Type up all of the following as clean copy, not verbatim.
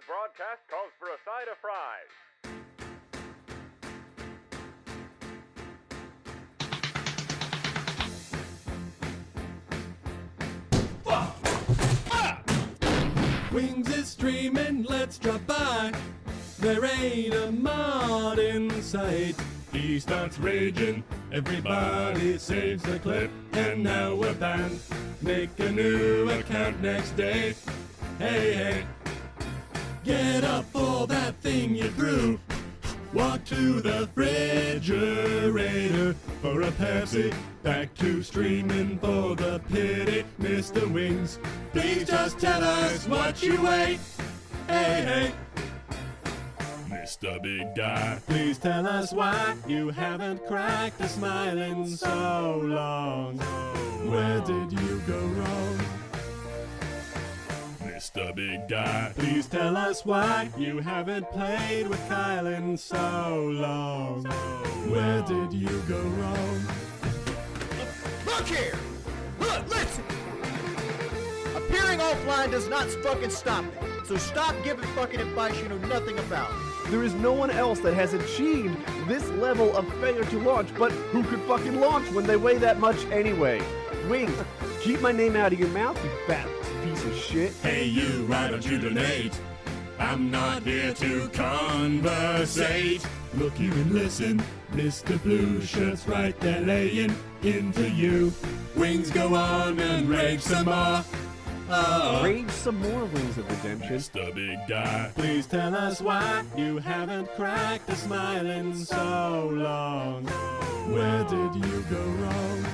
This broadcast calls for a side of fries. Wings is streaming, let's drop by. There ain't a mod in sight. He starts raging, everybody saves the clip, and now we're banned. Make a new account next day. Hey, hey. Get up for that thing you threw. Walk to the refrigerator for a Pepsi. Back to streaming for the pity, Mr. Wings. Please just tell us what you ate. Hey, hey. Mr. Big Guy, please tell us why you haven't cracked a smile in so long. Where did you go wrong? Mr. Big Guy, please tell us why you haven't played with Kyle in so long. Where did you go wrong? Look here! Look, listen! Appearing offline does not fucking stop it. So stop giving fucking advice you know nothing about. There is no one else that has achieved this level of failure to launch, but who could fucking launch when they weigh that much anyway? Wings, keep my name out of your mouth, you fat piece of shit. Hey you, why don't you donate? I'm not here to conversate. Look you and listen, Mr. Blue Shirt's right there laying into you. Wings, go on and rage some more. Rage some more, Wings of Redemption. Mr. Big Guy, please tell us why you haven't cracked a smile in so long. Where did you go wrong?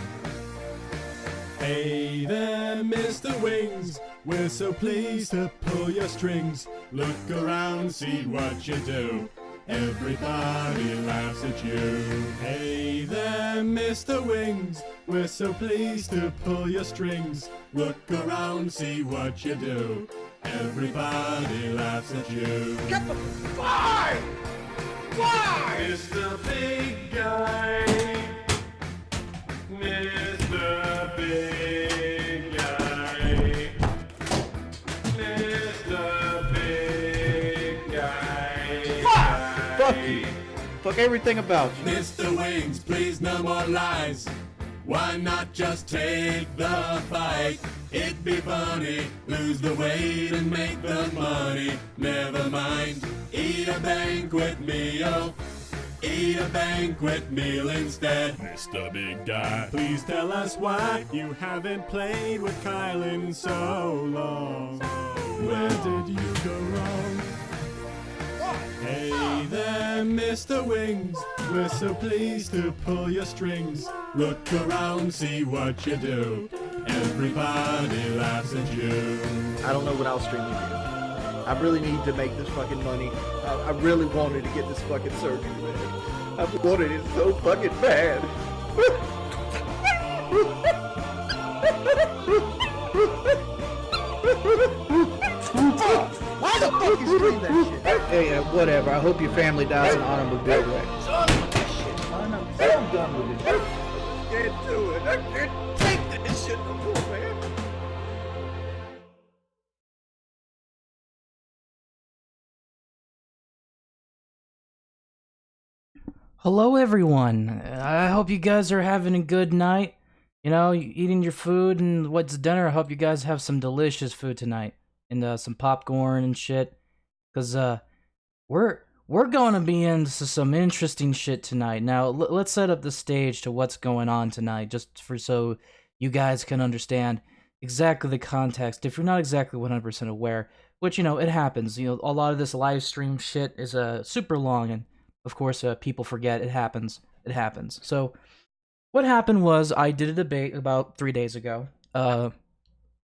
Hey there, Mr. Wings, we're so pleased to pull your strings. Look around, see what you do. Everybody laughs at you. Hey there, Mr. Wings, we're so pleased to pull your strings. Look around, see what you do. Everybody laughs at you. Get the why? Why? Mr. Big Guy. Mr. Big Guy. Mr. Big Guy. Fuck you. Fuck everything about you. Mr. Wings, please no more lies. Why not just take the fight? It'd be funny, lose the weight and make the money. Never mind, eat a banquet meal. Eat a banquet meal instead. Mr. Big Guy, please tell us why you haven't played with Kyle in so long. Where did you go wrong? Hey there, Mr. Wings, we're so pleased to pull your strings. Look around, see what you do. Everybody laughs at you. I don't know what I'll stream with you. I really need to make this fucking money. I really wanted to get this fucking surgery, man. I wanted it so fucking bad. Why the fuck you stream that shit? Hey, whatever. I hope your family dies in automobile wreck. I'm done with it. I can't do it. I can't take this shit no more, man. Hello everyone, I hope you guys are having a good night. You know, eating your food and what's dinner. I hope you guys have some delicious food tonight. And some popcorn and shit. Cause we're gonna be into some interesting shit tonight. Now, let's set up the stage to what's going on tonight, just for so you guys can understand exactly the context, if you're not exactly 100% aware. Which, you know, it happens. You know, a lot of this live stream shit is super long, and of course, people forget. It happens. It happens. So, what happened was I did a debate about 3 days ago.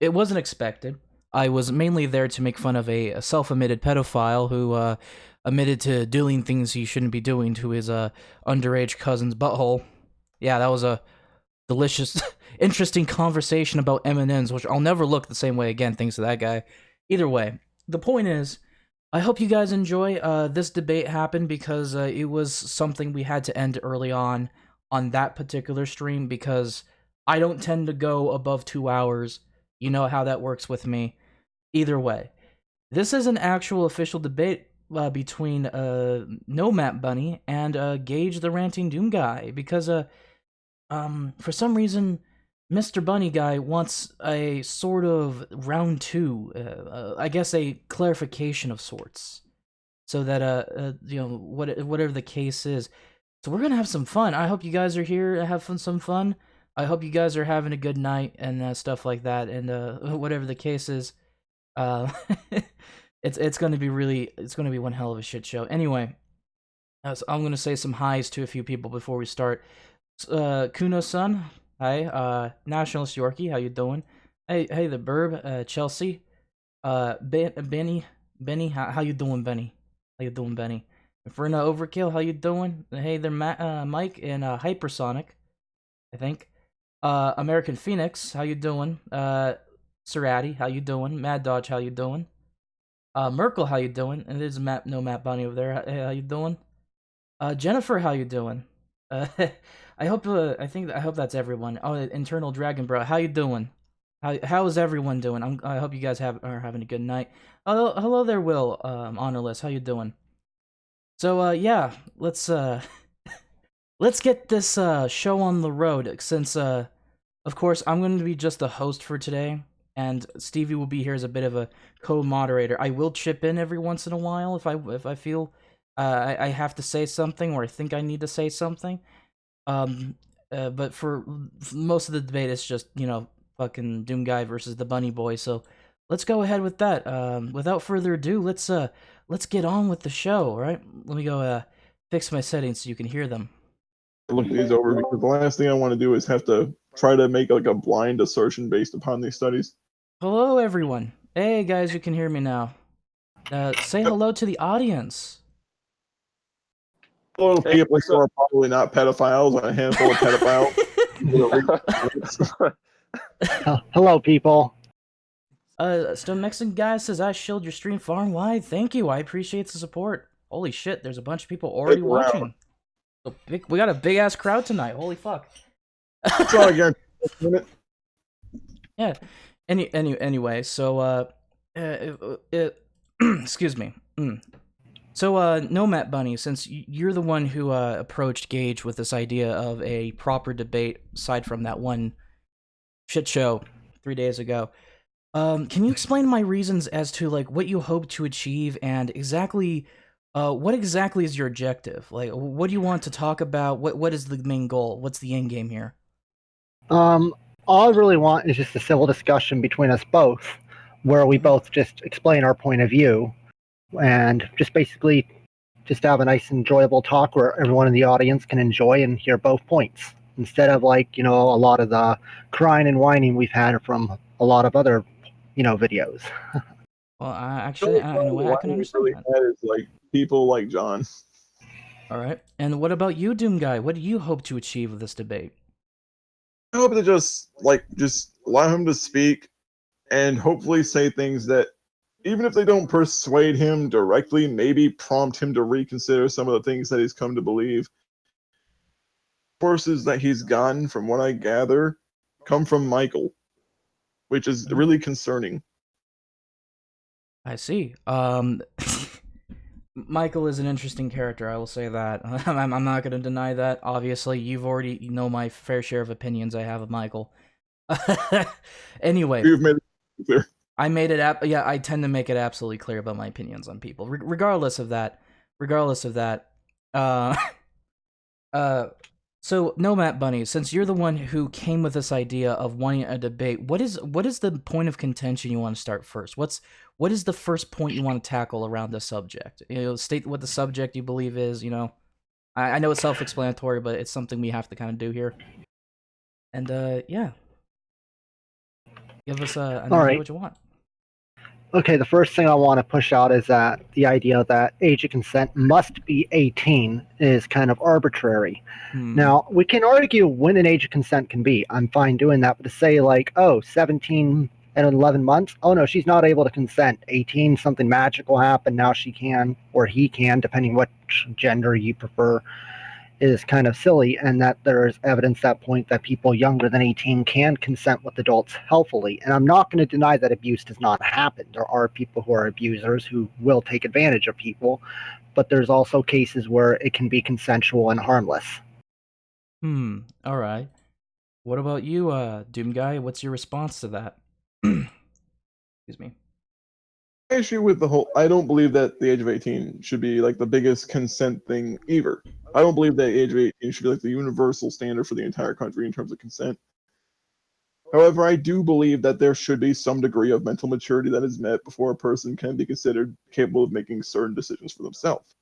It wasn't expected. I was mainly there to make fun of a self-admitted pedophile who admitted to doing things he shouldn't be doing to his underage cousin's butthole. Yeah, that was a delicious, interesting conversation about M&Ms, which I'll never look the same way again thanks to that guy. Either way, the point is, I hope you guys enjoy. This debate happened because it was something we had to end early on that particular stream, because I don't tend to go above 2 hours. You know how that works with me. Either way, this is an actual official debate between No Matt Bunny and Gage the Ranting Doom Guy, because for some reason, Mr. Bunny Guy wants a sort of round two, I guess a clarification of sorts, so that whatever the case is. So we're gonna have some fun. I hope you guys are here to have some fun. I hope you guys are having a good night and stuff like that. And whatever the case is, it's gonna be one hell of a shit show. Anyway, so I'm gonna say some highs to a few people before we start. Kuno-san, hi. Nationalist Yorkie, how you doing? Hey, the Burb, Chelsea. Benny, how you doing, Benny? How you doing, Benny? Inferno Overkill, how you doing? Hey there, Mike and Hypersonic, I think. American Phoenix, how you doing? Serati, how you doing? Mad Dodge, how you doing? Merkel, how you doing? And there's no Matt Bunny over there. Hey, how you doing? Jennifer, how you doing? I hope that's everyone. Oh, Internal Dragon Bro, how you doing? How is everyone doing? I hope you guys are having a good night. Hello there, Will. Honorless, how you doing? So yeah, let's get this show on the road. Since of course I'm going to be just the host for today, and Stevie will be here as a bit of a co-moderator. I will chip in every once in a while if I feel I have to say something, or I think I need to say something. But for most of the debate, it's just, fucking Doom Guy versus the Bunny Boy. So let's go ahead with that. Without further ado, let's get on with the show. All right, let me go fix my settings so you can hear them. Look these over, because the last thing I want to do is have to try to make like a blind assertion based upon these studies. Hello, everyone. Hey, guys, you can hear me now. Say hello to the audience. Hello, people who are probably not pedophiles, and a handful of pedophiles. Hello, people. Stone Mexican guy says, I shield your stream far and wide. Thank you. I appreciate the support. Holy shit, there's a bunch of people already watching. We got a big ass crowd tonight. Holy fuck. Yeah. Anyway, so excuse me. So no, Matt Bunny, since you're the one who approached Gage with this idea of a proper debate aside from that one shit show 3 days ago, can you explain my reasons as to like what you hope to achieve and exactly what exactly is your objective? Like, what do you want to talk about? What is the main goal? What's the end game here? All I really want is just a civil discussion between us both, where we both just explain our point of view, and just basically just have a nice, enjoyable talk where everyone in the audience can enjoy and hear both points, instead of like, a lot of the crying and whining we've had from a lot of other, videos. Well, actually, in a way, I can understand really that. Is like people like John. All right. And what about you, Doom Guy? What do you hope to achieve with this debate? I hope to just allow him to speak and hopefully say things that, even if they don't persuade him directly, maybe prompt him to reconsider some of the things that he's come to believe. Forces that he's gotten, from what I gather, come from Michael, which is really concerning. I see. Michael is an interesting character, I will say that. I'm not going to deny that. Obviously, you've already know my fair share of opinions I have of Michael. Anyway. You've made it clear. I tend to make it absolutely clear about my opinions on people. Regardless of that. So, no, Matt Bunny, since you're the one who came with this idea of wanting a debate, what is the point of contention you want to start first? What is the first point you want to tackle around this subject? State what the subject you believe is. I know it's self-explanatory, but it's something we have to kind of do here. And yeah, give us an idea what you want. Okay, the first thing I want to push out is that the idea that age of consent must be 18 is kind of arbitrary. Now, we can argue when an age of consent can be. I'm fine doing that, but to say 17 and 11 months, oh no, she's not able to consent. 18, something magical happened, now she can, or he can, depending what gender you prefer. is kind of silly, and that there is evidence that point that people younger than 18 can consent with adults healthily. And I'm not going to deny that abuse does not happen. There are people who are abusers who will take advantage of people, but there's also cases where it can be consensual and harmless. All right. What about you, Doom Guy? What's your response to that? Excuse me. Issue with the whole, I don't believe that the age of 18 should be like the biggest consent thing either. I don't believe that age of 18 should be like the universal standard for the entire country in terms of consent. However, I do believe that there should be some degree of mental maturity that is met before a person can be considered capable of making certain decisions for themselves.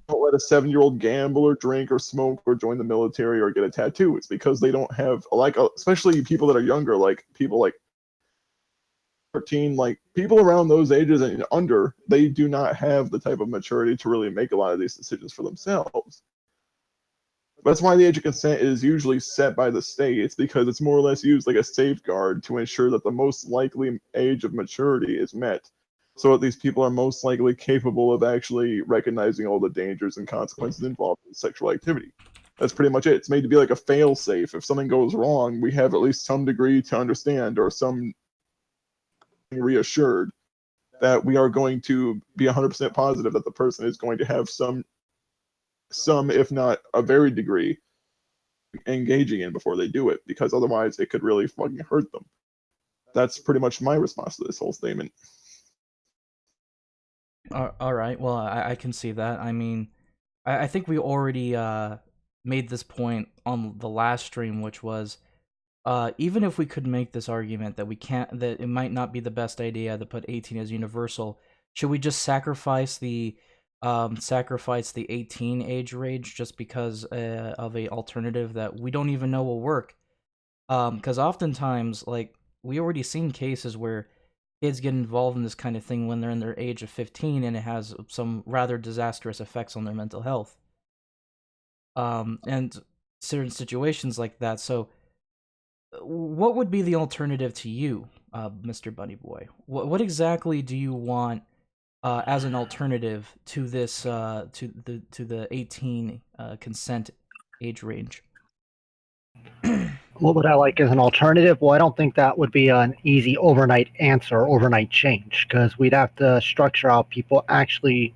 Don't let a 7-year-old gamble or drink or smoke or join the military or get a tattoo. It's because they don't have, like, especially people that are younger, like people like 13, like people around those ages and under, they do not have the type of maturity to really make a lot of these decisions for themselves. That's why the age of consent is usually set by the state. It's because it's more or less used like a safeguard to ensure that the most likely age of maturity is met, so that these people are most likely capable of actually recognizing all the dangers and consequences involved in sexual activity. That's pretty much it. It's made to be like a fail-safe. If something goes wrong, we have at least some degree to understand or some reassured that we are going to be 100% positive that the person is going to have some, if not a very degree, engaging in before they do it, because otherwise it could really fucking hurt them. That's pretty much my response to this whole statement. All right. Well, I can see that. I mean, I think we already made this point on the last stream, which was even if we could make this argument that that it might not be the best idea to put 18 as universal, should we just sacrifice the 18 age range just because of a alternative that we don't even know will work? Because oftentimes, like, we already seen cases where kids get involved in this kind of thing when they're in their age of 15, and it has some rather disastrous effects on their mental health. And certain situations like that. So, what would be the alternative to you, Mr. Bunny Boy? What exactly do you want as an alternative to this to the 18 consent age range? What would I like as an alternative? Well, I don't think that would be an easy overnight answer, overnight change, because we'd have to structure how people actually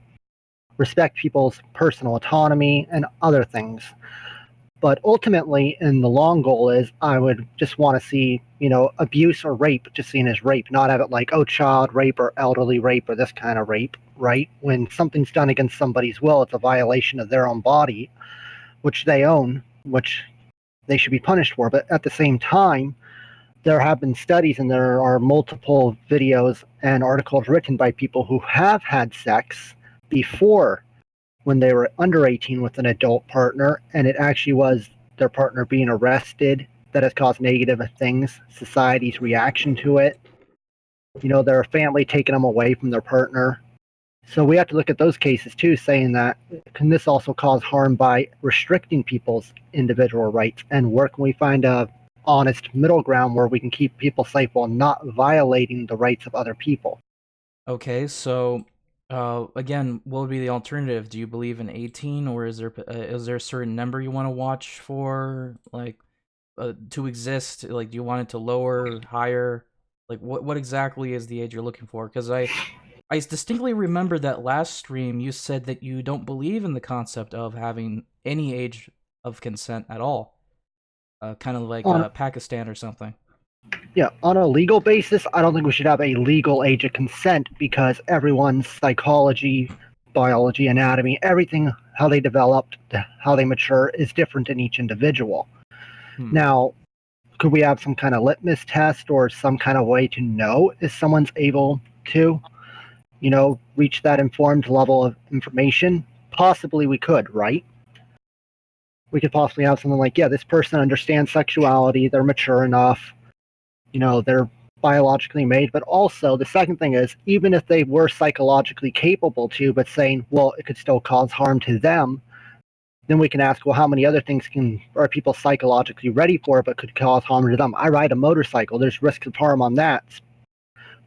respect people's personal autonomy and other things. But ultimately, in the long goal is I would just want to see, abuse or rape just seen as rape, not have it like, oh, child rape or elderly rape or this kind of rape, right? When something's done against somebody's will, it's a violation of their own body, which they own, which they should be punished for. But at the same time, there have been studies and there are multiple videos and articles written by people who have had sex before when they were under 18 with an adult partner, and it actually was their partner being arrested that has caused negative things, society's reaction to it, their family taking them away from their partner. So we have to look at those cases too, saying that can this also cause harm by restricting people's individual rights, and where can we find a honest middle ground where we can keep people safe while not violating the rights of other people? Okay, so again, what would be the alternative? Do you believe in 18, or is there a certain number you want to watch for, like, to exist? Like, do you want it to lower, higher? Like, what exactly is the age you're looking for? Because I distinctly remember that last stream you said that you don't believe in the concept of having any age of consent at all. Kind of like Pakistan or something. Yeah, on a legal basis, I don't think we should have a legal age of consent, because everyone's psychology, biology, anatomy, everything, how they developed, how they mature, is different in each individual. Now, could we have some kind of litmus test or some kind of way to know if someone's able to, reach that informed level of information? Possibly we could, right? We could possibly have something like, yeah, this person understands sexuality, they're mature enough, they're biologically made. But also, the second thing is, even if they were psychologically capable to, but saying, well, it could still cause harm to them, then we can ask, well, how many other things are people psychologically ready for but could cause harm to them? I ride a motorcycle. There's risk of harm on that.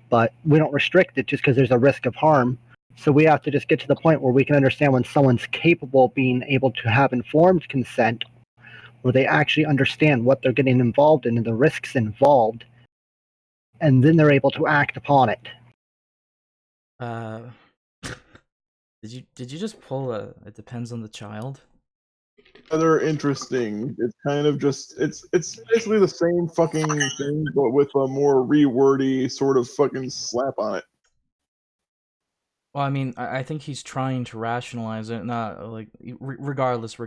But we don't restrict it just because there's a risk of harm. So we have to just get to the point where we can understand when someone's capable of being able to have informed consent, where they actually understand what they're getting involved in and the risks involved, and then they're able to act upon it. Did you just pull a it depends on the child? Rather interesting. It's kind of just it's basically the same fucking thing, but with a more rewordy sort of fucking slap on it. Well, I mean, I think he's trying to rationalize it, not like regardless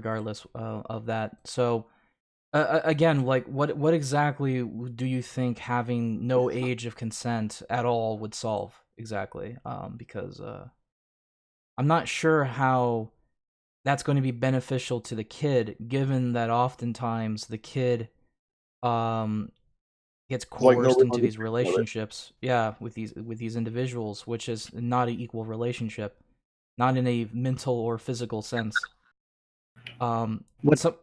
of that. So, again, like, what exactly do you think having no age of consent at all would solve exactly? Because I'm not sure how that's going to be beneficial to the kid, given that oftentimes the kid gets Like no coerced into real these understanding of it. relationships, yeah, with these individuals, which is not an equal relationship, not in a mental or physical sense. What So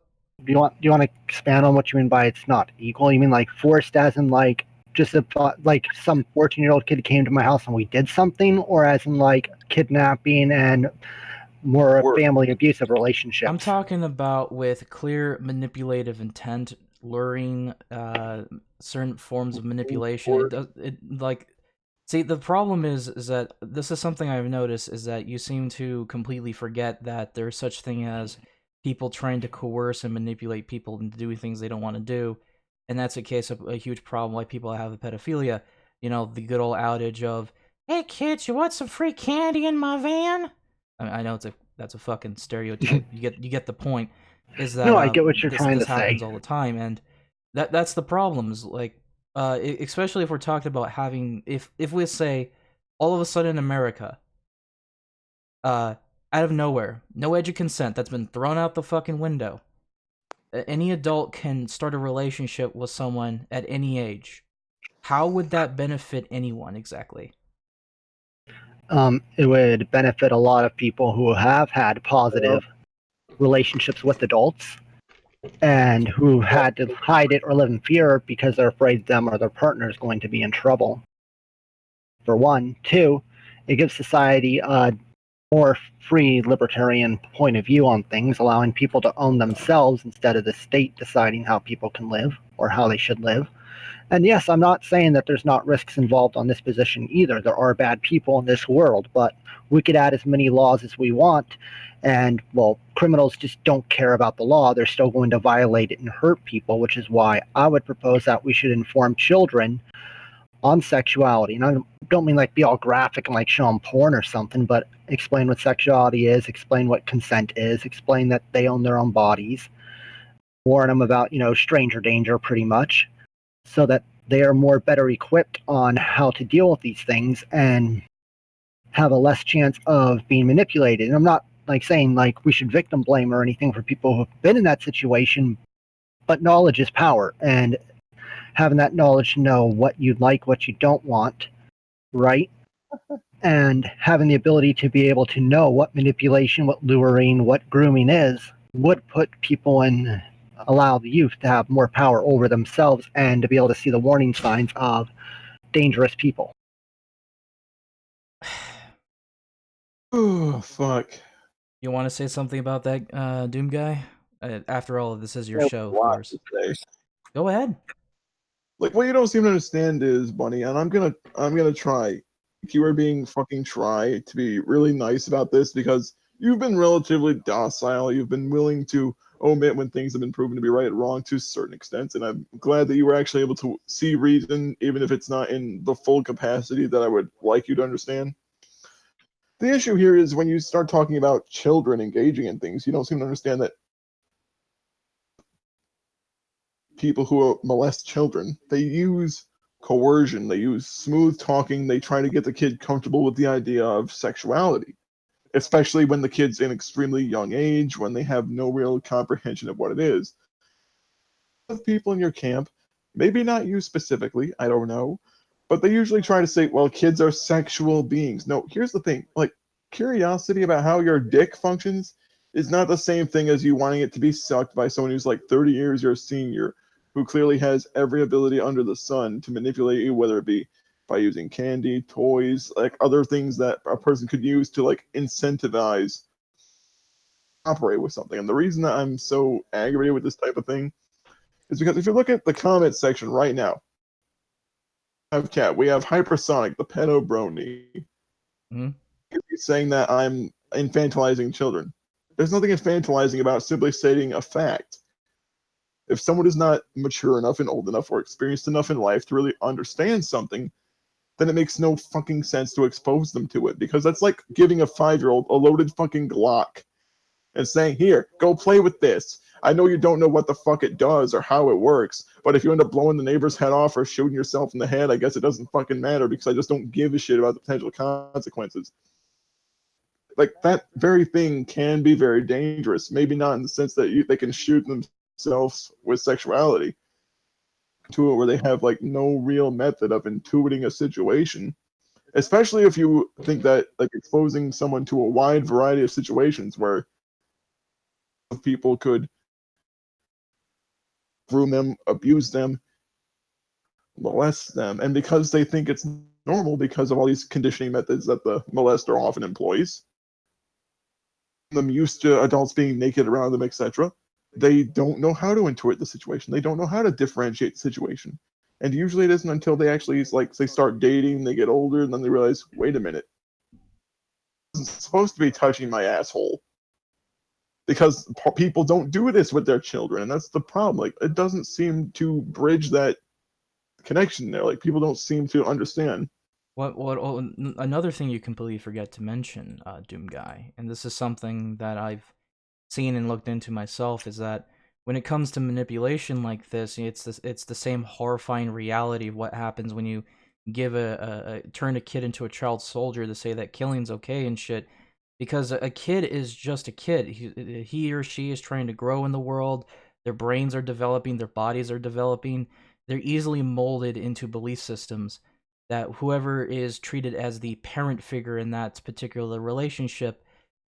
do you want to expand on what you mean by it's not equal? You mean like forced as in like just if like some 14-year-old kid came to my house and we did something, or as in like kidnapping and more Or family abusive relationships? I'm talking about with clear manipulative intent, luring, certain forms of manipulation. or It does it like see the problem is that this is something I've noticed is that you seem to completely forget that there's such thing as people trying to coerce and manipulate people into doing things they don't want to do, and that's a case of a huge problem why people have a pedophilia. You know, the good old outage of, "Hey kids, you want some free candy in my van?" I know that's a fucking stereotype. You get the point. Is that No, I get what you're this trying this to happens say. all the time, and that's the problem. Is like especially if we're talking about having if we say all of a sudden in America, out of nowhere, no edge of consent that's been thrown out the fucking window. Any adult can start a relationship with someone at any age. How would that benefit anyone exactly? It would benefit a lot of people who have had positive relationships with adults and who had to hide it or live in fear because they're afraid them or their partner is going to be in trouble. For one. Two, it gives society a more free libertarian point of view on things, allowing people to own themselves instead of the state deciding how people can live or how they should live. And yes, I'm not saying that there's not risks involved on this position either. There are bad people in this world, but we could add as many laws as we want. And, well, criminals just don't care about the law. They're still going to violate it and hurt people, which is why I would propose that we should inform children on sexuality. And I don't mean like be all graphic and like show them porn or something, but explain what sexuality is, explain what consent is, explain that they own their own bodies, warn them about, stranger danger pretty much, so that they are more better equipped on how to deal with these things and have a less chance of being manipulated. And I'm not like saying like we should victim blame or anything for people who've been in that situation, but knowledge is power, and having that knowledge to know what you like, what you don't want, right? And having the ability to be able to know what manipulation, what luring, what grooming is would put people in, allow the youth to have more power over themselves and to be able to see the warning signs of dangerous people. oh fuck. You want to say something about that, Doom guy? After all, this is your There's show, a of lot course. to say. Go ahead. Like what you don't seem to understand is, Bunny, and I'm gonna try. You are being fucking try to be really nice about this because you've been relatively docile. You've been willing to omit when things have been proven to be right or wrong to a certain extent, and I'm glad that you were actually able to see reason, even if it's not in the full capacity that I would like you to understand. The issue here is when you start talking about children engaging in things, you don't seem to understand that people who molest children, they use coercion, they use smooth talking, they try to get the kid comfortable with the idea of sexuality, especially when the kid's in extremely young age, when they have no real comprehension of what it is. People in your camp, maybe not you specifically, I don't know, but they usually try to say, well, kids are sexual beings. No, here's the thing, like, curiosity about how your dick functions is not the same thing as you wanting it to be sucked by someone who's like 30 years your senior, who clearly has every ability under the sun to manipulate you, whether it be by using candy, toys, like other things that a person could use to like incentivize operate with something. And the reason that I'm so aggravated with this type of thing is because if you look at the comment section right now, we have Hypersonic, the pedo brony. Mm-hmm. He's saying that I'm infantilizing children. There's nothing infantilizing about simply stating a fact. If someone is not mature enough and old enough or experienced enough in life to really understand something, then it makes no fucking sense to expose them to it, because that's like giving a 5-year-old a loaded fucking Glock and saying, here, go play with this. I know you don't know what the fuck it does or how it works, but if you end up blowing the neighbor's head off or shooting yourself in the head, I guess it doesn't fucking matter because I just don't give a shit about the potential consequences. Like, that very thing can be very dangerous. Maybe not in the sense that they can shoot themselves with sexuality to it where they have like no real method of intuiting a situation, especially if you think that like exposing someone to a wide variety of situations where people could groom them, abuse them, molest them, and because they think it's normal because of all these conditioning methods that the molester often employs, them used to adults being naked around them, etc., they don't know how to intuit the situation. They don't know how to differentiate the situation. And usually it isn't until they actually, like, they start dating, they get older, and then they realize, wait a minute, I'm supposed to be touching my asshole. Because people don't do this with their children, and that's the problem. Like, it doesn't seem to bridge that connection there. Like, people don't seem to understand. Another thing you completely forget to mention, Doom Guy, and this is something that I've seen and looked into myself, is that when it comes to manipulation like this, it's the same horrifying reality of what happens when you give turn a kid into a child soldier to say that killing's okay and shit. Because a kid is just a kid. He or she is trying to grow in the world. Their brains are developing. Their bodies are developing. They're easily molded into belief systems that whoever is treated as the parent figure in that particular relationship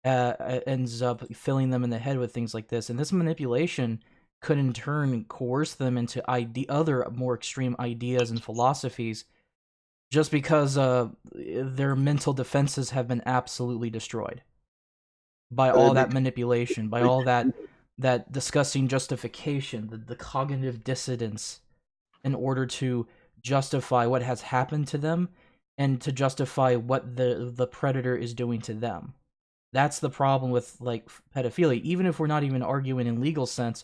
ends up filling them in the head with things like this. And this manipulation could in turn coerce them into other more extreme ideas and philosophies, just because their mental defenses have been absolutely destroyed by all that manipulation, by all that disgusting justification, the cognitive dissonance, in order to justify what has happened to them and to justify what the predator is doing to them. That's the problem with like pedophilia. Even if we're not even arguing in legal sense,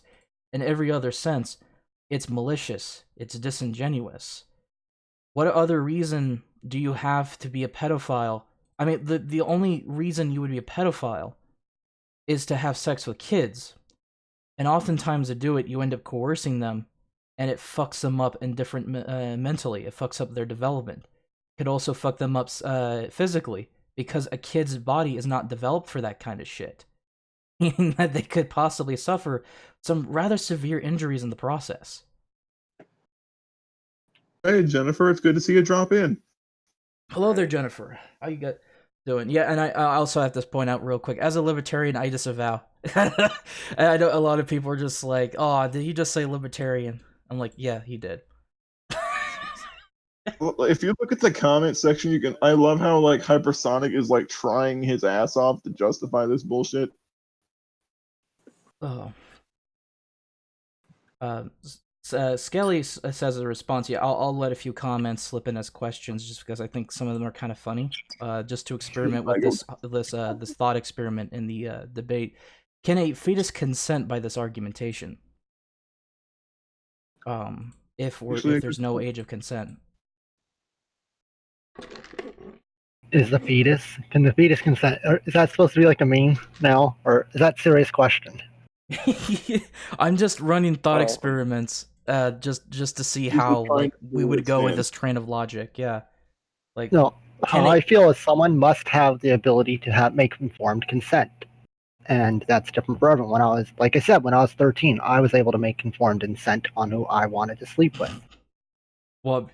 in every other sense, it's malicious, it's disingenuous. What other reason do you have to be a pedophile? I mean, the only reason you would be a pedophile is to have sex with kids. And oftentimes to do it, you end up coercing them, and it fucks them up in different mentally. It fucks up their development. It could also fuck them up physically, because a kid's body is not developed for that kind of shit. Meaning that they could possibly suffer some rather severe injuries in the process. Hey, Jennifer, it's good to see you drop in. Hello there, Jennifer. How you doing? Yeah, and I also have to point out real quick, as a libertarian, I disavow. I know a lot of people are just like, oh, did he just say libertarian? I'm like, yeah, he did. Well, if you look at the comment section, I love how like Hypersonic is like trying his ass off to justify this bullshit. Oh. Skelly says a response. Yeah, I'll let a few comments slip in as questions, just because I think some of them are kind of funny. Just to experiment with this thought experiment in the debate. Can a fetus consent by this argumentation? If there's no age of consent. Can the fetus consent? Or is that supposed to be like a meme now, or is that a serious question? I'm just running thought experiments, just to see how like we would go with this train of logic. Yeah, like no. How I feel is someone must have the ability to make informed consent, and that's different for everyone. When I was 13, I was able to make informed consent on who I wanted to sleep with. Well,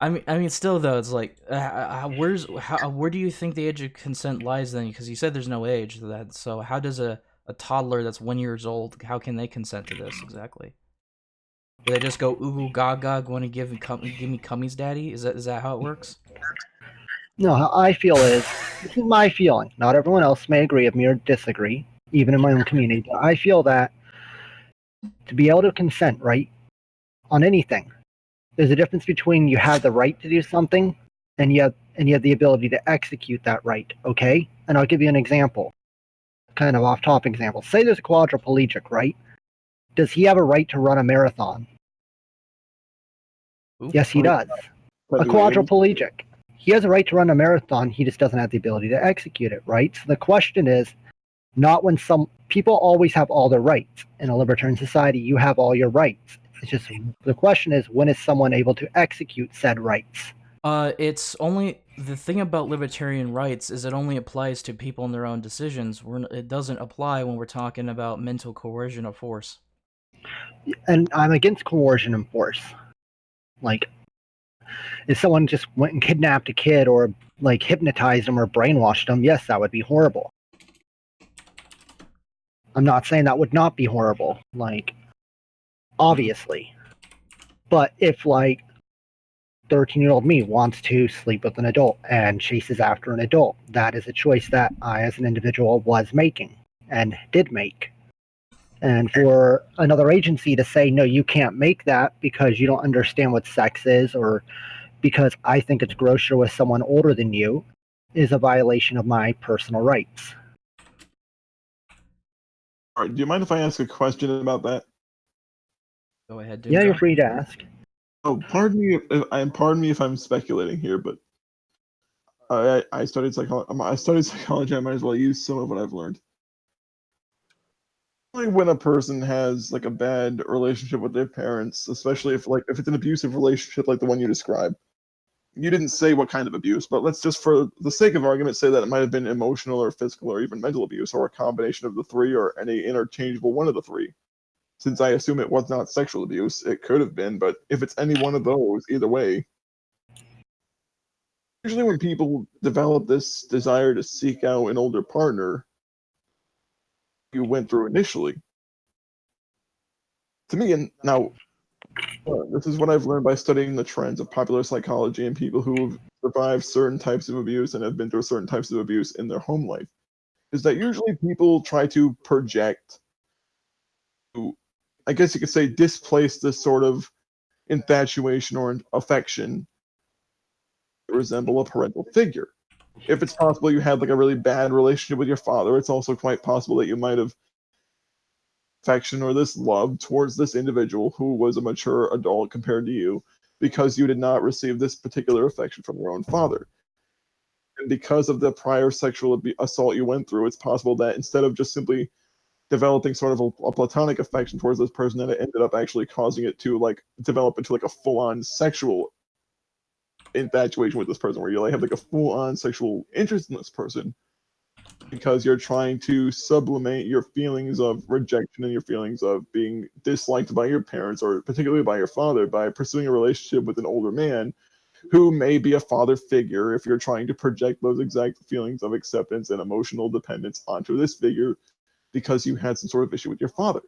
I mean, still though, it's like, where do you think the age of consent lies then? Because you said there's no age to that. So how does a toddler that's 1 year old, how can they consent to this exactly? Do they just go ooh gaga, going to give me cummies, daddy? Is that how it works? No, how I feel is, this is my feeling. Not everyone else may agree with me or disagree, even in my own community. But I feel that to be able to consent, right, on anything, there's a difference between you have the right to do something and you have the ability to execute that right. Okay, and I'll give you an example, kind of off-topic example. Say there's a quadriplegic, right? Does he have a right to run a marathon? Ooh. Yes, he does. A quadriplegic. He has a right to run a marathon. He just doesn't have the ability to execute it, right? So the question is not when some people always have all their rights. In a libertarian society, you have all your rights. It's just the question is when is someone able to execute said rights? It's only the thing about libertarian rights is it only applies to people in their own decisions. It doesn't apply when we're talking about mental coercion of force. And I'm against coercion and force. Like, if someone just went and kidnapped a kid or like hypnotized him or brainwashed him, yes, that would be horrible. I'm not saying that would not be horrible, like, obviously. But if like 13-year-old me wants to sleep with an adult and chases after an adult, that is a choice that I as an individual was making and did make. And for another agency to say, no, you can't make that because you don't understand what sex is or because I think it's grosser with someone older than you is a violation of my personal rights. All right, do you mind if I ask a question about that? Go ahead, dude. Yeah, you're free to ask. Oh, pardon me if I'm speculating here, but I studied psychology. I might as well use some of what I've learned. When a person has like a bad relationship with their parents, especially if it's an abusive relationship like the one you described. You didn't say what kind of abuse, but let's just, for the sake of argument, say that it might have been emotional or physical or even mental abuse or a combination of the three or any interchangeable one of the three. Since I assume it was not sexual abuse, it could have been, but if it's any one of those, either way, usually when people develop this desire to seek out an older partner, you went through initially. To me, and now, this is what I've learned by studying the trends of popular psychology and people who have survived certain types of abuse and have been through certain types of abuse in their home life, is that usually people try to project, I guess you could say, displace this sort of infatuation or affection that resemble a parental figure. If it's possible you had like a really bad relationship with your father, it's also quite possible that you might have affection or this love towards this individual who was a mature adult compared to you because you did not receive this particular affection from your own father. And because of the prior sexual assault you went through, it's possible that instead of just simply developing sort of a platonic affection towards this person, that it ended up actually causing it to like develop into like a full-on sexual infatuation with this person, where you like have like a full-on sexual interest in this person because you're trying to sublimate your feelings of rejection and your feelings of being disliked by your parents or particularly by your father by pursuing a relationship with an older man who may be a father figure, if you're trying to project those exact feelings of acceptance and emotional dependence onto this figure because you had some sort of issue with your father.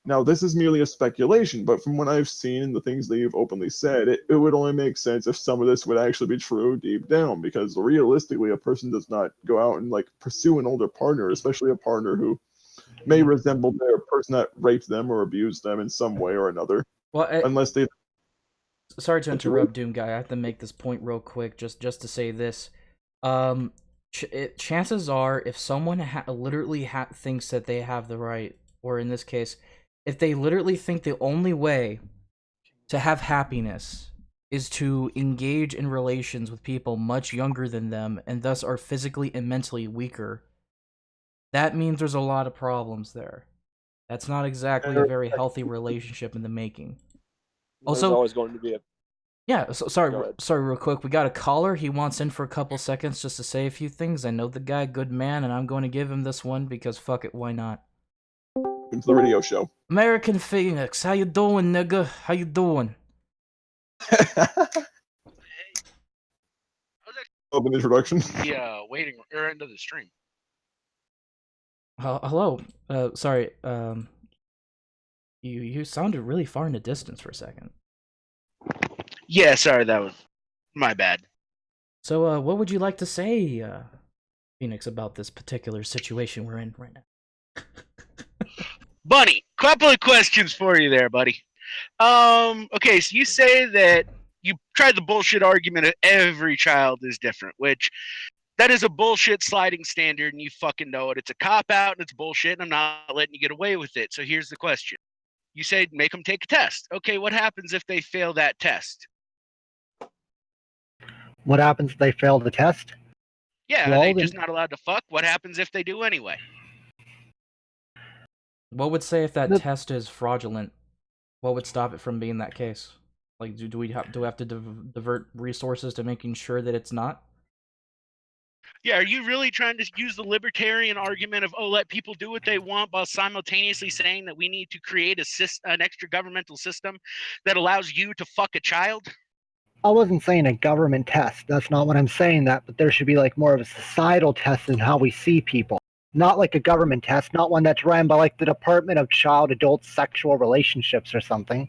Now, this is merely a speculation, but from what I've seen and the things that you've openly said, it would only make sense if some of this would actually be true deep down, because realistically, a person does not go out and like pursue an older partner, especially a partner who may resemble their person that raped them or abused them in some way or another, Well, unless they. sorry to interrupt, Doom Guy. I have to make this point real quick, just to say this. Chances are, if someone literally thinks that they have the right, or in this case, if they literally think the only way to have happiness is to engage in relations with people much younger than them and thus are physically and mentally weaker, that means there's a lot of problems there. That's not exactly a very healthy relationship in the making. There's Also, always going to be a. yeah, sorry, Go ahead. real quick. We got a caller. He wants in for a couple seconds just to say a few things. I know the guy, good man, and I'm going to give him this one because fuck it, why not? Into the radio show. American Phoenix, how you doing, nigga? How you doing? Open introduction. Yeah, waiting or into the stream. Hello. Sorry. You sounded really far in the distance for a second. Yeah, sorry, that was my bad. So, what would you like to say, Phoenix, about this particular situation we're in right now? Bunny, couple of questions for you there, buddy. Okay, so you say that you tried the bullshit argument of every child is different, which that is a bullshit sliding standard, and you fucking know it. It's a cop-out, and it's bullshit, and I'm not letting you get away with it. So here's the question. You say make them take a test. Okay, what happens if they fail that test? What happens if they fail the test? Yeah, Well, are they then- just not allowed to fuck? What happens if they do anyway? What would say if that The- test is fraudulent? What would stop it from being that case? Like, do we have to divert resources to making sure that it's not? Yeah, are you really trying to use the libertarian argument of, oh, let people do what they want while simultaneously saying that we need to create an extra governmental system that allows you to fuck a child? I wasn't saying a government test. That's not what I'm saying. But there should be like more of a societal test in how we see people. Not like a government test, not one that's ran by like the Department of Child Adult Sexual Relationships or something.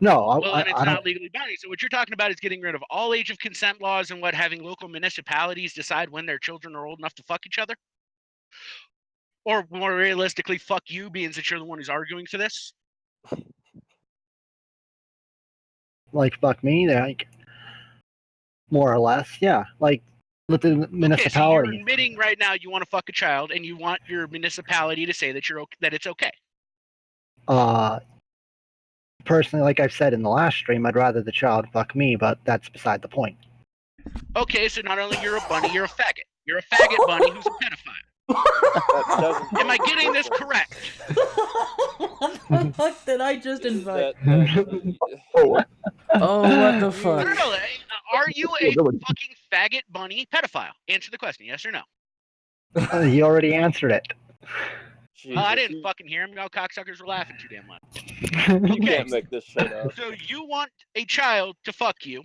No, Well, then it's I not don't. legally binding. So what you're talking about is getting rid of all age of consent laws and having local municipalities decide when their children are old enough to fuck each other? Or more realistically, fuck you, being that you're the one who's arguing for this? Like fuck me, like more or less, yeah. Like with the Okay, so you're municipality. admitting right now you want to fuck a child, and you want your municipality to say that it's okay. Personally, like I've said in the last stream, I'd rather the child fuck me, but that's beside the point. Okay, so not only you're a bunny, you're a faggot. You're a faggot bunny who's a pedophile. Am I getting this correct? What the fuck did I just invite? Oh, Oh, what the fuck? No, are you a fucking faggot bunny pedophile? Answer the question, yes or no. He already answered it. I didn't fucking hear him. No, cocksuckers were laughing too damn loud. You can't make this shit up. So you want a child to fuck you.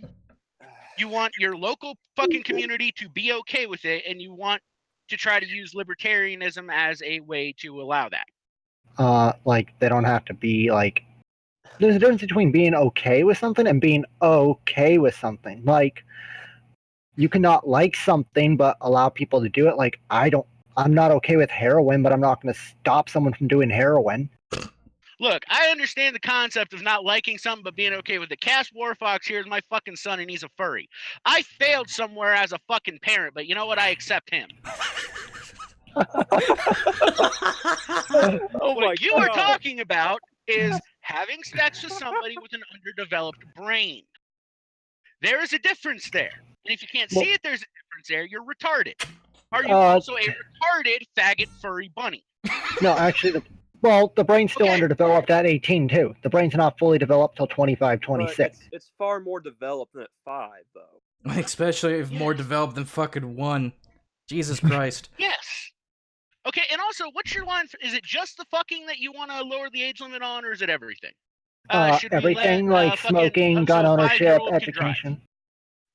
You want your local fucking community to be okay with it, and you want to try to use libertarianism as a way to allow that. Like they don't have to be like. There's a difference between being okay with something and being okay with something. Like you cannot like something but allow people to do it. Like I'm not okay with heroin, but I'm not going to stop someone from doing heroin. Look, I understand the concept of not liking something but being okay with it. Cass Warfox here is my fucking son, and he's a furry. I failed somewhere as a fucking parent, but you know what? I accept him. Oh my What you God. are talking about is having sex with somebody with an underdeveloped brain. There is a difference there. And if you can't see it, there's a difference there. You're retarded. Are you also a retarded faggot furry bunny? No, actually, the brain's still underdeveloped at 18 too. The brain's not fully developed till 25, 26. But it's far more developed than at 5, though. Especially if more developed than fucking 1. Jesus Christ. Yes. Okay, and also, what's your line? Is it just the fucking that you want to lower the age limit on, or is it everything? Should we Everything let, like fucking- smoking, gun so ownership, 5-year-old can drive. education.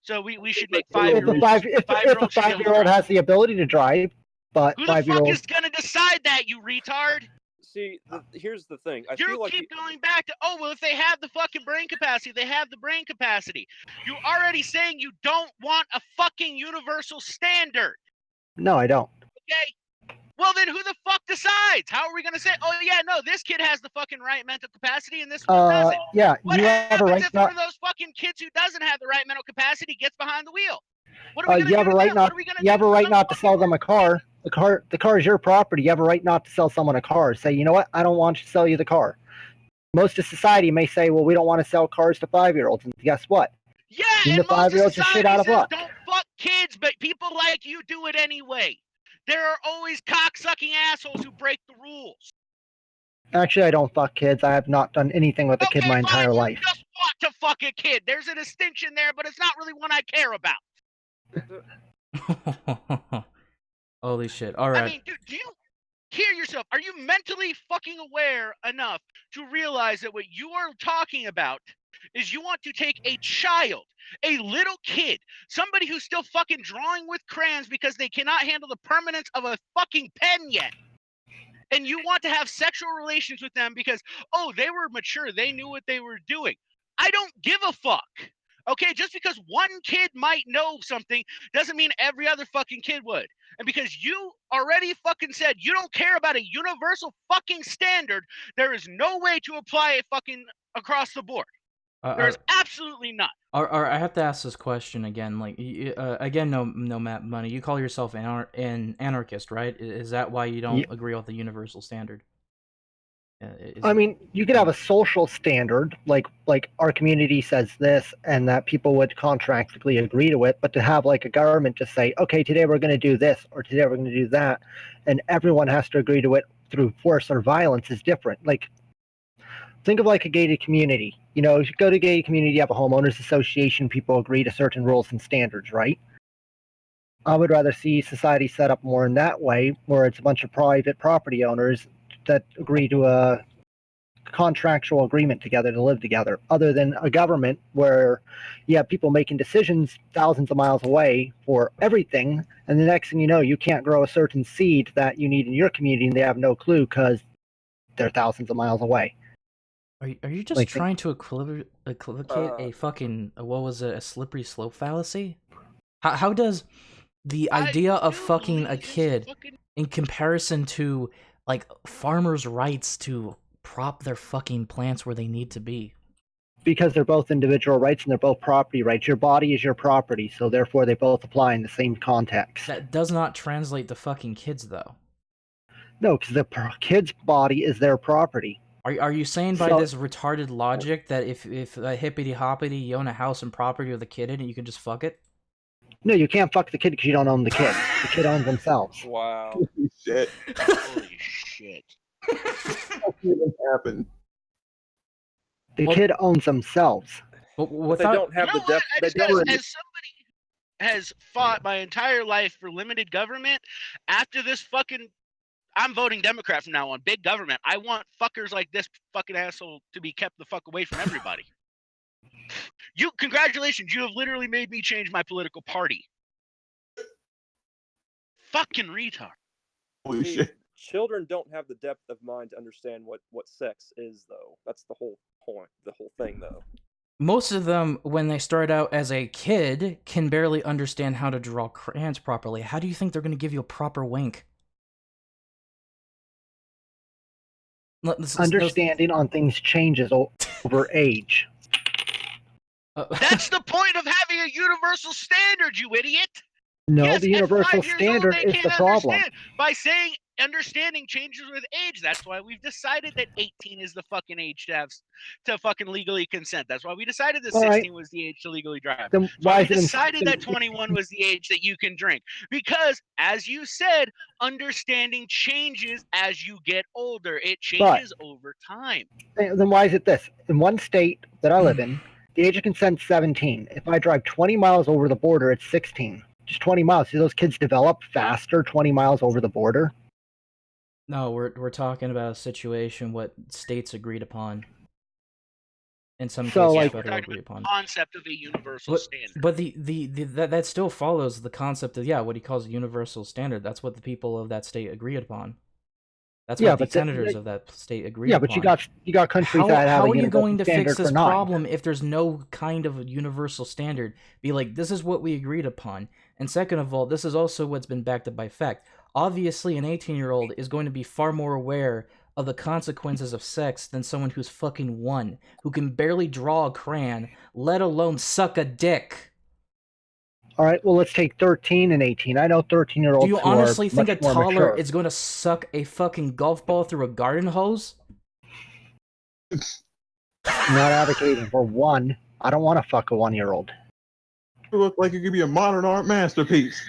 So we should make If a 5-year-olds. if a 5-year-old has the ability to drive, but Who the fuck 5-year-old is gonna decide that, you retard? See, here's the thing. I You feel like keep going back to, oh, well, if they have the fucking brain capacity, they have the brain capacity. You're already saying you don't want a fucking universal standard, No, I don't. okay? Well, then who the fuck decides? How are we going to say, oh, yeah, no, this kid has the fucking right mental capacity and this one doesn't? Yeah, What you have a happens right if one not. of those fucking kids who doesn't have the right mental capacity gets behind the wheel? What are we going to You do have a to right them? not. What are we gonna You have do a to right some not to fucking sell them a car. The car is your property. You have a right not to sell someone a car. Say, you know what? I don't want to sell you the car. Most of society may say, well, we don't want to sell cars to 5-year-olds. And guess what? Yeah, And and the most of 5-year-olds are shit society out of says luck. don't fuck kids, but people like you do it anyway. There are always cock-sucking assholes who break the rules. Actually, I don't fuck kids. I have not done anything with a kid my entire fine, life. You just want to fuck a kid. There's a distinction there, but it's not really one I care about. Holy shit. Alright. I mean, dude, do you hear yourself? Are you mentally fucking aware enough to realize that what you are talking about is you want to take a child, a little kid, somebody who's still fucking drawing with crayons because they cannot handle the permanence of a fucking pen yet, and you want to have sexual relations with them because, oh, they were mature, they knew what they were doing. I don't give a fuck. Okay, just because one kid might know something doesn't mean every other fucking kid would. And because you already fucking said you don't care about a universal fucking standard, there is no way to apply it fucking across the board. There is absolutely not. I have to ask this question again. Like, again, no, Matt Money. You call yourself an anarchist, right? Is that why you don't agree with the universal standard? I mean, you could have a social standard, like our community says this, and that people would contractually agree to it. But to have like a government just say, okay, today we're going to do this, or today we're going to do that, and everyone has to agree to it through force or violence is different. Like, think of like a gated community. You know, if you go to a gated community, you have a homeowners association, people agree to certain rules and standards, right? I would rather see society set up more in that way, where it's a bunch of private property owners that agree to a contractual agreement together to live together, other than a government where you have people making decisions thousands of miles away for everything, and the next thing you know, you can't grow a certain seed that you need in your community, and they have no clue because they're thousands of miles away. Are you just trying to equivocate a fucking, what was it, a slippery slope fallacy? How does the idea of fucking a kid in comparison to like farmers' rights to prop their fucking plants where they need to be? Because they're both individual rights and they're both property rights. Your body is your property, so therefore they both apply in the same context. That does not translate to fucking kids, though. No, because the kid's body is their property. Are you saying by this retarded logic that if a hippity hoppity you own a house and property with a kid in it, you can just fuck it? No, you can't fuck the kid because you don't own the kid. The kid owns themselves. Wow. Holy shit. Holy shit. That even happened. The kid owns themselves. But they don't have the depth. As somebody has fought my entire life for limited government, after this fucking, I'm voting Democrat from now on. Big government. I want fuckers like this fucking asshole to be kept the fuck away from everybody. Congratulations, you have literally made me change my political party. Fucking retard. Holy shit. Children don't have the depth of mind to understand what sex is, though. That's the whole point, the whole thing, though. Most of them, when they start out as a kid, can barely understand how to draw crayons properly. How do you think they're going to give you a proper wink? Understanding on things changes over age. That's the point of having a universal standard, you idiot! No, yes, the universal standard is the problem. By saying understanding changes with age, that's why we've decided that 18 is the fucking age to fucking legally consent. That's why we decided that 16 was the age to legally drive. Then why we decided that 21 was the age that you can drink. Because, as you said, understanding changes as you get older. It changes over time. Then why is it this? In one state that I live in, the age of consent is 17. If I drive 20 miles over the border, it's 16. Just 20 miles. Do those kids develop faster 20 miles over the border? No, we're talking about a situation what states agreed upon. In some cases, federal agreed upon. The concept of a universal standard. But that still follows the concept of what he calls a universal standard. That's what the people of that state agreed upon. That's what the senators of that state agreed upon. Yeah, but you got countries that have a universal standard. How are you going to fix this problem if there's no kind of a universal standard? Be like, this is what we agreed upon. And second of all, this is also what's been backed up by fact. Obviously, an 18-year-old is going to be far more aware of the consequences of sex than someone who's fucking 1, who can barely draw a crayon, let alone suck a dick. All right, well, let's take 13 and 18. I know 13-year-olds. Do you honestly think a toddler is going to suck a fucking golf ball through a garden hose? I'm not advocating for one. I don't want to fuck a 1-year-old. You look like it could be a modern art masterpiece.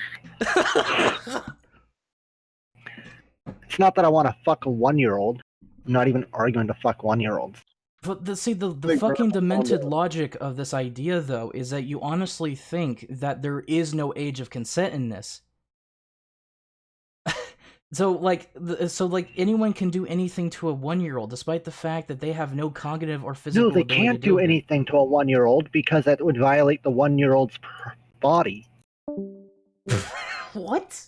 It's not that I want to fuck a 1-year-old. I'm not even arguing to fuck 1-year-olds. But the fucking demented logic of this idea, though, is that you honestly think that there is no age of consent in this. So anyone can do anything to a 1-year-old, despite the fact that they have no cognitive or physical ability. No, they can't do anything to a 1-year-old because that would violate the 1-year-old's body. What?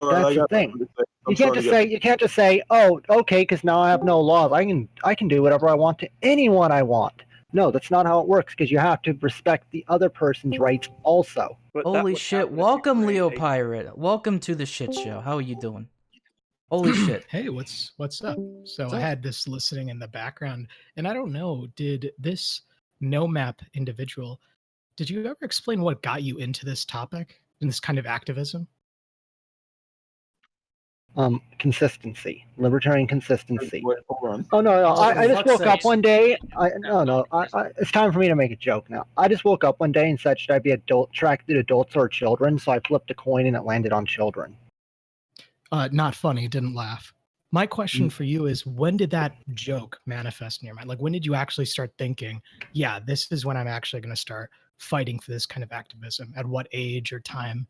That's the thing. You can't just say, oh, okay, because now I have no laws. I can do whatever I want to anyone I want. No, that's not how it works. Because you have to respect the other person's rights also. But that Holy would shit! happen if you Welcome, create Leo a- Pirate. Welcome to the shit show. How are you doing? Holy shit! Hey, what's up? So I had this listening in the background, and I don't know, did this no map individual, did you ever explain what got you into this topic and this kind of activism? Consistency, libertarian consistency. Wait, hold on. Oh no, Oh, I just fuck's woke up sakes. one day. It's time for me to make a joke now. I just woke up one day and said, should I be attracted to adults or children? So I flipped a coin and it landed on children. Not funny, didn't laugh. My question for you is, when did that joke manifest in your mind? Like, when did you actually start thinking, yeah, this is when I'm actually going to start fighting for this kind of activism? At what age or time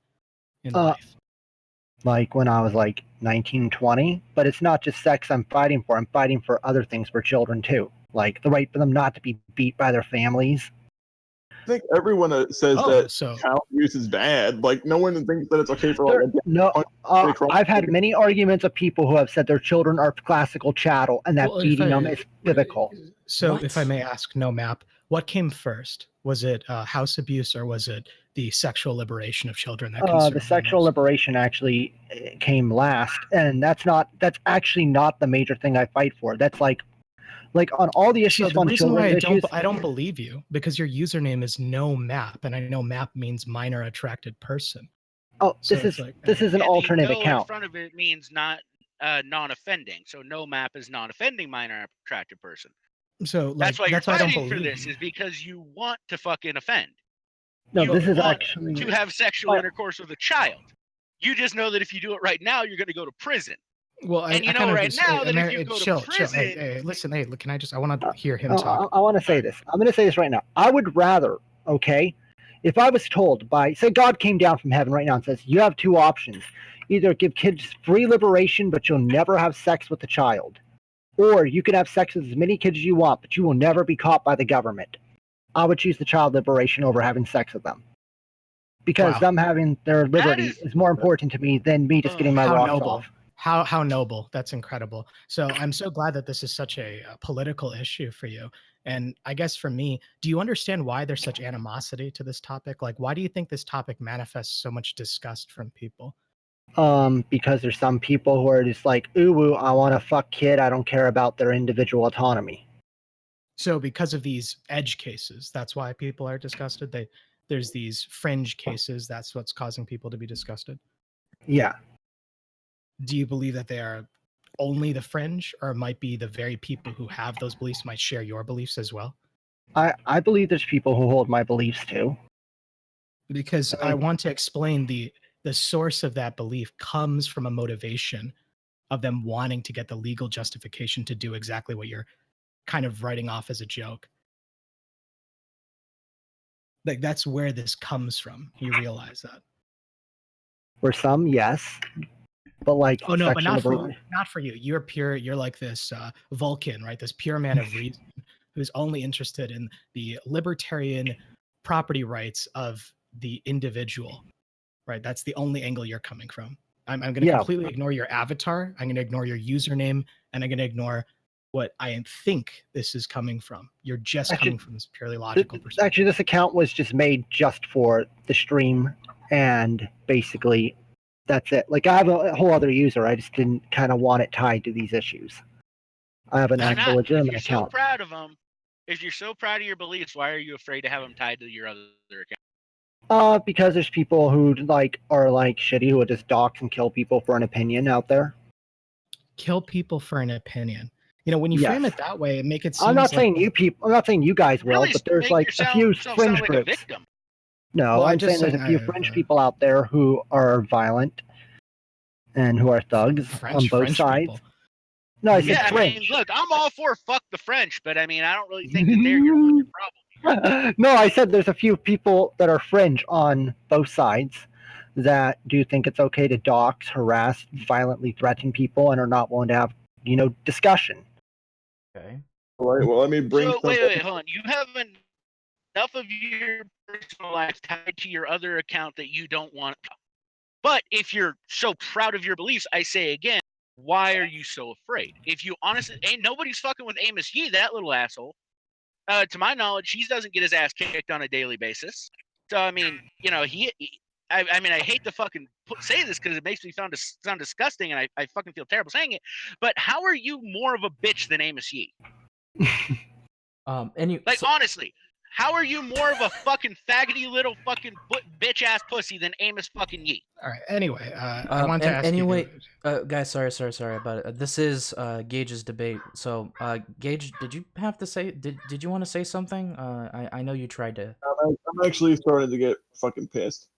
in life? Like when I was like 19, 20. But it's not just sex I'm fighting for. I'm fighting for other things for children too. Like the right for them not to be beat by their families. I think everyone says Oh, that so child abuse is bad. Like no one thinks that it's okay for like I've had many arguments of people who have said their children are classical chattel and that Well, if beating I- them is biblical. So, What? if I may ask, no map, what came first? Was it house abuse or was it the sexual liberation of children that concerned The you sexual most? liberation actually came last, and that's actually not the major thing I fight for. That's like on all the issues So the on reason why children's issues. I don't believe you, because your username is no map, and I know map means minor attracted person. Oh, So this it's is like, this is an And the alternate no in account. front of it means not non-offending. So no map is non-offending minor attracted person. So like That's why you're I don't fighting for believe this, you. is because you want to fucking offend. No, You this is want actually to have sexual intercourse with a child. You just know that if you do it right now, you're going to go to prison. Well, And you I know kind of right just, now that if you go to chill. prison, Hey, listen, hey, can I want to hear him talk. I want to say this. I'm going to say this right now. I would rather, okay, if I was told by, say, God came down from heaven right now and says, you have two options. Either give kids free liberation, but you'll never have sex with a child. Or you can have sex with as many kids as you want, but you will never be caught by the government. I would choose the child liberation over having sex with them. Because Wow. them having their liberty is- is more important to me than me just getting my How rocks noble. off. How noble. That's incredible. So I'm so glad that this is such a political issue for you. And I guess for me, do you understand why there's such animosity to this topic? Like, why do you think this topic manifests so much disgust from people? Because there's some people who are just like, ooh, I want to fuck kid. I don't care about their individual autonomy. So because of these edge cases, that's why people are disgusted. There's these fringe cases. That's what's causing people to be disgusted. Yeah. Do you believe that they are only the fringe, or it might be the very people who have those beliefs might share your beliefs as well? I believe there's people who hold my beliefs too. Because I want to explain the source of that belief comes from a motivation of them wanting to get the legal justification to do exactly what you're kind of writing off as a joke. Like, that's where this comes from. You realize that. For some, yes. But like, Oh no, but sexual not for you. You're pure. You're like this Vulcan, right? This pure man of reason who's only interested in the libertarian property rights of the individual, right? That's the only angle you're coming from. I'm going to completely ignore your avatar. I'm going to ignore your username, and I'm going to ignore what I think this is coming from. You're just coming from this purely logical perspective. Actually, this account was just made just for the stream, and basically that's it. Like, I have a whole other user. I just didn't kind of want it tied to these issues. I have an actual legitimate if you're account. so proud of them, if you're so proud of your beliefs, why are you afraid to have them tied to your other account? Because there's people who are shitty who would just dox and kill people for an opinion out there. Kill people for an opinion. You know, when you frame it that way, it make it seem. I'm not saying you people. I'm not saying you guys will, Really but there's like a few fringe like groups. A victim. No, Well, I'm saying there's a few fringe people out there who are violent and who are thugs on both sides. People. No, I said fringe. I mean, look, I'm all for fuck the French, but I mean, I don't really think that they're your fucking problem. No, I said there's a few people that are fringe on both sides that do think it's okay to dox, harass, violently threaten people, and are not willing to have, discussion. Okay. All right, well, let me bring. So wait, hold on. You have enough of your personal life tied to your other account that you don't want. But if you're so proud of your beliefs, I say again, why are you so afraid? If you honestly, ain't nobody's fucking with Amos Yee, that little asshole. To my knowledge, he doesn't get his ass kicked on a daily basis. So I mean, you know, I mean, I hate to fucking say this because it makes me sound disgusting, and I fucking feel terrible saying it. But how are you more of a bitch than Amos Yee? Like, honestly, how are you more of a fucking faggoty little fucking bitch ass pussy than Amos fucking Yee? All right. Anyway, I want to ask you. Guys, sorry about it. This is Gage's debate. So, Gage, did you have to say? Did you want to say something? I know you tried to. I'm actually starting to get fucking pissed.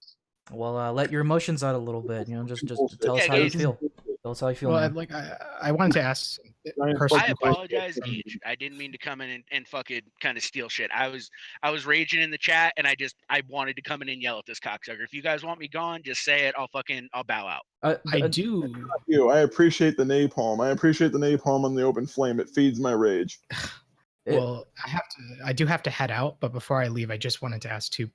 Well, let your emotions out a little bit. You know, just tell us how you feel. Tell us how you feel. Well, man. I wanted to ask. I apologize, Gage. I didn't mean to come in and fucking kind of steal shit. I was raging in the chat, and I wanted to come in and yell at this cocksucker. If you guys want me gone, just say it. I'll bow out. I do. I appreciate the napalm. I appreciate the napalm on the open flame. It feeds my rage. Well, I do have to head out, but before I leave, I just wanted to ask two,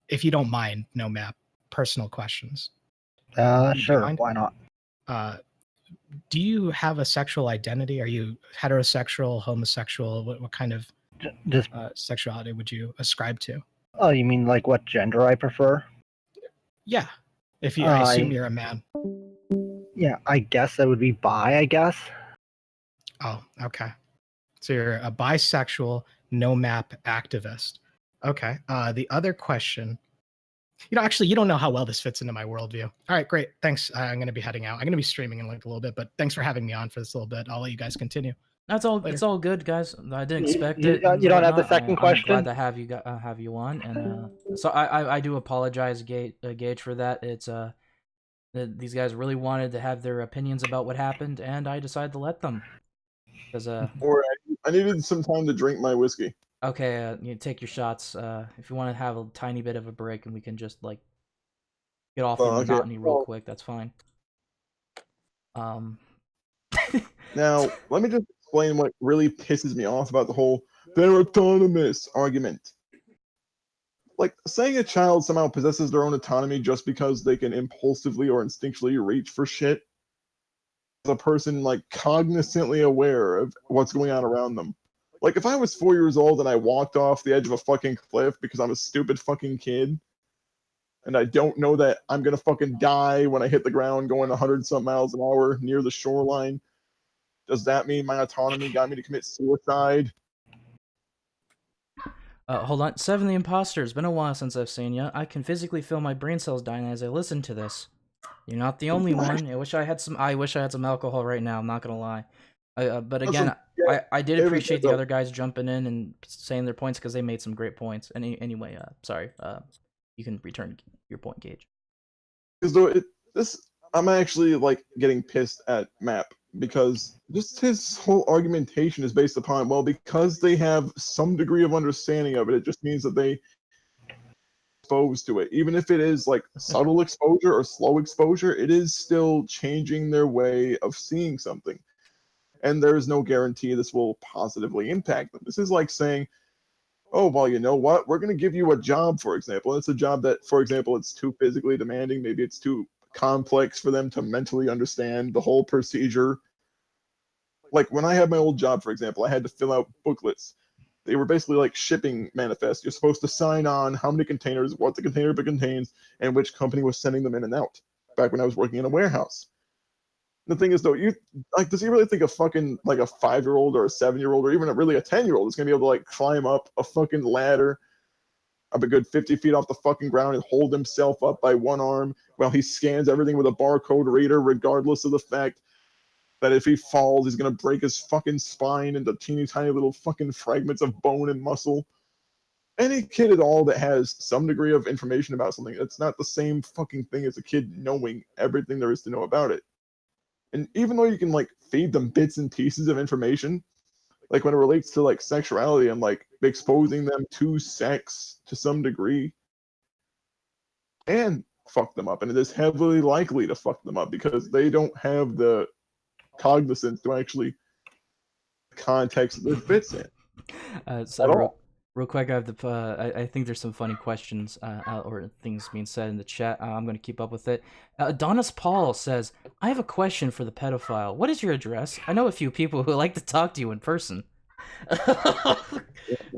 if you don't mind, no map, personal questions. Sure, why not? Do you have a sexual identity? Are you heterosexual, homosexual? What kind of sexuality would you ascribe to? Oh, you mean like what gender I prefer? Yeah, if you, I assume you're a man. Yeah, I guess that would be bi, I guess. Oh, okay. So you're a bisexual, no map activist. Okay. The other question, actually, you don't know how well this fits into my worldview. All right, great. Thanks. I'm going to be heading out. I'm going to be streaming in like a little bit, but thanks for having me on for this little bit. I'll let you guys continue. That's all. Later. It's all good, guys. I didn't expect it. You don't have the second question? I'm glad to have you on, and so I do apologize, Gage, for that. It's these guys really wanted to have their opinions about what happened, and I decided to let them. Because or I needed some time to drink my whiskey. Okay, you take your shots. If you want to have a tiny bit of a break, and we can just like get off the monotony real quick, that's fine. Now, let me just explain what really pisses me off about the whole "they're autonomous" argument. Like, saying a child somehow possesses their own autonomy just because they can impulsively or instinctually reach for shit, as a person, like, cognizantly aware of what's going on around them. Like, if I was 4 years old and I walked off the edge of a fucking cliff because I'm a stupid fucking kid, and I don't know that I'm gonna fucking die when I hit the ground going 100-something miles an hour near the shoreline, does that mean my autonomy got me to commit suicide? Hold on. Seven the Imposter. It's been a while since I've seen you. I can physically feel my brain cells dying as I listen to this. You're not the only one. I wish I had some alcohol right now. I'm not gonna lie. But again, I did appreciate the other guys jumping in and saying their points because they made some great points. And anyway, sorry. You can return your point, Gage. Because I'm actually like getting pissed at Map because just his whole argumentation is based upon, well, because they have some degree of understanding of it, it just means that they exposed to it. Even if it is like subtle exposure or slow exposure, it is still changing their way of seeing something. And there is no guarantee this will positively impact them. This is like saying, oh, well, you know what? We're going to give you a job, for example. It's a job that, for example, it's too physically demanding. Maybe it's too complex for them to mentally understand the whole procedure. Like when I had my old job, for example, I had to fill out booklets. They were basically like shipping manifests. You're supposed to sign on how many containers, what the container contains, and which company was sending them in and out. Back when I was working in a warehouse. The thing is, though, does he really think a fucking like a 5-year-old or a 7-year-old or even really a 10-year-old is gonna be able to like climb up a fucking ladder up a good 50 feet off the fucking ground and hold himself up by one arm while he scans everything with a barcode reader, regardless of the fact that if he falls, he's gonna break his fucking spine into teeny tiny little fucking fragments of bone and muscle? Any kid at all that has some degree of information about something, it's not the same fucking thing as a kid knowing everything there is to know about it. And even though you can like feed them bits and pieces of information, like when it relates to like sexuality and like exposing them to sex to some degree, and fuck them up, and it is heavily likely to fuck them up because they don't have the cognizance to actually context that it fits in. Real quick, I have the. I think there's some funny questions or things being said in the chat. I'm going to keep up with it. Adonis Paul says, "I have a question for the pedophile. What is your address? I know a few people who like to talk to you in person."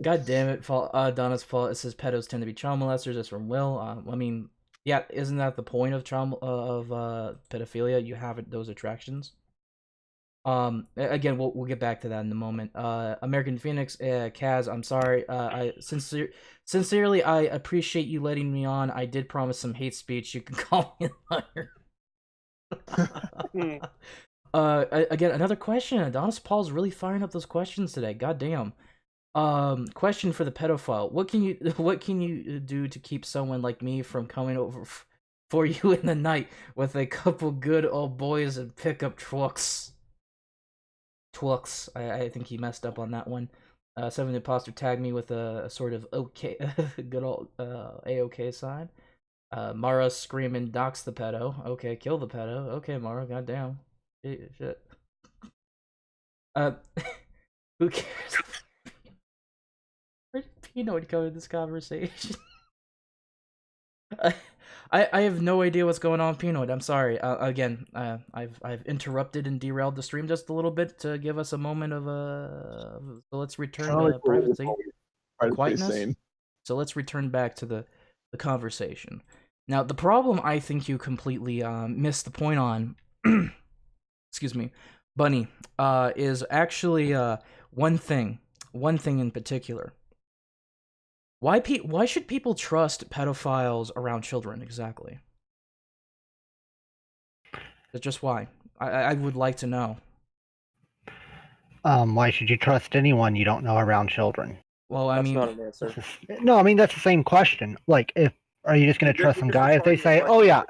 God damn it, Adonis Paul. It says pedos tend to be child molesters. That's from Will. I mean, yeah, isn't that the point of pedophilia? You have those attractions. Again, we'll get back to that in a moment. American Phoenix, Kaz, I'm sorry. I sincerely, I appreciate you letting me on. I did promise some hate speech. You can call me a liar. Again, another question. Adonis Paul's really firing up those questions today. God damn. Question for the pedophile. What can you do to keep someone like me from coming over for you in the night with a couple good old boys and pickup trucks? I think he messed up on that one. Seven Imposter tagged me with a sort of okay, good old A-OK sign. Mara screaming, dox the pedo. Okay, kill the pedo. Okay, Mara, goddamn. Shit. Who cares? Where did Peanut come in this conversation? I have no idea what's going on, Peanut. I'm sorry. Again, I've interrupted and derailed the stream just a little bit to give us a moment of so let's return to privacy, quietness. So let's return back to the conversation. Now, the problem I think you completely missed the point on, excuse me, Bunny, is actually one thing in particular. Why should people trust pedophiles around children exactly? That's just why. I would like to know. Why should you trust anyone you don't know around children? Well, I mean, not an answer. No, I mean that's the same question. Like, are you just gonna trust some guy if they say, "Oh yeah,"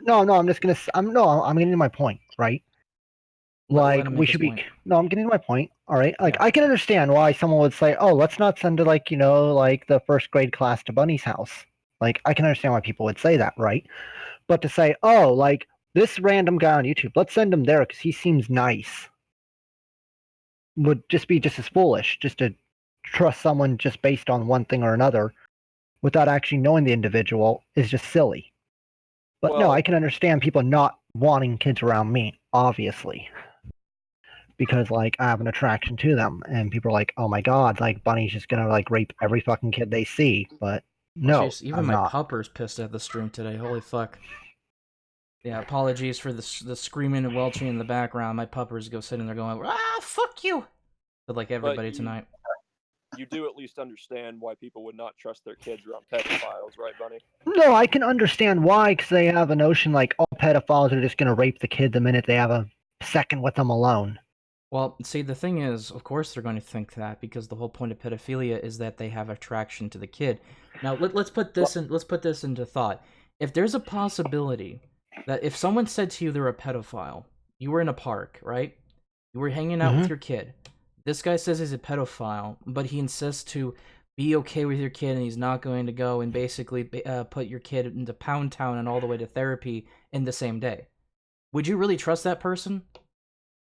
no, I'm just gonna. I'm getting to my point, right? Like we should be. No, I'm getting to my point. All right. Like I can understand why someone would say, "Oh, let's not send to like the first grade class to Bunny's house." Like I can understand why people would say that, right? But to say, "Oh, like this random guy on YouTube, let's send him there because he seems nice," would just be just as foolish. Just to trust someone just based on one thing or another, without actually knowing the individual, is just silly. But no, I can understand people not wanting kids around me, obviously. Because like I have an attraction to them, and people are like, "Oh my god, like Bunny's just gonna like rape every fucking kid they see." But no, jeez, even my pupper's pissed at the stream today. Holy fuck! Yeah, apologies for the screaming and welching in the background. My puppers go sitting there going, "Ah, fuck you!" But like everybody tonight. You do at least understand why people would not trust their kids around pedophiles, right, Bunny? No, I can understand why, because they have a notion like all pedophiles are just gonna rape the kid the minute they have a second with them alone. Well, see, the thing is, of course they're going to think that, because the whole point of pedophilia is that they have attraction to the kid. Now, let's put this into thought. If there's a possibility that if someone said to you they're a pedophile, you were in a park, right? You were hanging out with your kid. This guy says he's a pedophile, but he insists to be okay with your kid, and he's not going to go and basically put your kid into Pound Town and all the way to therapy in the same day. Would you really trust that person?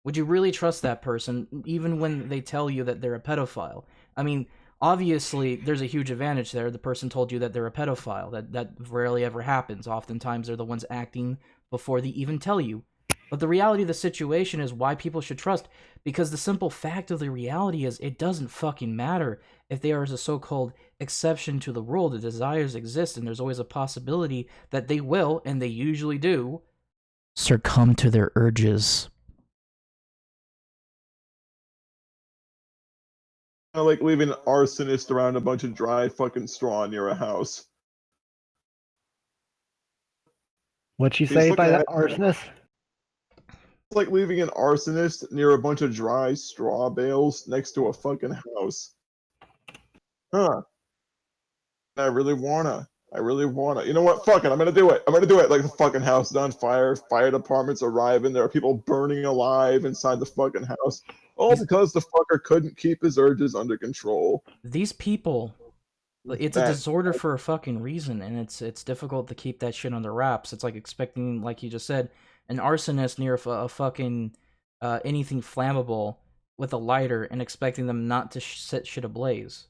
Would you really trust that person, even when they tell you that they're a pedophile? I mean, obviously, there's a huge advantage there. The person told you that they're a pedophile. That rarely ever happens. Oftentimes, they're the ones acting before they even tell you. But the reality of the situation is why people should trust, because the simple fact of the reality is it doesn't fucking matter if they are a so-called exception to the rule. The desires exist, and there's always a possibility that they will, and they usually do, succumb to their urges. Like leaving an arsonist around a bunch of dry fucking straw near a house. What'd you say by that arsonist? It's like leaving an arsonist near a bunch of dry straw bales next to a fucking house. Huh. I really wanna. You know what? Fuck it. I'm gonna do it. Like the fucking house is on fire. Fire department's arriving. There are people burning alive inside the fucking house. All because the fucker couldn't keep his urges under control. These people, it's a disorder for a fucking reason, and it's difficult to keep that shit under wraps. It's like expecting, like you just said, an arsonist near a fucking anything flammable with a lighter and expecting them not to set shit ablaze.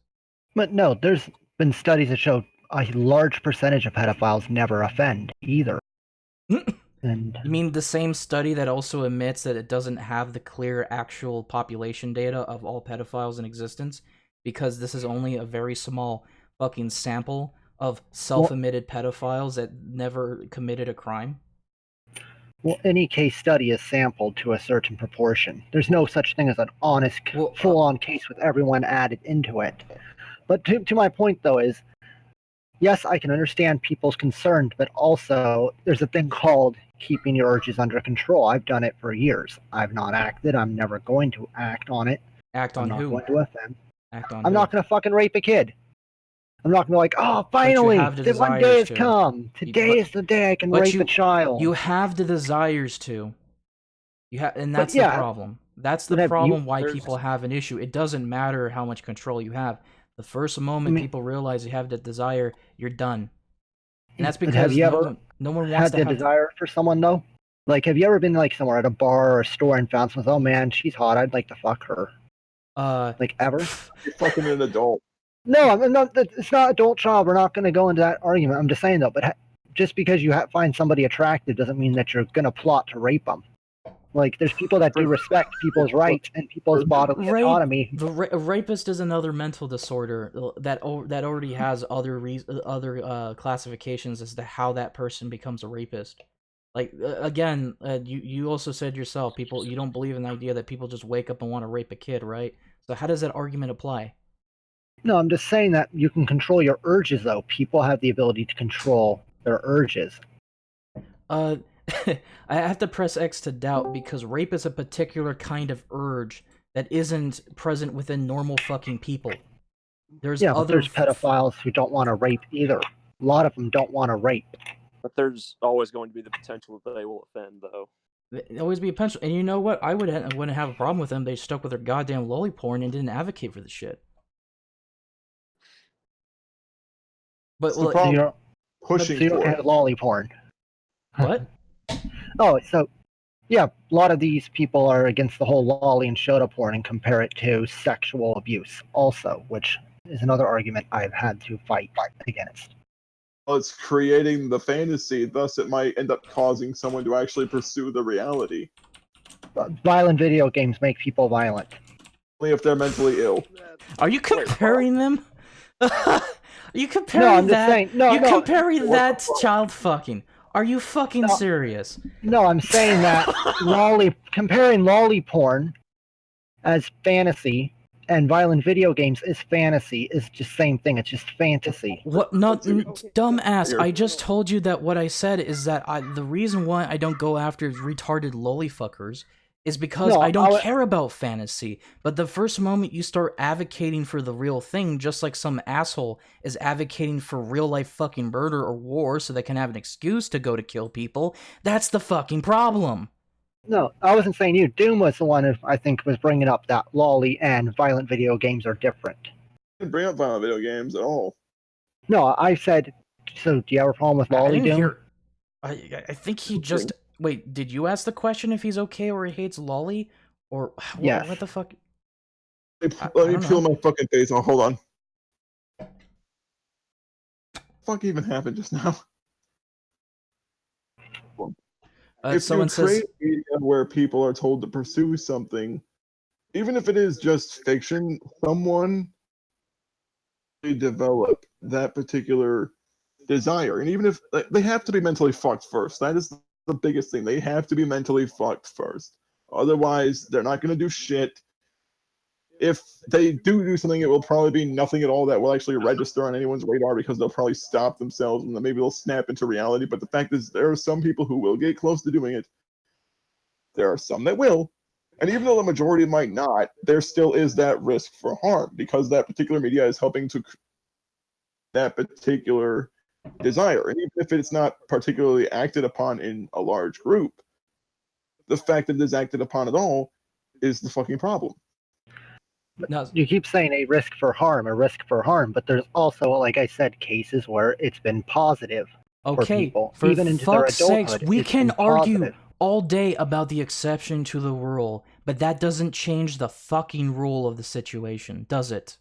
But no, there's been studies that show a large percentage of pedophiles never offend either. And You mean the same study that also admits that it doesn't have the clear actual population data of all pedophiles in existence? Because this is only a very small fucking sample of self-admitted pedophiles that never committed a crime? well, any case study is sampled to a certain proportion. There's no such thing as an honest, full-on case with everyone added into it. But to my point, though, is yes, I can understand people's concerns, but also there's a thing called keeping your urges under control. I've done it for years. I've not acted. I'm never going to act on it. Act on I'm not who? going to offend. Act on I'm who? not going to fucking rape a kid. I'm not going to like, oh, finally, have the the one day has desires to. come. Today is the day I can rape a child. You have the desires to. And that's the problem. That's the problem why people have an issue. It doesn't matter how much control you have. The first moment people realize you have the desire, you're done. And that's because no one wants to have the desire for someone, though? Like, have you ever been like somewhere at a bar or a store and found someone, oh man, she's hot, I'd like to fuck her? Like, ever? You're fucking an adult. No, I'm not, it's not adult child. We're not going to go into that argument. I'm just saying, though, but just because you find somebody attractive doesn't mean that you're going to plot to rape them. Like, there's people that do respect people's rights and people's bodily autonomy. A rapist is another mental disorder that already has other classifications as to how that person becomes a rapist. Like, again, you also said yourself, you don't believe in the idea that people just wake up and want to rape a kid, right? So how does that argument apply? No, I'm just saying that you can control your urges, though. People have the ability to control their urges. I have to press X to doubt, because rape is a particular kind of urge that isn't present within normal fucking people. There's pedophiles who don't want to rape either. A lot of them don't want to rape. But there's always going to be the potential that they will offend, though. There'll always be a potential. And you know what? I wouldn't have a problem with them. They stuck with their goddamn lolly porn and didn't advocate for the shit. But you're pushing for lolly porn. What? Oh, so yeah, a lot of these people are against the whole lolly and shota porn and compare it to sexual abuse also, which is another argument I've had to fight against. Well, it's creating the fantasy, thus it might end up causing someone to actually pursue the reality. Violent video games make people violent. Only if they're mentally ill. Are you comparing them? Are you comparing comparing that to child fucking? Are you fucking serious? No, I'm saying that comparing lolly porn as fantasy and violent video games is fantasy is just same thing. It's just fantasy. What? No, dumbass. I just told you that what I said is that the reason why I don't go after retarded lolly fuckers is because I don't care about fantasy. But the first moment you start advocating for the real thing, just like some asshole is advocating for real life fucking murder or war so they can have an excuse to go to kill people, that's the fucking problem. No, I wasn't saying you. Doom was the one who I think was bringing up that lolly and violent video games are different. I didn't bring up violent video games at all. No, I said, so do you have a problem with lolly, Doom? I think he just... Wait, did you ask the question if he's okay or he hates lolly? Or yes. What the fuck? Let me peel my fucking face off. Hold on. What the fuck even happened just now? If someone you create media where people are told to pursue something, even if it is just fiction, someone develop that particular desire. And even if they have to be mentally fucked first, that is the biggest thing. They have to be mentally fucked first. Otherwise, they're not going to do shit. If they do something, it will probably be nothing at all that will actually register on anyone's radar, because they'll probably stop themselves and then maybe they'll snap into reality. But the fact is, there are some people who will get close to doing it. There are some that will. And even though the majority might not, there still is that risk for harm, because that particular media is helping to that particular desire. And even if it's not particularly acted upon in a large group, the fact that it is acted upon at all is the fucking problem. No. You keep saying a risk for harm, but there's also, like I said, cases where it's been positive for people. For even into their adulthood, sakes, we can argue all day about the exception to the rule, but that doesn't change the fucking rule of the situation, does it?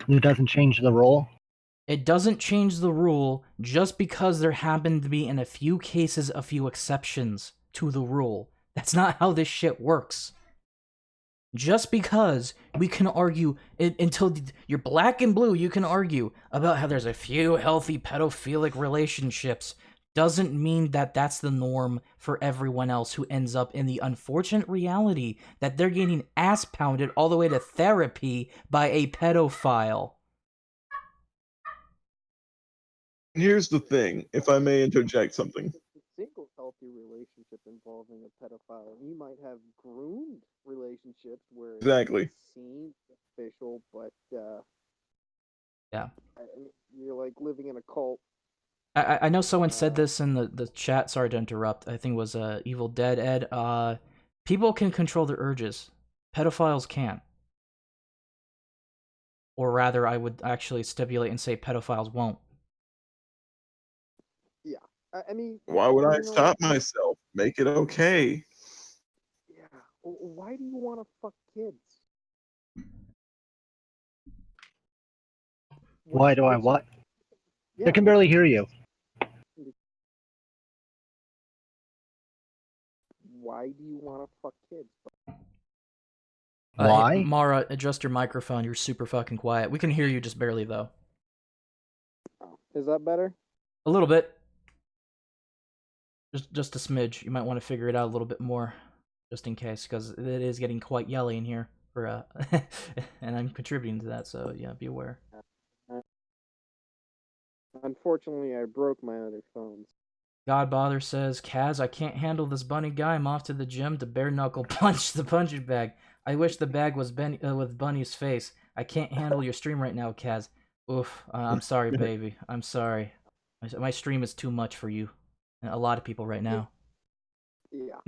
It doesn't change the rule. It doesn't change the rule just because there happen to be, in a few cases, a few exceptions to the rule. That's not how this shit works. Just because we can argue until you're black and blue, you can argue about how there's a few healthy pedophilic relationships, doesn't mean that that's the norm for everyone else who ends up in the unfortunate reality that they're getting ass pounded all the way to therapy by a pedophile. Here's the thing, if I may interject something. Single healthy relationship involving a pedophile. You might have groomed relationships where Exactly. it seems official, but Yeah. you're like living in a cult. I know someone said this in the chat, sorry to interrupt, I think it was Evil Dead Ed, people can control their urges. Pedophiles can't. Or rather, I would actually stipulate and say pedophiles won't. Yeah, I mean... Why would I stop myself? Make it okay. Yeah, why do you want to fuck kids? Why do I what? I can barely hear you. Why do you want to fuck kids? Why? Hey, Mara, adjust your microphone. You're super fucking quiet. We can hear you just barely, though. Is that better? A little bit. Just a smidge. You might want to figure it out a little bit more, just in case, because it is getting quite yelly in here. For and I'm contributing to that, so yeah, be aware. Unfortunately, I broke my other phones. Godbother says, Kaz, I can't handle this bunny guy. I'm off to the gym to bare knuckle punch the punching bag. I wish the bag was with Bunny's face. I can't handle your stream right now, Kaz. Oof, I'm sorry, baby. I'm sorry. My stream is too much for you. And a lot of people right now. Yeah,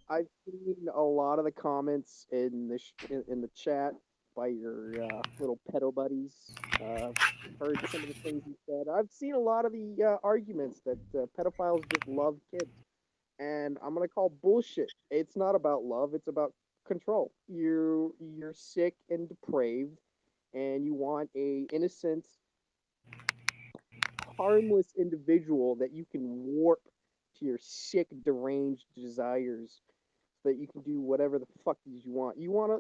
I've seen a lot of the comments in the chat by your little pedo buddies. Heard some of the things you said. I've seen a lot of the arguments that pedophiles just love kids, and I'm gonna call bullshit. It's not about love; it's about control. You're sick and depraved, and you want a innocent, harmless individual that you can warp to your sick, deranged desires, so that you can do whatever the fuck you want. You want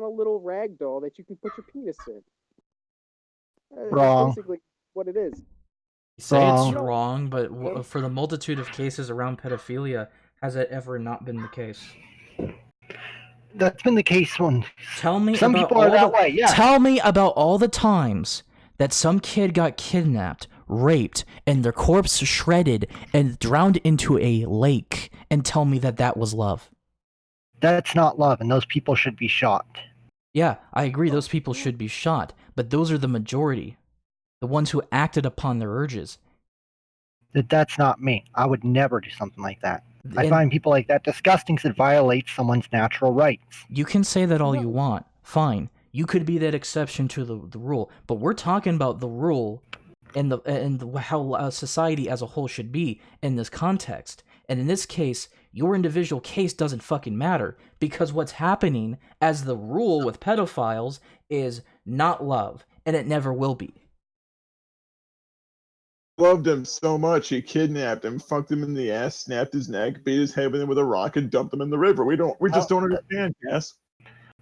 a little rag doll that you can put your penis in. Wrong. That's basically what it is. You say it's wrong, but for the multitude of cases around pedophilia, has it ever not been the case? That's been the case when Tell me some about people are all that way. Yeah. Tell me about all the times that some kid got kidnapped, raped, and their corpse shredded and drowned into a lake, and tell me that that was love. That's not love, and those people should be shot. Yeah, I agree, those people should be shot, but those are the majority. The ones who acted upon their urges. That's not me. I would never do something like that. I find people like that disgusting because it violates someone's natural rights. You can say that all you want. Fine. You could be that exception to the rule, but we're talking about the rule and how society as a whole should be in this context. And in this case, your individual case doesn't fucking matter, because what's happening as the rule with pedophiles is not love, and it never will be. Loved him so much, he kidnapped him, fucked him in the ass, snapped his neck, beat his head with a rock, and dumped him in the river. We just don't understand, Cass.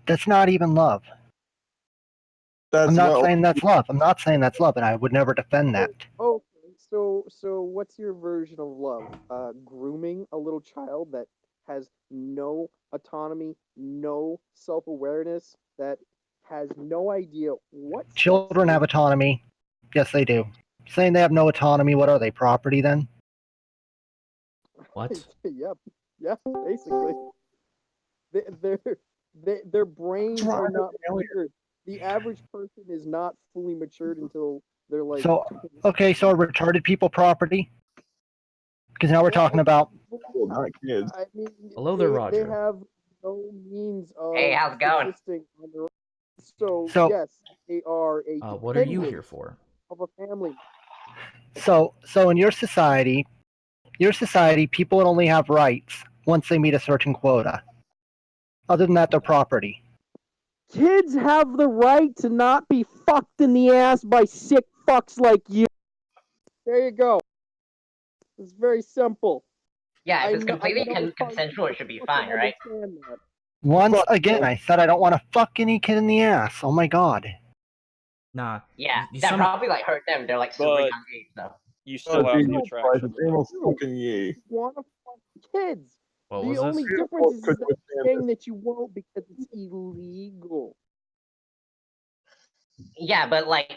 That's not even love. I'm not saying that's love. I'm not saying that's love, and I would never defend that. Okay, so what's your version of love? Grooming a little child that has no autonomy, no self-awareness, that has no idea what... Children have autonomy. Yes, they do. Saying they have no autonomy, what are they, property then? What? Yep. Yeah, basically. Their brains are not matured. The average person is not fully matured until they're like... So, okay, so are retarded people property? Because now we're talking about... Well, not kids. I mean, Hello there, Roger. They have no means of... Hey, how's it going? On their own. So, yes, they are a... what are you here for? Of a family. So in your society, people only have rights once they meet a certain quota. Other than that, they're property. Kids have the right to not be fucked in the ass by sick fucks like you. There you go. It's very simple. Yeah, if it's I know completely consensual, it should be fine, right? understand that. Once again, I said I don't want to fuck any kid in the ass. Oh my god. Nah. Yeah, you that some- probably like hurt them. They're like super But- young age though. You still have the Jesus Christ, attraction. it's almost fucking ye. Want to fuck kids? What The was only this? difference is Could that withstand you're saying that you won't because it's illegal. Yeah, but like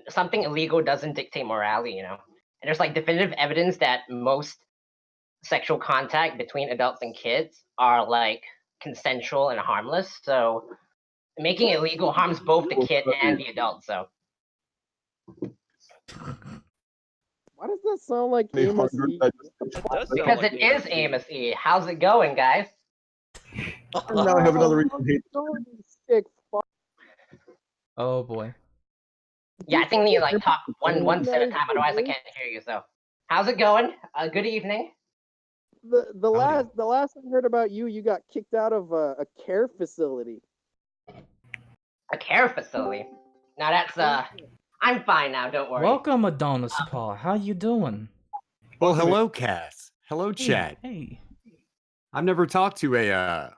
something illegal doesn't dictate morality, you know. And there's like definitive evidence that most sexual contact between adults and kids are like consensual and harmless. So making it illegal harms both the kid and the adult. So Why does that sound like Any Amos hundred E? that Does sound because like it is Amos E. How's it going, guys? And now I have another reason to hate Don't you sick fuck. Oh boy. Yeah, I think we need to like talk one set at a time. Otherwise, I can't hear you. So how's it going? Good evening. The last I heard about you, you got kicked out of a care facility. A care facility. Now that's I'm fine now. Don't worry. Welcome, Adonis Paul. How you doing? Well, hello, Cass. Hello, chat. Hey. I've never talked to a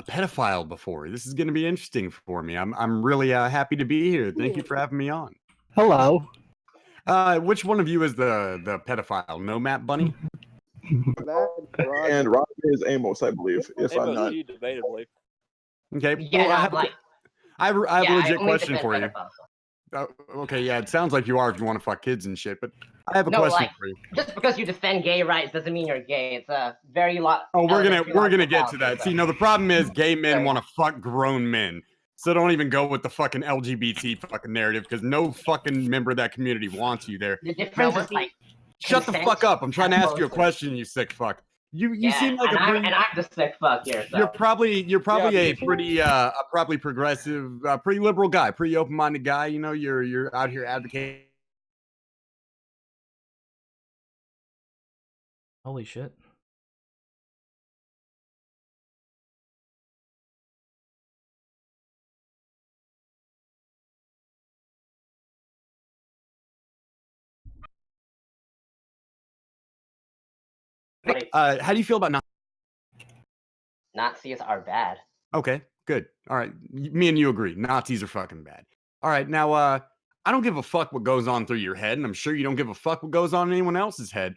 pedophile before. This is going to be interesting for me. I'm really happy to be here. Thank you for having me on. Hello. Which one of you is the pedophile? No, Matt Bunny. And Rob is Amos, I believe, if I'm Amos not. E, debatably. Okay. Yeah, well, no, I have a yeah, legit only question defend for you. pedophiles. Okay, yeah, it sounds like you are if you want to fuck kids and shit, but I have a No, question like for you. just because you defend gay rights doesn't mean you're gay. It's a very lot. Oh, we're gonna get to that. See, no, the problem is gay men Sorry. want to fuck grown men. So don't even go with the fucking LGBT fucking narrative because no fucking member of that community wants you there. The difference is like Shut the consent fuck up! I'm trying to ask you a opposed to- question, you sick fuck. You Yeah, seem like and a pretty. I'm the sick fuck here. So. You're probably a because- pretty probably progressive, pretty liberal guy, pretty open minded guy. You know, you're out here advocating. Holy shit. How do you feel about Nazis are bad. Okay, good. All right, me and you agree. Nazis are fucking bad. All right, now I don't give a fuck what goes on through your head, and I'm sure you don't give a fuck what goes on in anyone else's head.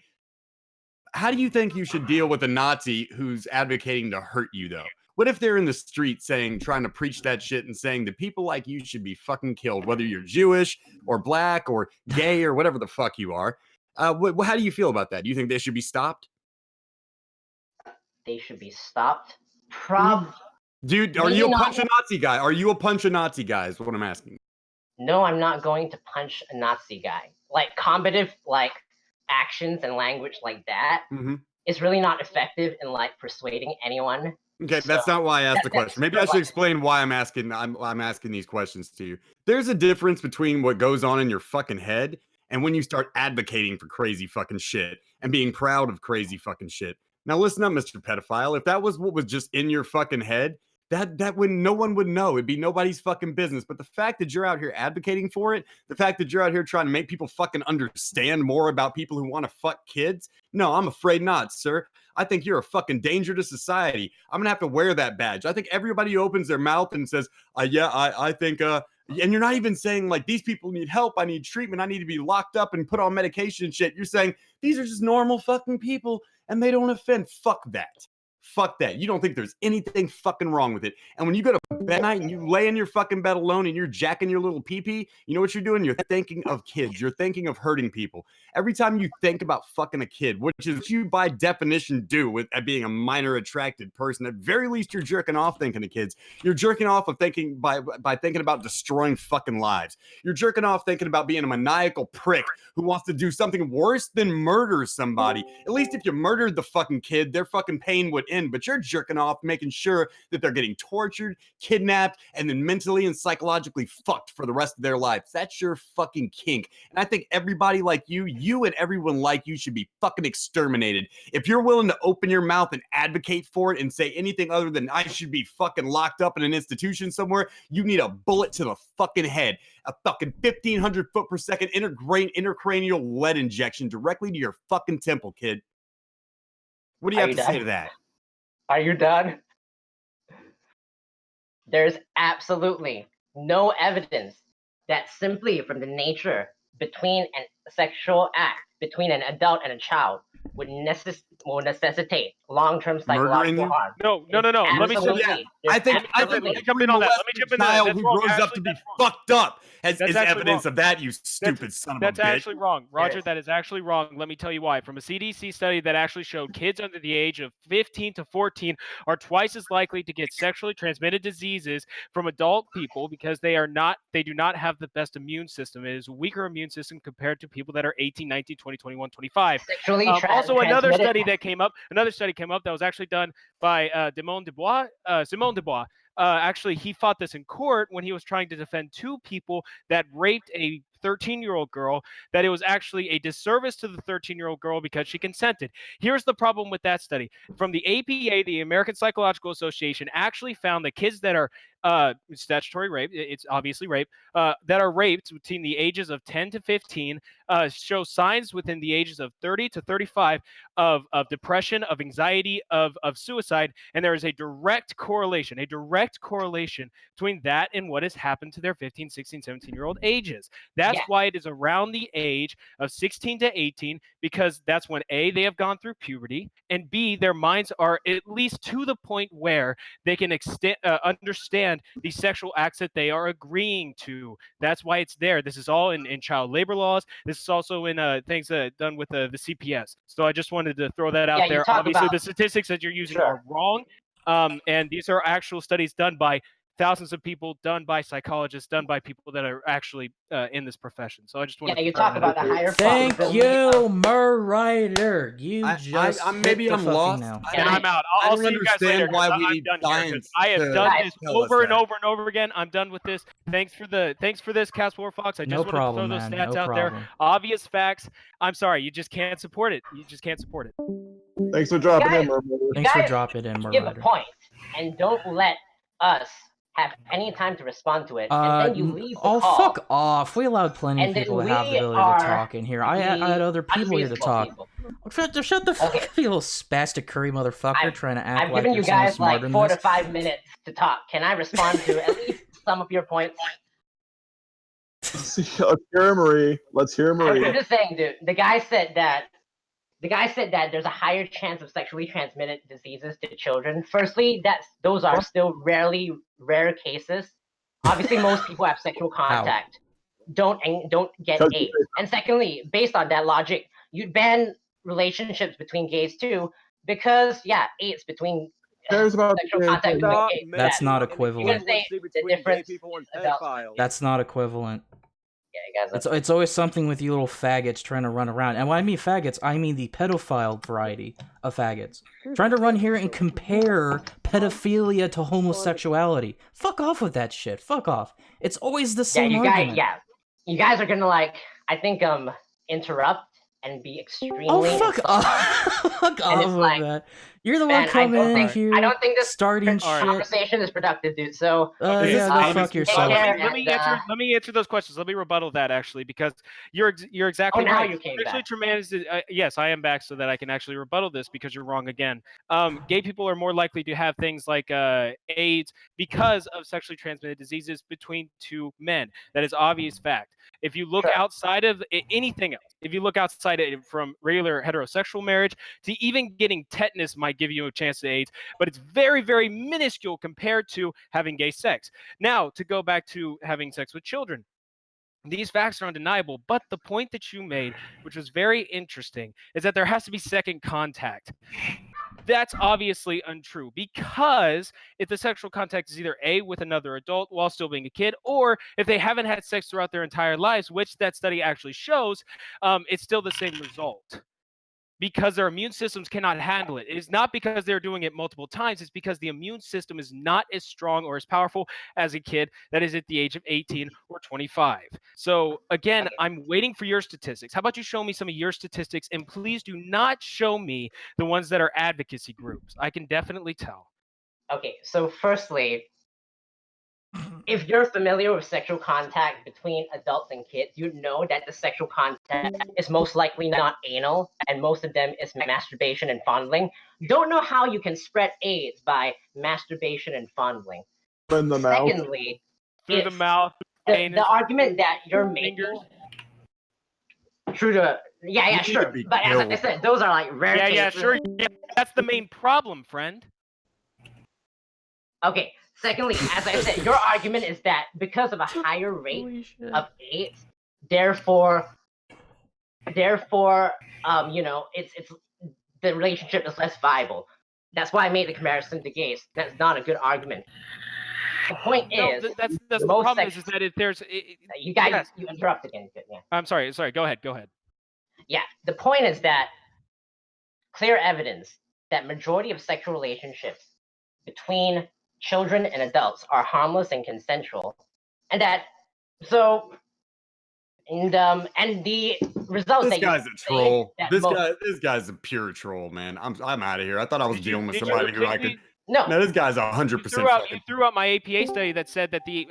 How do you think you should deal with a Nazi who's advocating to hurt you, though? What if they're in the street trying to preach that shit and saying that people like you should be fucking killed, whether you're Jewish or black or gay or whatever the fuck you are? How do you feel about that? Do you think they should be stopped? They should be stopped. Dude, are Maybe you a not. punch a Nazi guy? Are you a punch a Nazi guy is what I'm asking. No, I'm not going to punch a Nazi guy. Like combative, like actions and language like that is really not effective in like persuading anyone. Okay, that's not why I asked the question. Maybe I should explain why I'm asking these questions to you. There's a difference between what goes on in your fucking head and when you start advocating for crazy fucking shit and being proud of crazy fucking shit. Now listen up, Mr. Pedophile. If that was what was just in your fucking head, that would no one would know. It'd be nobody's fucking business. But the fact that you're out here advocating for it, the fact that you're out here trying to make people fucking understand more about people who want to fuck kids, no, I'm afraid not, sir. I think you're a fucking danger to society. I'm gonna have to wear that badge. I think everybody who opens their mouth and says, I think and you're not even saying like these people need help, I need treatment, I need to be locked up and put on medication and shit. You're saying these are just normal fucking people and they don't offend. Fuck that. Fuck that. You don't think there's anything fucking wrong with it. And when you go to bed at night and you lay in your fucking bed alone and you're jacking your little pee-pee, you know what you're doing? You're thinking of kids. You're thinking of hurting people. Every time you think about fucking a kid, which is what you by definition do with being a minor attracted person, at very least you're jerking off thinking of kids. You're jerking off of thinking by thinking about destroying fucking lives. You're jerking off thinking about being a maniacal prick who wants to do something worse than murder somebody. At least if you murdered the fucking kid, their fucking pain would end, but you're jerking off, making sure that they're getting tortured, kidnapped, and then mentally and psychologically fucked for the rest of their lives. That's your fucking kink. And I think everybody like you and everyone like you should be fucking exterminated. If you're willing to open your mouth and advocate for it and say anything other than I should be fucking locked up in an institution somewhere, you need a bullet to the fucking head. A fucking 1,500 foot per second intracranial lead injection directly to your fucking temple, kid. What do you have to say to that? Are you done? There's absolutely no evidence that simply from the nature between a sexual act between an adult and a child will necessitate long-term psychological harm. No. Let me I think let me jump in on that. Let me jump in on that. child That's who wrong. grows up to be fucked up is evidence of that, you stupid son of a bitch. That's actually wrong. Roger, that is actually wrong. Let me tell you why. From a CDC study that actually showed kids under the age of 15 to 14 are twice as likely to get sexually transmitted diseases from adult people because they do not have the best immune system. It is a weaker immune system compared to people that are 18, 19, 20, 21, 25. Also, another study came up that was actually done by Simone Dubois. Actually, he fought this in court when he was trying to defend two people that raped a 13-year-old girl, that it was actually a disservice to the 13-year-old girl because she consented. Here's the problem with that study. From the APA, the American Psychological Association, actually found that kids that are statutory rape, it's obviously rape, that are raped between the ages of 10 to 15 show signs within the ages of 30 to 35 of depression, of anxiety, of suicide, and there is a direct correlation between that and what has happened to their 15, 16, 17-year-old ages. That's why it is around the age of 16 to 18, because that's when A, they have gone through puberty, and B, their minds are at least to the point where they can understand the sexual acts that they are agreeing to. That's why it's there. This is all in child labor laws. This is also in things done with the CPS. So I just wanted to throw that out there. Obviously, the statistics that you're using are wrong, and these are actual studies done by thousands of people, done by psychologists, done by people that are actually in this profession. So I just want to talk about the higher. Thank you, Murrider. Maybe I'm lost. And I'm out. I'll see you guys later. Why we I'm need done here. science I have to done this tell us over and that. over and over again. I'm done with this. Thanks for this, Cast War Fox. I just wanted to throw those stats out there. Obvious facts. I'm sorry, you just can't support it. Thanks for dropping in, Murrider. Give a point and don't let us have any time to respond to it, and then you leave the call. Fuck off. We allowed plenty of people to have the ability to talk in here. I had other people here to talk. Shut the fuck up, you little spastic curry motherfucker, trying to act like you're so smart. I've given you guys like 4 to 5 minutes to talk. Can I respond to at least some of your points? Let's hear Marie. I'm just saying, dude. The guy said that there's a higher chance of sexually transmitted diseases to children. Firstly, those are still rare cases. Obviously, most people have sexual contact, don't get AIDS. And secondly, based on that logic, you'd ban relationships between gays too, because AIDS between sexual contact. That's not equivalent. That's not equivalent. It's always something with you little faggots trying to run around. And when I mean faggots, I mean the pedophile variety of faggots. Trying to run here and compare pedophilia to homosexuality. Fuck off with that shit. Fuck off. It's always the same argument. You guys are gonna interrupt and be extremely... Oh, fuck off. Fuck off with that. You're the one coming in here, I don't think this starting shit. conversation is productive, dude. So fuck yourself. Let me answer those questions. Let me rebuttal that, actually, because you're exactly right. You came back. Tremendous. Yes, I am back so that I can actually rebuttal this, because you're wrong again. Gay people are more likely to have things like AIDS because of sexually transmitted diseases between two men. That is obvious fact. If you look outside of anything else, if you look outside of from regular heterosexual marriage to even getting tetanus might give you a chance to AIDS, but it's very, very minuscule compared to having gay sex. Now, to go back to having sex with children, these facts are undeniable, but the point that you made, which was very interesting, is that there has to be second contact. That's obviously untrue, because if the sexual contact is either A, with another adult while still being a kid, or if they haven't had sex throughout their entire lives, which that study actually shows, it's still the same result. because their immune systems cannot handle it. It is not because they're doing it multiple times. It's because the immune system is not as strong or as powerful as a kid that is at the age of 18 or 25. So again, I'm waiting for your statistics. How about you show me some of your statistics, and please do not show me the ones that are advocacy groups. I can definitely tell. Okay, so firstly, if you're familiar with sexual contact between adults and kids, you know that the sexual contact is most likely not anal, and most of them is masturbation and fondling. Don't know how you can spread AIDS by masturbation and fondling. In the mouth. Secondly, Through the mouth, the anus, argument that you're fingers. making through the sure, but as I said, those are like rare cases. Sure. Yeah, that's the main problem, friend. Okay. Secondly, as I said, your argument is that because of a higher rate of AIDS, therefore, you know, it's the relationship is less viable. That's why I made the comparison to gays. That's not a good argument. The point is, that's the problem is that if there's you guys, you interrupt again. Yeah. I'm sorry. Go ahead. Yeah. The point is that clear evidence that majority of sexual relationships between children and adults are harmless and consensual, and that and the results. This guy's a troll. This guy's a pure troll, man. I'm out of here. I thought I was dealing with somebody who I could. No, this guy's 100%. You threw out my APA study that said that the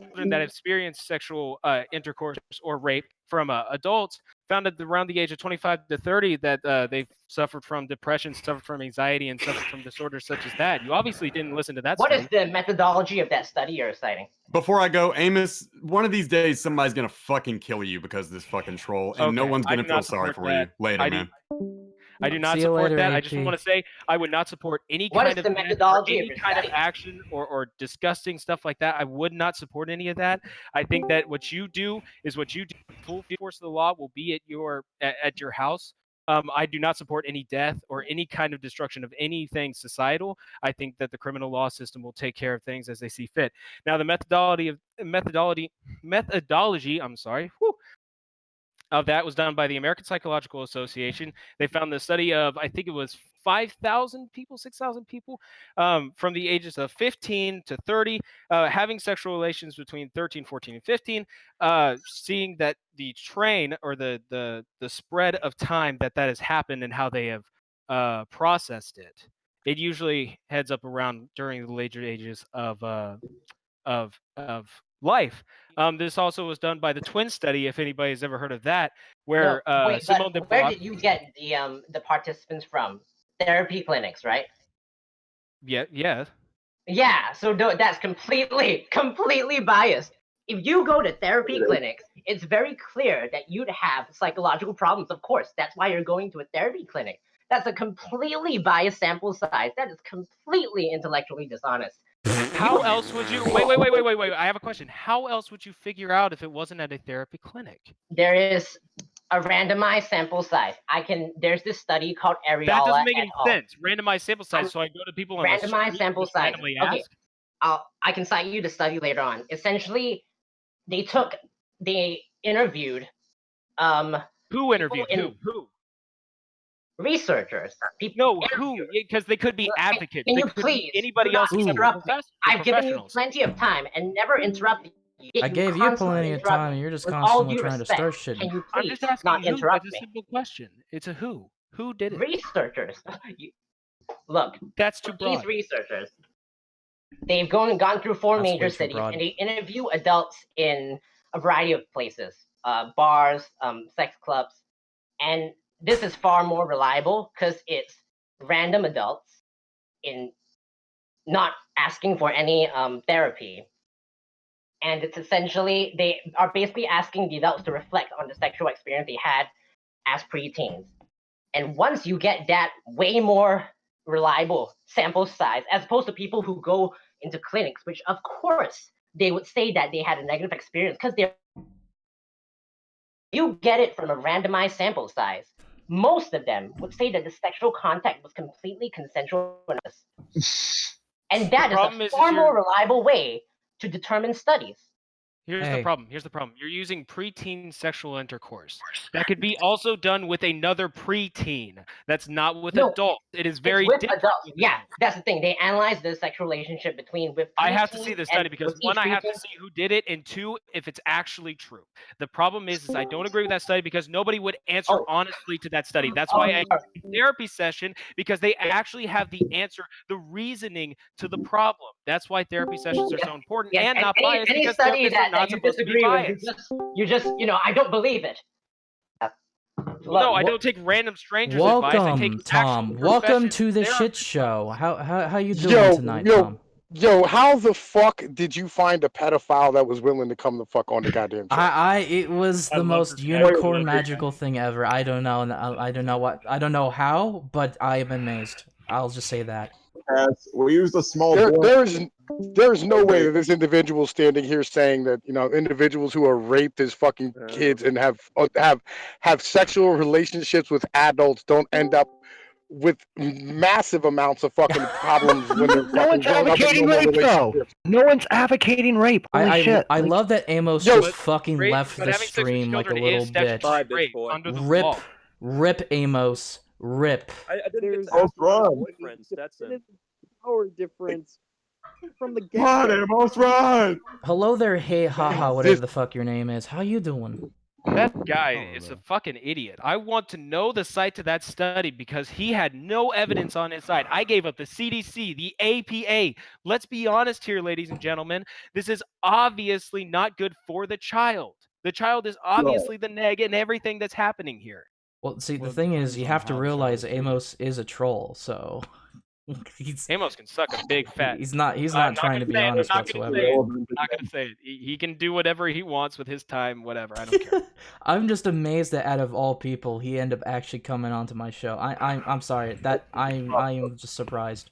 children that experienced sexual intercourse or rape from adults found that around the age of 25 to 30 that they've suffered from depression, suffered from anxiety, and suffered from disorders such as that. You obviously didn't listen to that What study. is the methodology of that study you're citing? Before I go, Amos, one of these days somebody's gonna fucking kill you because of this fucking troll, and no one's gonna feel sorry for you later, man. I do not support that. I just want to say I would not support any kind of action or disgusting stuff like that. I would not support any of that. I think that what you do is what you do. Full force of the law will be at your house. I do not support any death or any kind of destruction of anything societal. I think that the criminal law system will take care of things as they see fit. Now, the methodology. I'm sorry. Of that was done by the American Psychological Association. They found the study of, I think it was 5,000 people, 6,000 people from the ages of 15 to 30 having sexual relations between 13, 14, and 15, seeing that the train or the spread of time that has happened and how they have processed it. It usually heads up around during the later ages of life. This also was done by the twin study, if anybody's ever heard of that, where where did you get the participants from? Therapy clinics, right? Yeah. Yeah, so that's completely biased. If you go to therapy clinics, it's very clear that you'd have psychological problems. Of course, that's why you're going to a therapy clinic. That's a completely biased sample size. That is completely intellectually dishonest. How else would you wait? I have a question. How else would you figure out if it wasn't at a therapy clinic? There is a randomized sample size. There's this study called Areola. That doesn't make any sense. Randomized sample size. So I go to people on randomized sample size. Okay, I can cite you the study later on. Essentially, they interviewed. Who interviewed? Who? Researchers. People. No, who? Because they could be advocates. Can you please? Anybody else? Interrupt me. I've given you plenty of time and never interrupted you. I gave you plenty of time, and you're just constantly trying to start shit. Can you please I'm just asking not interrupt me? It's a simple question. It's a who. Who did it? Researchers. Look. That's too broad. These researchers, they've gone through four major cities, and they interview adults in a variety of places, bars, sex clubs, and this is far more reliable because it's random adults in not asking for any therapy. And it's essentially, they are basically asking the adults to reflect on the sexual experience they had as preteens. And once you get that way more reliable sample size, as opposed to people who go into clinics, which of course they would say that they had a negative experience because you get it from a randomized sample size. Most of them would say that the sexual contact was completely consensual. And that is a far more reliable way to determine studies. Here's Hey. the problem. Here's the problem. You're using preteen sexual intercourse. That could be also done with another preteen. That's not with No, adult. It is It's very with different. adults. with Yeah, adults. that's the thing. They analyze the sexual relationship with I have to see preteens the study and because with one, each I have to preteen. see who did it, and two, if it's actually true. The problem is I don't agree with that study because nobody would answer Oh. honestly to that study. That's Oh, why I yeah. have a therapy session, because they actually have the answer, the reasoning to the problem. That's why therapy sessions are so important Yes, and and not any biased, because study therapists are that not you supposed to be disagree with, biased. you just I don't believe it. Well, no, I don't take random strangers' advice. I take Welcome, actual Tom. Welcome profession to the therapy shit show. How you doing Yo, tonight, yo, Tom? yo, how the fuck did you find a pedophile that was willing to come the fuck on the goddamn show? It was I the love most this guy. unicorn I love this magical thing ever. I don't know. I don't know what. I don't know how, but I am amazed. I'll just say that. Yes, we used a small There, boy. there's no way that this individual standing here saying that individuals who are raped as fucking kids and have sexual relationships with adults don't end up with massive amounts of fucking problems when they're No fucking one's growing up in advocating normal rape, though. relationships. No one's advocating rape. Holy shit! I Like, love that Amos Yo, just fucking Rape, left but the having sex with stream like a children little is statutory bitch. rape under the Rip, law. rip Amos, rip. I didn't There's get to ask about run. boyfriend Stetson. power difference from the get Run, Amos, run! Hello there, hey, haha, whatever the fuck your name is. How you doing? That guy is a fucking idiot. I want to know the site to that study because he had no evidence on his side. I gave up the CDC, the APA. Let's be honest here, ladies and gentlemen. This is obviously not good for the child. The child is obviously the neg in everything that's happening here. Well, see, the thing is, you have to realize Amos is a troll, so Amos can suck a big fat. he's not I'm trying to be honest I'm not gonna whatsoever. say it. I'm not gonna say it. He can do whatever he wants with his time, whatever. I don't care. I'm just amazed that out of all people, he ended up actually coming onto my show. I'm sorry that I am just surprised.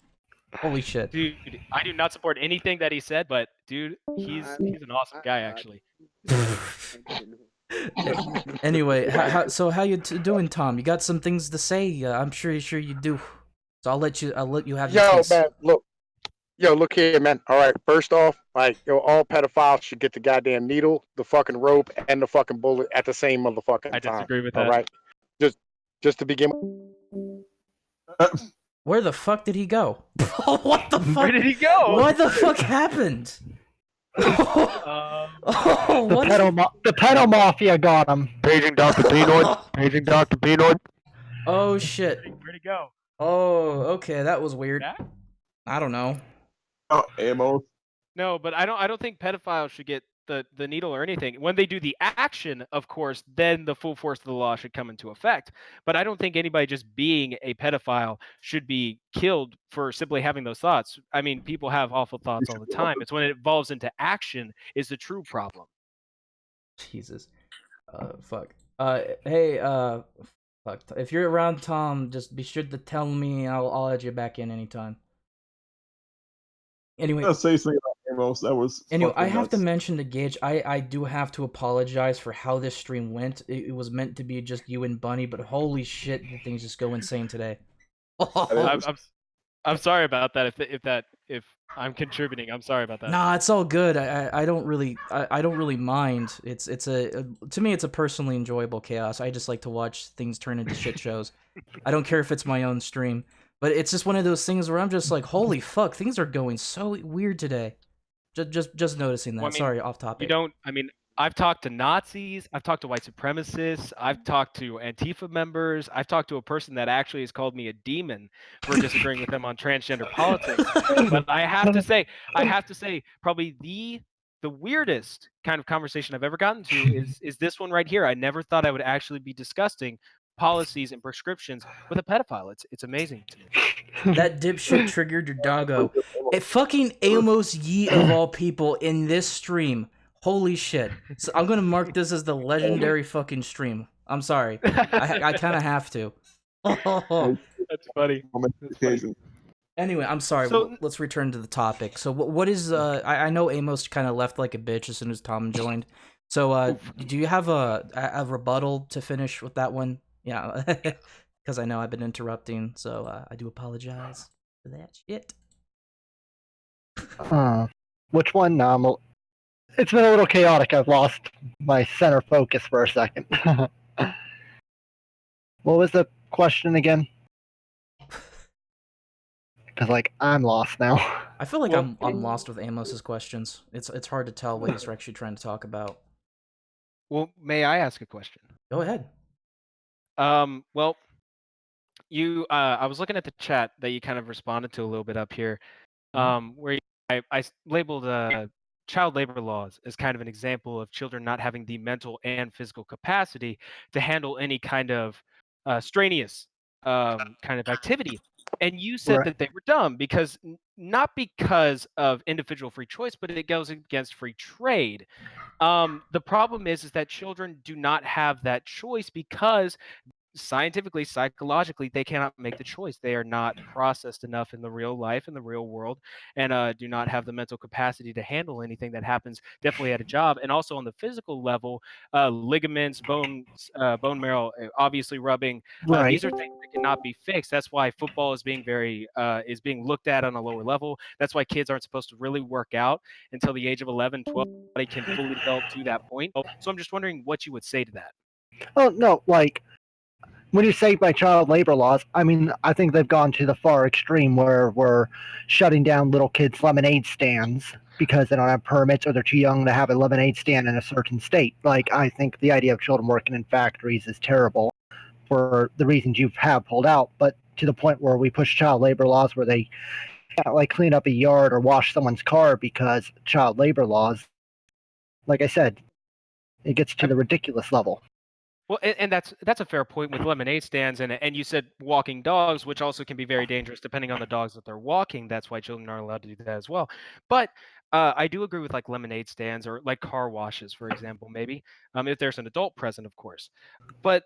Holy shit, dude! I do not support anything that he said, but dude, he's an awesome guy actually. Anyway, how you doing, Tom? You got some things to say? I'm sure you do. So I'll let you have your piece. Man, look here, man. All right, first off, all pedophiles should get the goddamn needle, the fucking rope, and the fucking bullet at the same motherfucking time. I disagree with that. All right, just to begin. Where the fuck did he go? What the fuck? Where did he go? What the fuck happened? The pedo mafia got him. Paging Dr. Penoid. Paging Dr. Penoid. Oh shit. Where'd he go? Oh, okay, that was weird. That? I don't know. Oh, Amos. No, but I don't think pedophiles should get the needle or anything. When they do the action, of course, then the full force of the law should come into effect. But I don't think anybody just being a pedophile should be killed for simply having those thoughts. I mean, people have awful thoughts all the time. It's when it evolves into action is the true problem. Jesus. Fuck. Hey, fuck. If you're around, Tom, just be sure to tell me. I'll add you back in anytime. Anyway, Say something about Amos. That was anyway, I have to nuts. mention to Gage, I do have to apologize for how this stream went. It was meant to be just you and Bunny, but holy shit, did things just go insane today. I'm sorry about that. If I'm contributing, I'm sorry about that. Nah, it's all good. I don't really mind. It's to me it's a personally enjoyable chaos. I just like to watch things turn into shit shows. I don't care if it's my own stream, but it's just one of those things where I'm just like, holy fuck, things are going so weird today. Just noticing that. Well, I mean, Sorry, off topic. I've talked to Nazis, I've talked to white supremacists, I've talked to Antifa members, I've talked to a person that actually has called me a demon for disagreeing with them on transgender politics. But I have to say, probably the weirdest kind of conversation I've ever gotten to is this one right here. I never thought I would actually be discussing policies and prescriptions with a pedophile. It's amazing to me. That dipshit triggered your doggo. It fucking Amos Yee of all people in this stream. Holy shit. So I'm gonna mark this as the legendary fucking stream. I'm sorry. I kind of have to. That's funny. Anyway, I'm sorry. So, let's return to the topic. So what is I know Amos kind of left like a bitch as soon as Tom joined. So do you have a rebuttal to finish with that one? Yeah, because I know I've been interrupting, so I do apologize for that shit. Which one? It's been a little chaotic. I've lost my center focus for a second. What was the question again? Because like I'm lost now. I feel like Well, I'm lost with Amos's questions. It's hard to tell what he's actually trying to talk about. Well, may I ask a question? Go ahead. Well, I was looking at the chat that you kind of responded to a little bit up here, where I labeled child labor laws as kind of an example of children not having the mental and physical capacity to handle any kind of strenuous kind of activity. And you said Right. that they were dumb because not because of individual free choice, but it goes against free trade. The problem is that children do not have that choice because scientifically, psychologically, they cannot make the choice. They are not processed enough in the real life, in the real world, and do not have the mental capacity to handle anything that happens. Definitely at a job, and also on the physical level, ligaments, bone marrow, obviously rubbing. Right. These are things that cannot be fixed. That's why football is being is being looked at on a lower level. That's why kids aren't supposed to really work out until the age of 11, 12. They can fully develop to that point. So I'm just wondering what you would say to that. Oh no, like when you say by child labor laws, I mean I think they've gone to the far extreme where we're shutting down little kids' lemonade stands because they don't have permits or they're too young to have a lemonade stand in a certain state. Like I think the idea of children working in factories is terrible for the reasons you have pulled out, but to the point where we push child labor laws where they can't like clean up a yard or wash someone's car because child labor laws, like I said, it gets to the ridiculous level. Well, and that's a fair point with lemonade stands, and you said walking dogs, which also can be very dangerous depending on the dogs that they're walking. That's why children aren't allowed to do that as well. But I do agree with like lemonade stands or like car washes, for example, maybe if there's an adult present, of course. But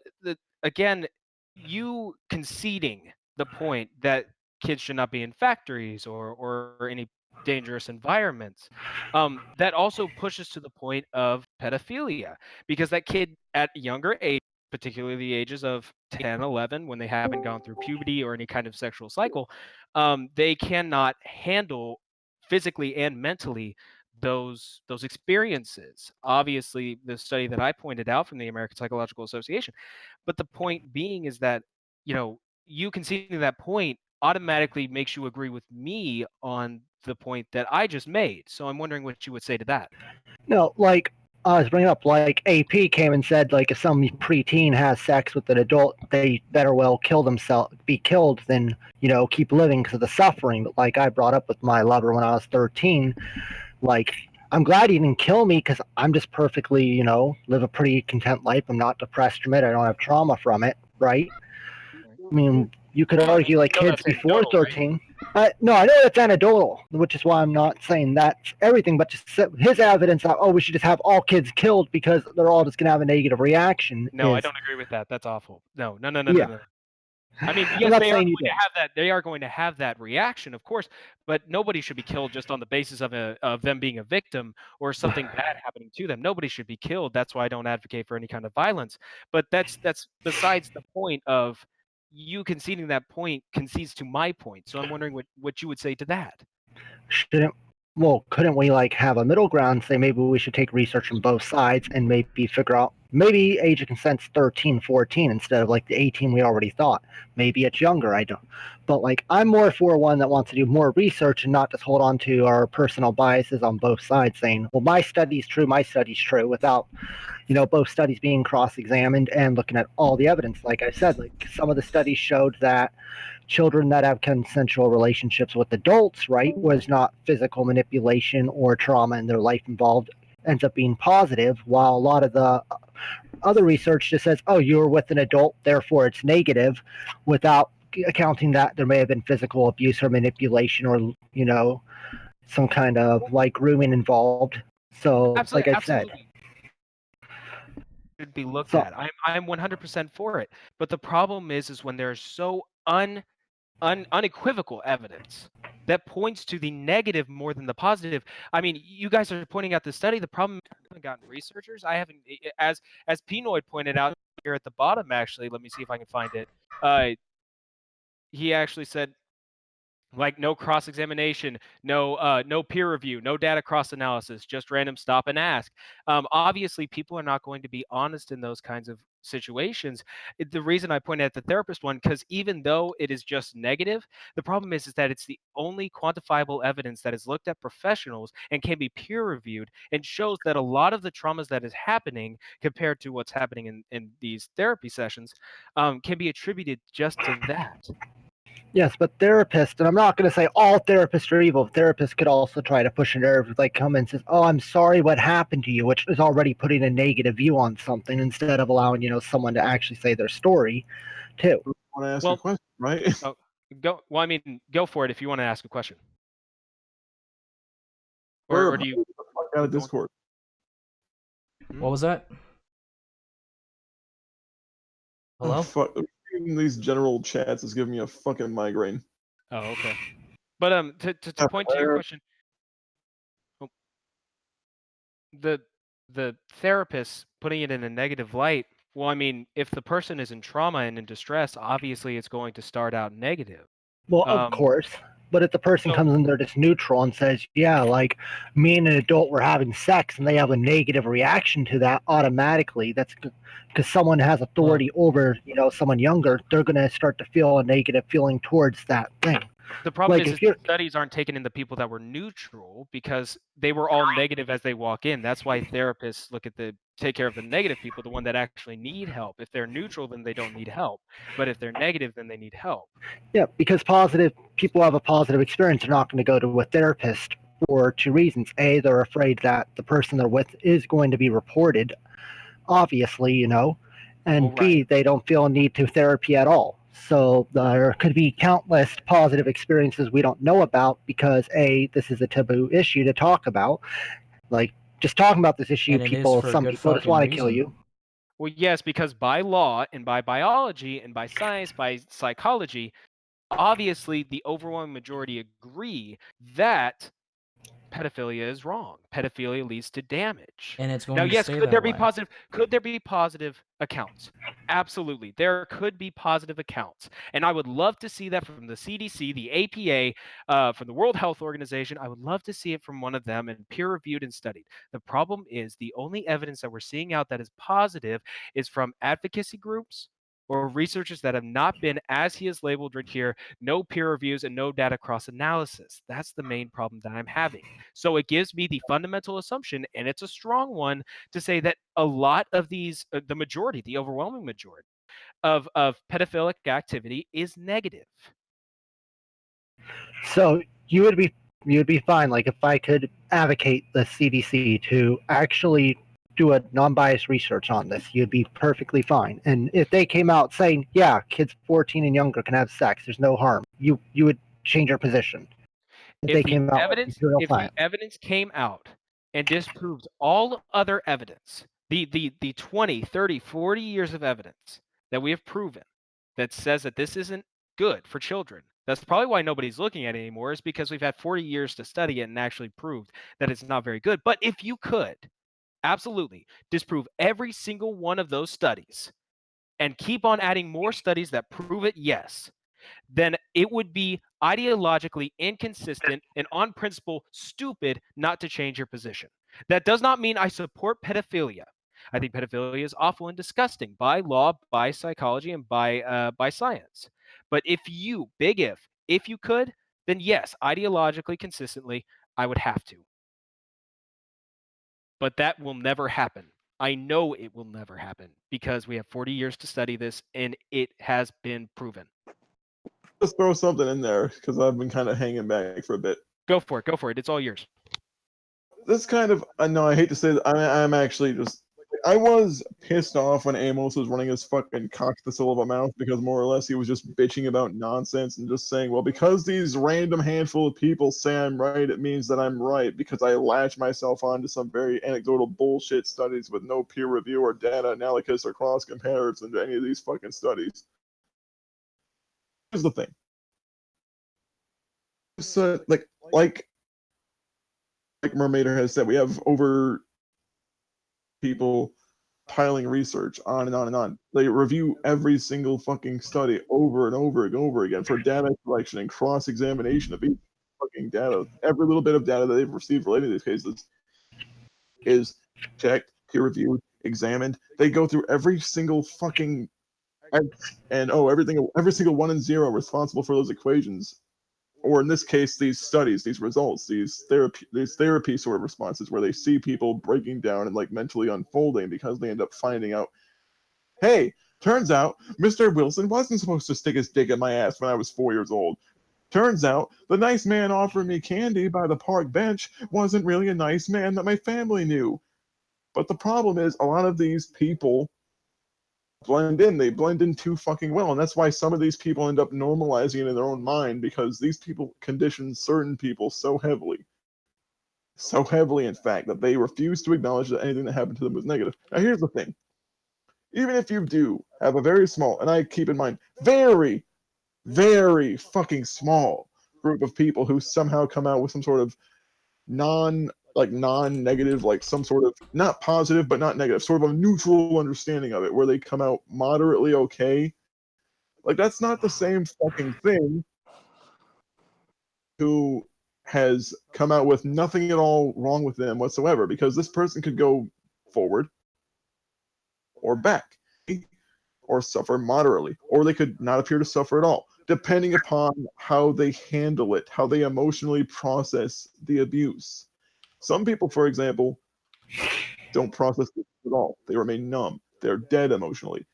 again, you conceding the point that kids should not be in factories or any dangerous environments, that also pushes to the point of pedophilia because that kid at a younger age, particularly the ages of 10, 11, when they haven't gone through puberty or any kind of sexual cycle, they cannot handle physically and mentally those experiences. Obviously, the study that I pointed out from the American Psychological Association. But the point being is that, you conceding that point automatically makes you agree with me on the point that I just made. So I'm wondering what you would say to that. No, like I was bringing up, like AP came and said, like if some preteen has sex with an adult, they better well kill themselves, be killed, than keep living because of the suffering. But like I brought up with my lover when I was 13, like I'm glad he didn't kill me because I'm just perfectly, live a pretty content life. I'm not depressed from it. I don't have trauma from it, right? I mean, you could argue like kids before 13. No, I know that's anecdotal, which is why I'm not saying that's everything, but just his evidence that, we should just have all kids killed because they're all just going to have a negative reaction. No, I don't agree with that. That's awful. No. Yeah. I mean, I'm yes, not they are saying going you to don't. have that. They are going to have that reaction, of course, but nobody should be killed just on the basis of them being a victim or something bad happening to them. Nobody should be killed. That's why I don't advocate for any kind of violence. But that's besides the point of you conceding that point concedes to my point. So I'm wondering what you would say to that. Couldn't we like have a middle ground, say maybe we should take research from both sides and maybe figure out, maybe age of consent's 13, 14 instead of like the 18 we already thought. Maybe it's younger, I don't. But like I'm more for one that wants to do more research and not just hold on to our personal biases on both sides saying, well, my study's true, without both studies being cross-examined and looking at all the evidence. Like I said, like some of the studies showed that children that have consensual relationships with adults, right, was not physical manipulation or trauma in their life involved, ends up being positive, while a lot of the other research just says, oh, you were with an adult, therefore it's negative, without accounting that there may have been physical abuse or manipulation or, some kind of like grooming involved. So, Absolutely, like I said, should be looked at. I'm 100% for it. But the problem is when there's so unequivocal evidence that points to the negative more than the positive. I mean, you guys are pointing out the study. The problem is I haven't gotten researchers. I haven't, as Pinoid pointed out here at the bottom. Actually, let me see if I can find it. He actually said, Like no cross-examination, no peer review, no data cross-analysis, just random stop and ask. Obviously, people are not going to be honest in those kinds of situations. The reason I pointed at the therapist one, because even though it is just negative, the problem is that it's the only quantifiable evidence that is looked at professionals and can be peer-reviewed and shows that a lot of the traumas that is happening compared to what's happening in these therapy sessions can be attributed just to that. Yes, but therapists, and I'm not going to say all therapists are evil. Therapists could also try to push a nerve, like come and says, "Oh, I'm sorry, what happened to you," which is already putting a negative view on something instead of allowing someone to actually say their story, too. I want to ask Well, a question, right? oh, go. Well, I mean, go for it if you want to ask a question. Or do you? Get the fuck out of Discord. What was that? Hello? Oh, fuck. Reading these general chats is giving me a fucking migraine. Oh, okay. But to point to your question, the therapist putting it in a negative light. Well, I mean, if the person is in trauma and in distress, obviously it's going to start out negative. Well, of course. But if the person comes in there just neutral and says, yeah, like me and an adult were having sex, and they have a negative reaction to that automatically, that's because someone has authority over, someone younger, they're going to start to feel a negative feeling towards that thing. The problem Like, is the studies aren't taken in the people that were neutral because they were all negative as they walk in. That's why therapists take care of the negative people, the one that actually need help. If they're neutral, then they don't need help. But if they're negative, then they need help. Yeah, because positive people have a positive experience. They're not going to go to a therapist for two reasons. A, they're afraid that the person they're with is going to be reported, obviously, and B, they don't feel a need to therapy at all. So there could be countless positive experiences we don't know about because A, this is a taboo issue to talk about. Like, just talking about this issue, some people just want to kill you. Well, yes, because by law and by biology and by science, by psychology, obviously the overwhelming majority agree that pedophilia is wrong. Pedophilia leads to damage. And it's going Now, to yes, stay could that there be way. positive? Could there be positive accounts? Absolutely, there could be positive accounts, and I would love to see that from the CDC, the APA, from the World Health Organization. I would love to see it from one of them and peer-reviewed and studied. The problem is the only evidence that we're seeing out that is positive is from advocacy groups or researchers that have not been, as he is labeled right here, no peer reviews and no data cross analysis. That's the main problem that I'm having. So it gives me the fundamental assumption, and it's a strong one, to say that a lot of these, the majority, the overwhelming majority of pedophilic activity is negative. So you would be fine. Like if I could advocate the CDC to actually do a non-biased research on this, you'd be perfectly fine. And if they came out saying, yeah, kids 14 and younger can have sex, there's no harm, you would change your position. If the evidence came out and disproved all other evidence, the 20, 30, 40 years of evidence that we have proven that says that this isn't good for children. That's probably why nobody's looking at it anymore, is because we've had 40 years to study it and actually proved that it's not very good. But if you could absolutely disprove every single one of those studies and keep on adding more studies that prove it, yes, then it would be ideologically inconsistent and on principle stupid not to change your position. That does not mean I support pedophilia. I think pedophilia is awful and disgusting by law, by psychology, and by science. But if you could, then yes, ideologically consistently, I would have to. But that will never happen. I know it will never happen because we have 40 years to study this and it has been proven. Just throw something in there because I've been kind of hanging back for a bit. Go for it. It's all yours. This kind of, I know I hate to say that, I'm actually just, I was pissed off when Amos was running his fucking cock the syllable mouth because more or less he was just bitching about nonsense and just saying, well, because these random handful of people say I'm right, it means that I'm right because I latch myself onto some very anecdotal bullshit studies with no peer review or data analysis or cross comparison to any of these fucking studies. Here's the thing. So, like Mermaider has said, we have over people piling research on and on and on. They review every single fucking study over and over and over again for data collection and cross examination of each fucking data. Every little bit of data that they've received related to these cases is checked, peer reviewed, examined. They go through every single fucking X and every single 1 and 0 responsible for those equations, or in this case, these studies, these results, these therapy sort of responses where they see people breaking down and like mentally unfolding because they end up finding out, hey, turns out Mr. Wilson wasn't supposed to stick his dick in my ass when I was 4 years old. Turns out the nice man offering me candy by the park bench wasn't really a nice man that my family knew. But the problem is, a lot of these people blend in. They blend in too fucking well, and that's why some of these people end up normalizing it in their own mind, because these people condition certain people so heavily, in fact, that they refuse to acknowledge that anything that happened to them was negative. Now, here's the thing: even if you do have a very small, and I keep in mind, very, very fucking small group of people who somehow come out with some sort of non-negative, like some sort of not positive but not negative, sort of a neutral understanding of it, where they come out moderately okay. Like, that's not the same fucking thing who has come out with nothing at all wrong with them whatsoever, because this person could go forward or back or suffer moderately, or they could not appear to suffer at all, depending upon how they handle it, how they emotionally process the abuse. Some people, for example, don't process it at all. They remain numb. They're dead emotionally.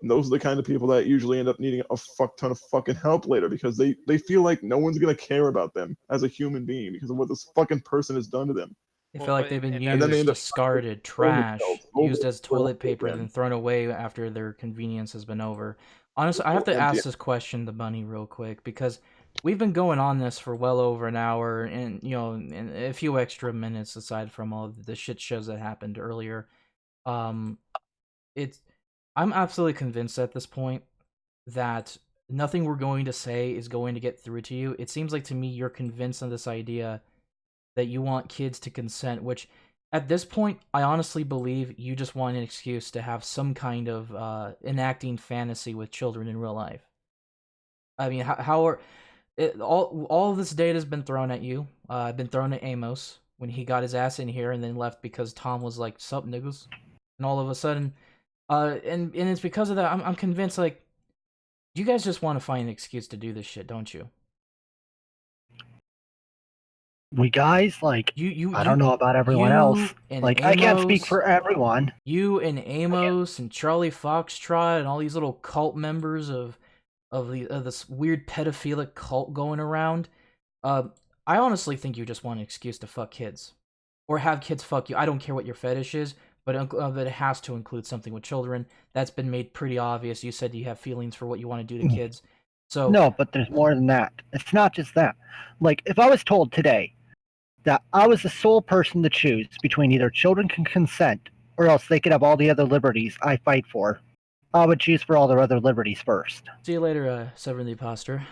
And those are the kind of people that usually end up needing a fuck ton of fucking help later, because they feel like no one's going to care about them as a human being because of what this fucking person has done to them. They feel like they've been And then they used, end up discarded, killing trash, themselves over used as and over toilet paper, again. then thrown away after their convenience has been over. Honestly, I have to ask this question to Bunny real quick, because we've been going on this for well over an hour, and and a few extra minutes aside from all of the shit shows that happened earlier. It's I'm absolutely convinced at this point that nothing we're going to say is going to get through to you. It seems like to me you're convinced of this idea that you want kids to consent, which at this point, I honestly believe you just want an excuse to have some kind of enacting fantasy with children in real life. I mean, how are all of this data has been thrown at you? Been thrown at Amos when he got his ass in here and then left because Tom was like, "Sup, niggas," and all of a sudden, and it's because of that. I'm convinced, like, you guys just want to find an excuse to do this shit, don't you? We guys, like, I don't know about everyone else. Like, Amos, I can't speak for everyone. You and Amos and Charlie Foxtrot and all these little cult members of this weird pedophilic cult going around. I honestly think you just want an excuse to fuck kids, or have kids fuck you. I don't care what your fetish is, but it has to include something with children. That's been made pretty obvious. You said you have feelings for what you want to do to kids. So no, but there's more than that. It's not just that. Like, if I was told today that I was the sole person to choose between either children can consent or else they could have all the other liberties I fight for, I would choose for all their other liberties first. See you later, Severin the Imposter.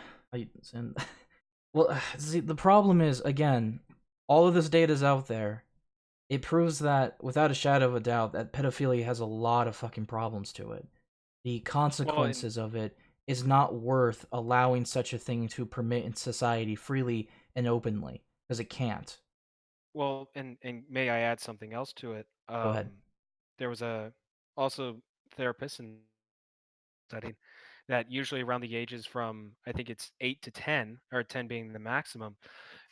Well, see, the problem is, again, all of this data is out there. It proves that, without a shadow of a doubt, that pedophilia has a lot of fucking problems to it. The consequences of it is not worth allowing such a thing to permit in society freely and openly, because it can't. Well, and may I add something else to it? Go ahead. There was also therapists and studied that usually around the ages from, I think it's 8 to 10, or 10 being the maximum,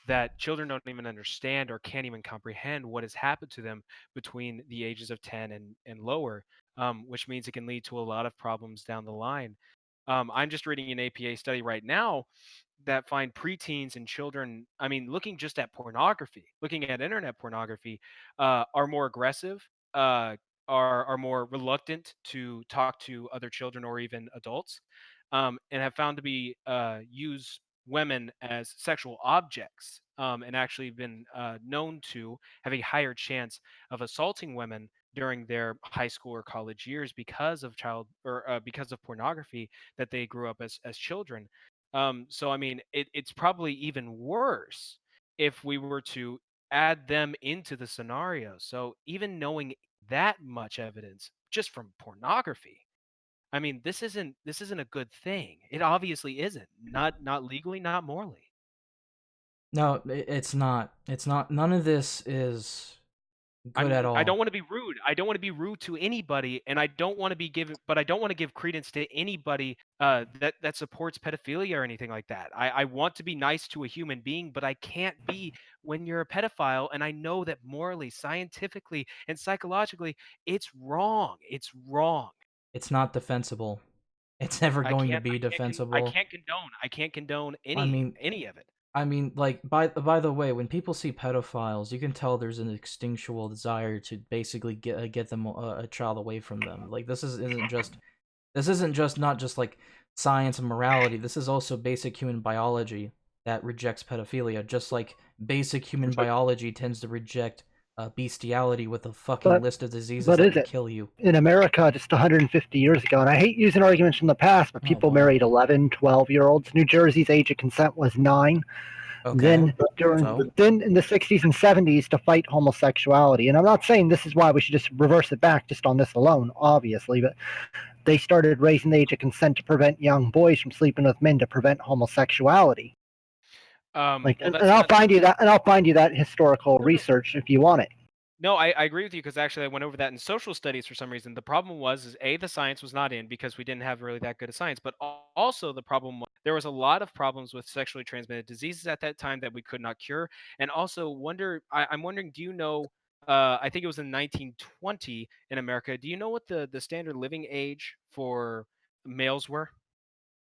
that children don't even understand or can't even comprehend what has happened to them between the ages of 10 and lower, which means it can lead to a lot of problems down the line. I'm just reading an APA study right now that find preteens and children, I mean, looking just at pornography, looking at internet pornography, are more aggressive, are more reluctant to talk to other children or even adults, and have found to be use women as sexual objects, and actually been known to have a higher chance of assaulting women during their high school or college years because of because of pornography that they grew up as children. So I mean, it's probably even worse if we were to add them into the scenario. So even knowing that much evidence just from pornography. I mean, this isn't a good thing. It obviously isn't. Not legally, not morally. No, it's not. It's not. None of this is good at all. I don't want to be rude. I don't want to be rude to anybody, and I don't want to be given, but I don't want to give credence to anybody that supports pedophilia or anything like that. I want to be nice to a human being, but I can't be when you're a pedophile, and I know that morally, scientifically, and psychologically, it's wrong. It's wrong. It's not defensible. It's never going to be defensible. I can't condone I mean, any of it. I mean, like by the way, when people see pedophiles, you can tell there's an instinctual desire to basically get them a child away from them. Like this isn't just not just like science and morality. This is also basic human biology that rejects pedophilia, just like basic human biology tends to reject bestiality with a fucking list of diseases that can kill you. In America, just 150 years ago, and I hate using arguments from the past, but people married 11, 12-year-olds. New Jersey's age of consent was 9. Okay. Then in the 60s and 70s to fight homosexuality. And I'm not saying this is why we should just reverse it back just on this alone, obviously, but they started raising the age of consent to prevent young boys from sleeping with men to prevent homosexuality. I'll find you that historical research if you want it. No, I agree with you because actually I went over that in social studies for some reason. The problem was the science was not in because we didn't have really that good of science, but also the problem was there was a lot of problems with sexually transmitted diseases at that time that we could not cure. And also I'm wondering, do you know? I think it was in 1920 in America. Do you know what the standard living age for males were?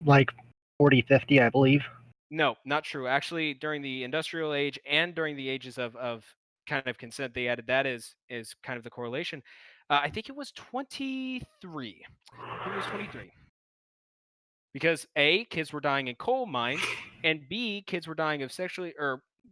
Like 40, 50, I believe. No, not true. Actually, during the industrial age and during the ages of kind of consent, they added that is kind of the correlation. I think it was 23. I think it was 23. Because A, kids were dying in coal mines, and B, kids were dying of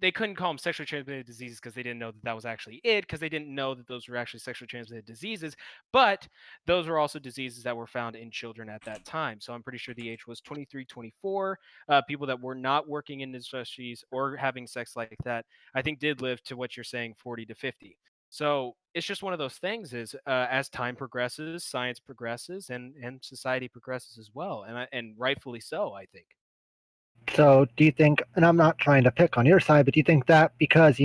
they couldn't call them sexually transmitted diseases because they didn't know that that was actually it, because they didn't know that those were actually sexually transmitted diseases. But those were also diseases that were found in children at that time. So I'm pretty sure the age was 23, 24. People that were not working in industries or having sex like that, I think did live to what you're saying, 40 to 50. So it's just one of those things is as time progresses, science progresses, and society progresses as well, and rightfully so, I think. So do you think, and I'm not trying to pick on your side, but do you think that because,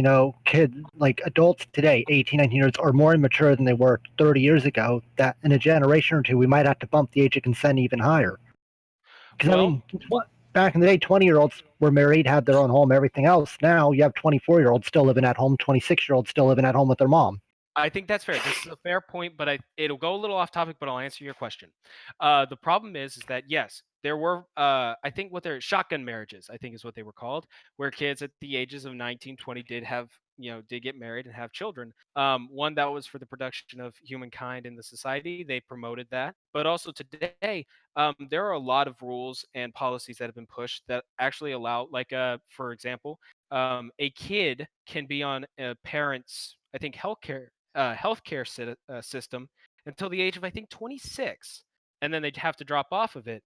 kids, like adults today, 18, 19 years, are more immature than they were 30 years ago, that in a generation or two, we might have to bump the age of consent even higher? Because, back in the day, 20-year-olds were married, had their own home, everything else. Now you have 24-year-olds still living at home, 26-year-olds still living at home with their mom. I think that's fair. This is a fair point, but it'll go a little off topic, but I'll answer your question. The problem is that yes, there were I think what they're shotgun marriages, I think is what they were called, where kids at the ages of 19, 20 did get married and have children. One that was for the production of humankind in the society. They promoted that. But also today, there are a lot of rules and policies that have been pushed that actually allow, like for example, a kid can be on a parent's, I think, healthcare system until the age of, I think, 26, and then they'd have to drop off of it.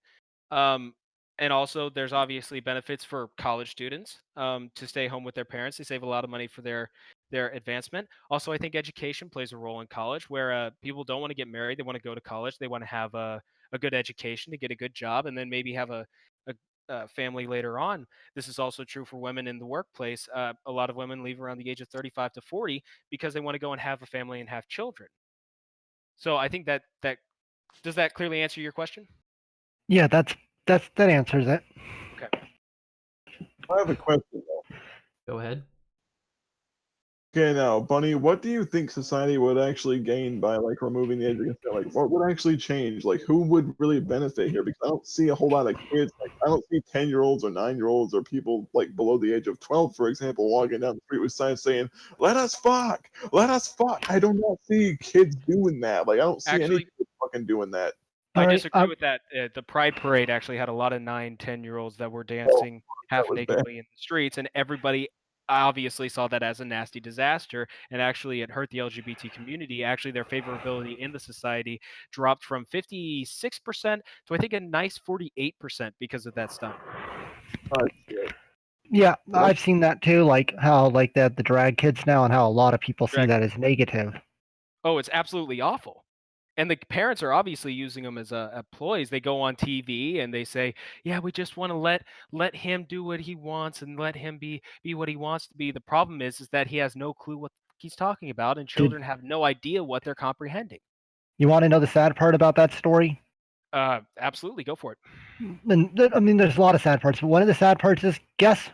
And also, there's obviously benefits for college students to stay home with their parents. They save a lot of money for their advancement. Also, I think education plays a role in college, where people don't want to get married. They want to go to college. They want to have a good education to get a good job, and then maybe have a family later on. This is also true for women in the workplace. A lot of women leave around the age of 35 to 40 because they want to go and have a family and have children. So I think that does that clearly answer your question? Yeah, that answers it. Okay. I have a question though. Go ahead. Okay, now, Bunny, what do you think society would actually gain by removing the age of consent? Like, what would actually change? Like, who would really benefit here? Because I don't see a whole lot of kids. Like, I don't see 10-year-olds or 9-year-olds or people below the age of 12, for example, walking down the street with signs saying, "Let us fuck, let us fuck." I do not see kids doing that. Like, I don't see any kids fucking doing that. I disagree with that. The Pride Parade actually had a lot of 9, 10-year-olds that were dancing half nakedly in the streets, and everybody obviously saw that as a nasty disaster, and actually it hurt the LGBT community. Actually, their favorability in the society dropped from 56% to, I think, a nice 48% because of that stunt. Yeah, I've seen that too, like how the drag kids now and how a lot of people see that as negative. Oh, it's absolutely awful. And the parents are obviously using them as employees. They go on TV and they say, "Yeah, we just want to let him do what he wants and let him be what he wants to be." The problem is that he has no clue what he's talking about, and children have no idea what they're comprehending. You want to know the sad part about that story? Absolutely, go for it. I mean, there's a lot of sad parts, but one of the sad parts is guess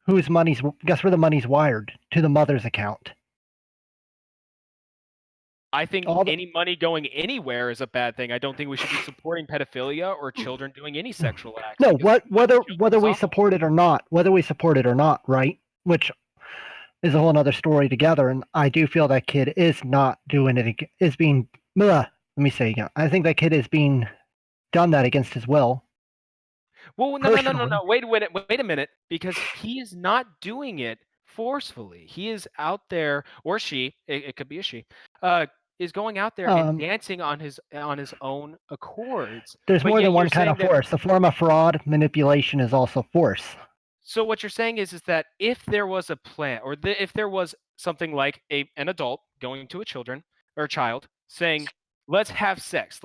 where the money's wired to the mother's account. I think any money going anywhere is a bad thing. I don't think we should be supporting pedophilia or children doing any sexual acts. No, because whether we support it or not, right? Which is a whole other story together. And I do feel that kid is not doing it. Is being. Let me say again. I think that kid is being done that against his will. Well, no. Wait a minute, because he is not doing it forcefully. He is out there, or she. It could be a she. Is going out there and dancing on his own accords. There's But more yet than one you're kind of saying that- force. The form of fraud, manipulation is also force. So what you're saying is that if there was a plan, or if there was something like an adult going to a child saying, "Let's have sex,"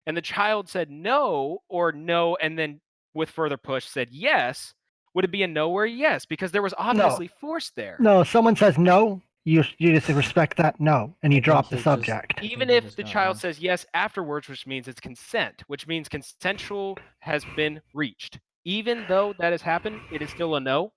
and the child said no or no, and then with further push said yes, would it be a no or a yes? Because there was obviously force there. No, if someone says no, you just respect that no, and you drop the subject. Even if the child says yes afterwards, which means it's consent, which means consensual has been reached. Even though that has happened, it is still a no.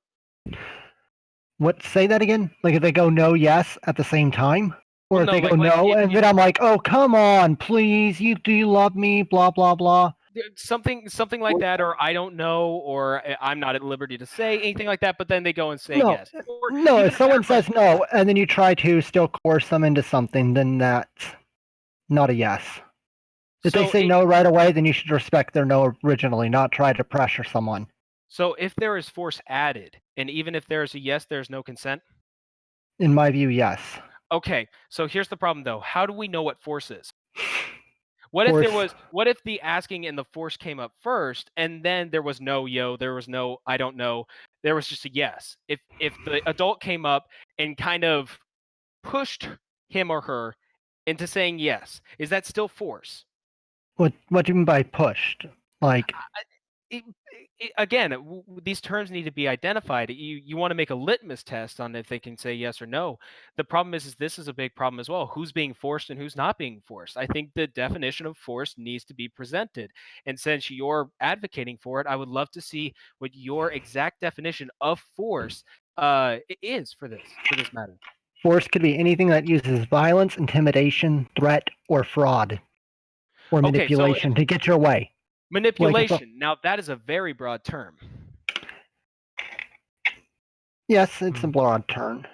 What? Say that again? Like if they go no, yes at the same time, or Well, if no, they go like no, and then I'm like, oh come on, please, do you love me? Blah blah blah. Something like that, or I don't know, or I'm not at liberty to say anything like that. But then they go and say No, yes. Or no. even If someone says no, and then you try to still coerce them into something, then that's not a yes. If they say no right away, then you should respect their no originally, not try to pressure someone. So if there is force added, and even if there is a yes, there's no consent? In my view, yes. Okay, so here's the problem though. How do we know what force is? What if the asking and the force came up first, and then there was no there was no I don't know, there was just a yes. If the adult came up and kind of pushed him or her into saying yes, is that still force? What do you mean by pushed? Like Again, these terms need to be identified. You want to make a litmus test on if they can say yes or no. The problem is this is a big problem as well. Who's being forced and who's not being forced? I think the definition of force needs to be presented. And since you're advocating for it, I would love to see what your exact definition of force is for this matter. Force could be anything that uses violence, intimidation, threat, or fraud, or manipulation to get your way. Manipulation. Now that is a very broad term. Yes, it's a broad term.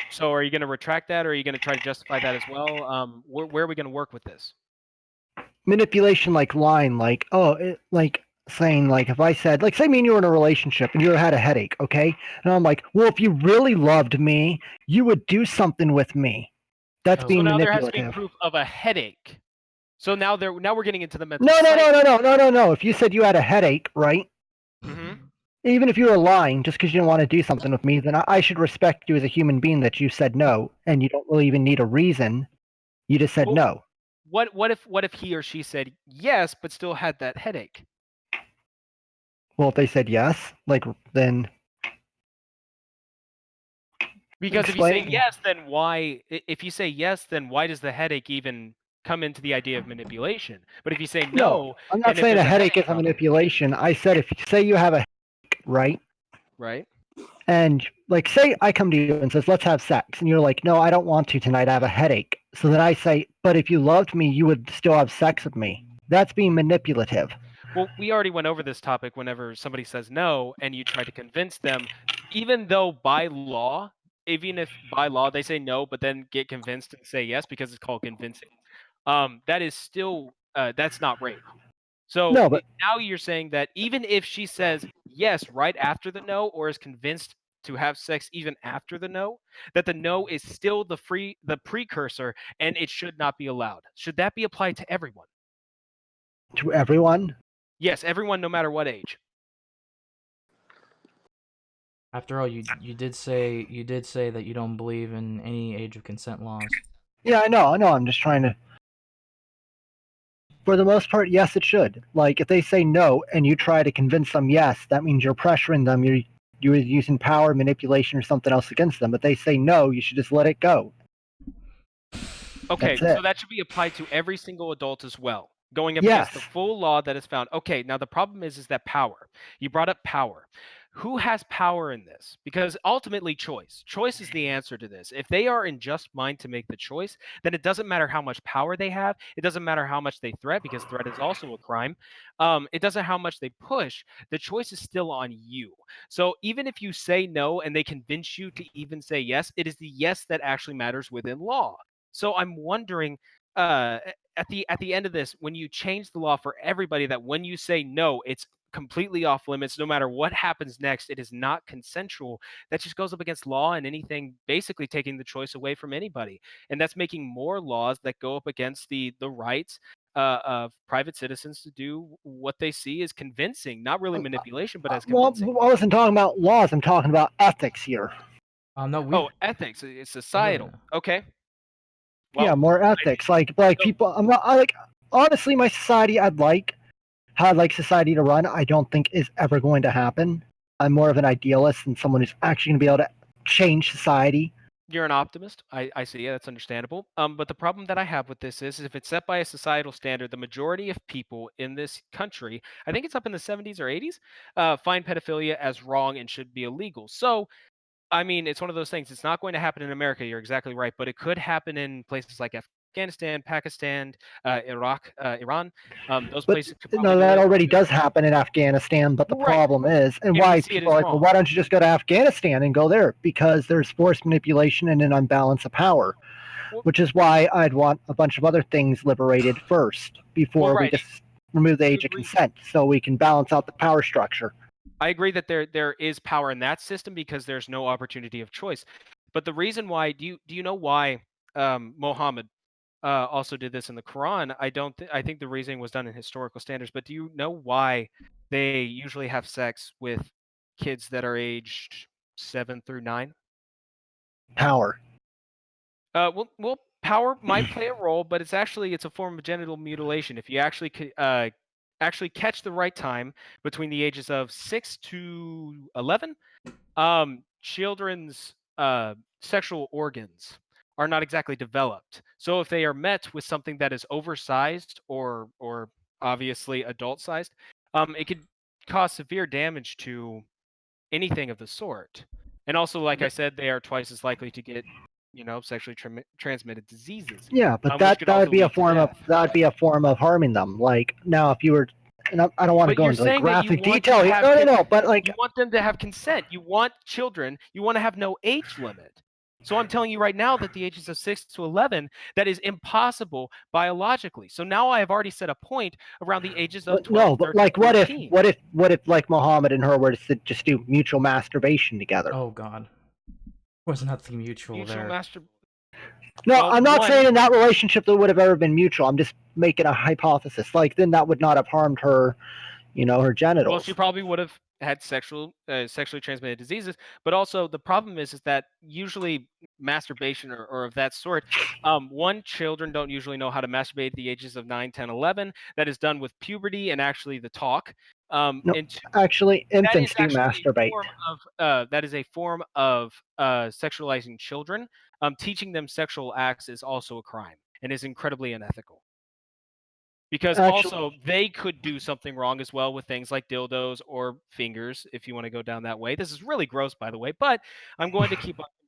So are you going to retract that, or are you going to try to justify that as well? Where are we going to work with this? Manipulation, like lying, like saying, like if I said, like say me and you were in a relationship and you had a headache, okay, and I'm like, well, if you really loved me, you would do something with me. That's being manipulative. There has to be proof of a headache. So now we're getting into the mental. No. If you said you had a headache, right? Mm-hmm. Even if you were lying, just because you didn't want to do something with me, then I should respect you as a human being that you said no, and you don't really even need a reason. You just said no. What if he or she said yes, but still had that headache? Well, if they said yes, like then. Because if you say yes, then why? If you say yes, then why does the headache even come into the idea of manipulation? But if you say no, I'm not saying a headache is a manipulation. I said if you say you have a headache, right? Right. And like say I come to you and says let's have sex, and you're like no, I don't want to tonight. I have a headache. So then I say, but if you loved me, you would still have sex with me. That's being manipulative. Well, we already went over this topic. Whenever somebody says no, and you try to convince them, even though by law. Even if by law they say no, but then get convinced and say yes because it's called convincing, that is still that's not rape. So now you're saying that even if she says yes right after the no, or is convinced to have sex even after the no, that the no is still the precursor, and it should not be allowed. Should that be applied to everyone? To everyone? Yes, everyone, no matter what age. After all, you did say that you don't believe in any age of consent laws. Yeah, I know. I'm just trying to. For the most part, yes, it should. Like, if they say no and you try to convince them yes, that means you're pressuring them. You're using power, manipulation, or something else against them. But they say no, you should just let it go. Okay, That's it. so that should be applied to every single adult as well, going up against the Yes. full law that is found. Okay, now the problem is that power. You brought up power. Who has power in this? Because ultimately, choice. Choice is the answer to this. If they are in just mind to make the choice, then it doesn't matter how much power they have. It doesn't matter how much they threat, because threat is also a crime. It doesn't how much they push. The choice is still on you. So even if you say no and they convince you to even say yes, it is the yes that actually matters within law. So I'm wondering, at the end of this, when you change the law for everybody, that when you say no, it's completely off limits. No matter what happens next, it is not consensual. That just goes up against law and anything, basically taking the choice away from anybody. And that's making more laws that go up against the rights of private citizens to do what they see as convincing, not really manipulation, but as Well, convincing. I wasn't talking about laws. I'm talking about ethics here. No, Oh, ethics. It's societal. Okay. Well, Yeah, more ethics. Like people. I'm not. I like. Honestly, my society. How I'd like society to run. I don't think is ever going to happen. I'm more of an idealist and someone who's actually going to be able to change society. You're an optimist. I see. Yeah, that's understandable. But the problem that I have with this is if it's set by a societal standard, the majority of people in this country, I think it's up in the 70s or 80s, find pedophilia as wrong and should be illegal. So, I mean, it's one of those things. It's not going to happen in America. You're exactly right, but it could happen in places like Afghanistan, Pakistan, Iraq, Iran. Those But places could probably no, do that it. already does happen in Afghanistan. But the Right. problem is, and And we why see it people as are like, well, wrong. why don't you just go to Afghanistan and go there? Because there's forced manipulation and an unbalance of power, which is why I'd want a bunch of other things liberated first before we right. just remove the age of consent, so we can balance out the power structure. I agree that there is power in that system because there's no opportunity of choice. But the reason why, do you know why Muhammad also did this in the Quran? I think the reasoning was done in historical standards, but do you know why they usually have sex with kids that are aged 7 through 9? Power. Well, power might play a role, but it's a form of genital mutilation. If you actually catch the right time between the ages of 6 to 11, children's sexual organs are not exactly developed. So if they are met with something that is oversized or obviously adult sized, it could cause severe damage to anything of the sort. And also, like I said, they are twice as likely to get, sexually transmitted diseases. Yeah, but Which that could would also be a lead to form of harming them. Like now, if you were, and I don't want to But go you're into like saying that you graphic want detail to here. have No, but like you want them to have consent. You want children. You want to have no age limit. So I'm telling you right now that the ages of 6 to 11, that is impossible biologically. So now I have already set a point around the ages of 12, no, but 13, like 14. what if like Muhammad and her were to just do mutual masturbation together? Oh God, was nothing mutual Mutual there. master. No, Well, I'm not one- saying in that relationship there would have ever been mutual. I'm just making a hypothesis. Like then that would not have harmed her, her genitals. Well, she probably would have had sexually transmitted diseases, but also the problem is that usually masturbation or of that sort, one, children don't usually know how to masturbate at the ages of 9, 10, 11. That is done with puberty and actually the talk. No, And two, actually, infants do actually masturbate. that is a form of sexualizing children. Teaching them sexual acts is also a crime and is incredibly unethical. Because also they could do something wrong as well with things like dildos or fingers, if you want to go down that way. This is really gross, by the way, but I'm going to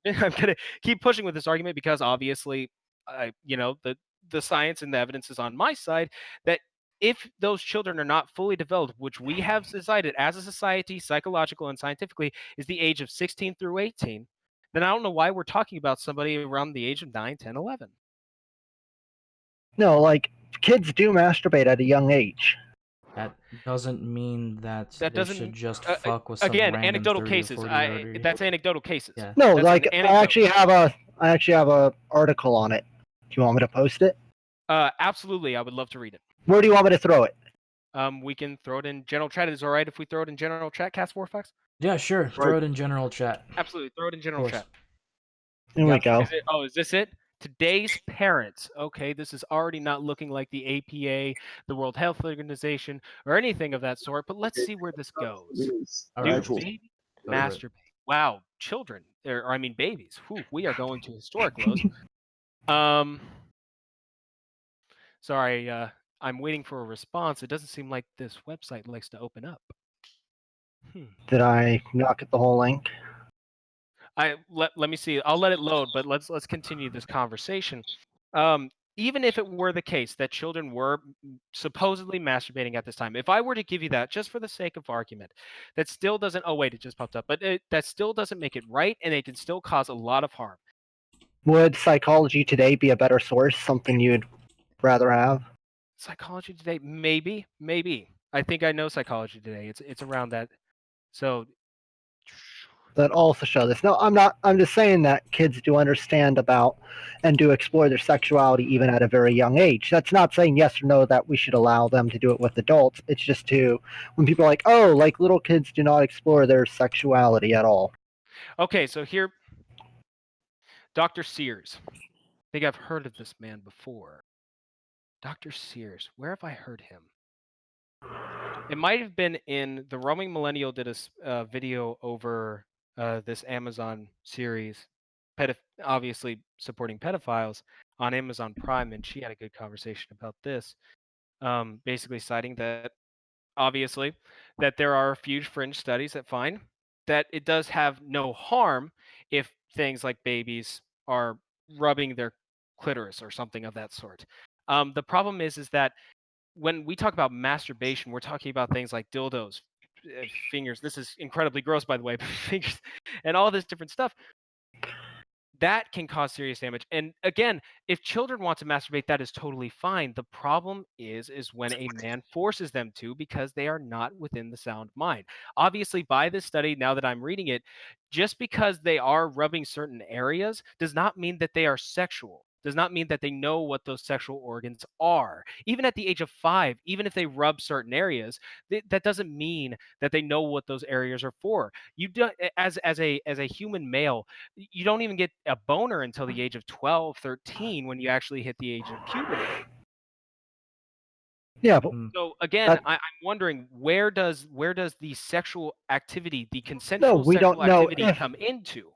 I'm going to keep pushing with this argument because obviously, the science and the evidence is on my side that if those children are not fully developed, which we have decided as a society, psychological and scientifically, is the age of 16 through 18, then I don't know why we're talking about somebody around the age of 9, 10, 11. No, like kids do masturbate at a young age. That doesn't mean that they doesn't should just fuck with some again, random anecdotal 30 or cases. 40-year-old. That's anecdotal cases. Yeah. No, That's like an I anecdote. actually have a article on it. Do you want me to post it? Absolutely, I would love to read it. Where do you want me to throw it? we can throw it in general chat. Is it all right if we throw it in general chat, Cast Warfax? Yeah, sure. Throw it in general chat. Absolutely, throw it in general course. chat. Here we go. Is this it? Today's parents. Okay, this is already not looking like the APA, the World Health Organization, or anything of that sort. But let's see where this goes. All Do right. baby Go for it. masturbate? Wow, children, or I mean babies. Whew, we are going to historic lows. Sorry, I'm waiting for a response. It doesn't seem like this website likes to open up. Did I not get the whole link? Let me see. I'll let it load, but let's continue this conversation. Even if it were the case that children were supposedly masturbating at this time, if I were to give you that just for the sake of argument, that still doesn't. Oh wait, it just popped up, but that still doesn't make it right, and it can still cause a lot of harm. Would Psychology Today be a better source? Something you'd rather have? Psychology Today, maybe. I think I know Psychology Today. It's around that. So that also show this. No, I'm just saying that kids do understand about and do explore their sexuality even at a very young age. That's not saying yes or no that we should allow them to do it with adults. It's just when people are like, oh, like little kids do not explore their sexuality at all. Okay, so here, Dr. Sears. I think I've heard of this man before. Dr. Sears, where have I heard him? It might have been in the Roaming Millennial did a video over this Amazon series, obviously supporting pedophiles on Amazon Prime, and she had a good conversation about this, basically citing that obviously that there are huge fringe studies that find that it does have no harm if things like babies are rubbing their clitoris or something of that sort. The problem is that when we talk about masturbation, we're talking about things like dildos, fingers. This is incredibly gross, by the way, but fingers and all this different stuff. That can cause serious damage. And again, if children want to masturbate, that is totally fine. The problem is when a man forces them to because they are not within the sound mind. Obviously, by this study, now that I'm reading it, just because they are rubbing certain areas does not mean that they are sexual. Does not mean that they know what those sexual organs are. Even at the age of 5, even if they rub certain areas, that doesn't mean that they know what those areas are for. You do, as a human male, you don't even get a boner until the age of 12, 13 when you actually hit the age of puberty. Yeah, but so again, I'm wondering where does the sexual activity, the consensual sexual activity come into?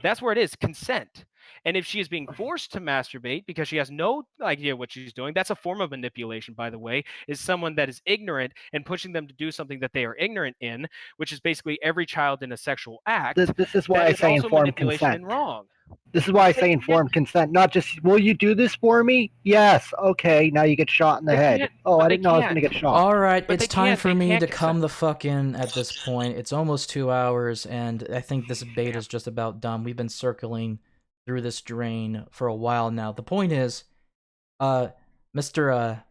That's where it is, consent. And if she is being forced to masturbate because she has no idea what she's doing, that's a form of manipulation, by the way, is someone that is ignorant and pushing them to do something that they are ignorant in, which is basically every child in a sexual act. This is why I say informed consent. And wrong. This is why I say informed consent, not just, will you do this for me? Yes, okay, now you get shot in the head. Oh, I didn't know I was going to get shot. All right, it's time for me to come the fuck in at this point. It's almost 2 hours, and I think this beta is just about done. We've been circling through this drain for a while now. The point is, Mr.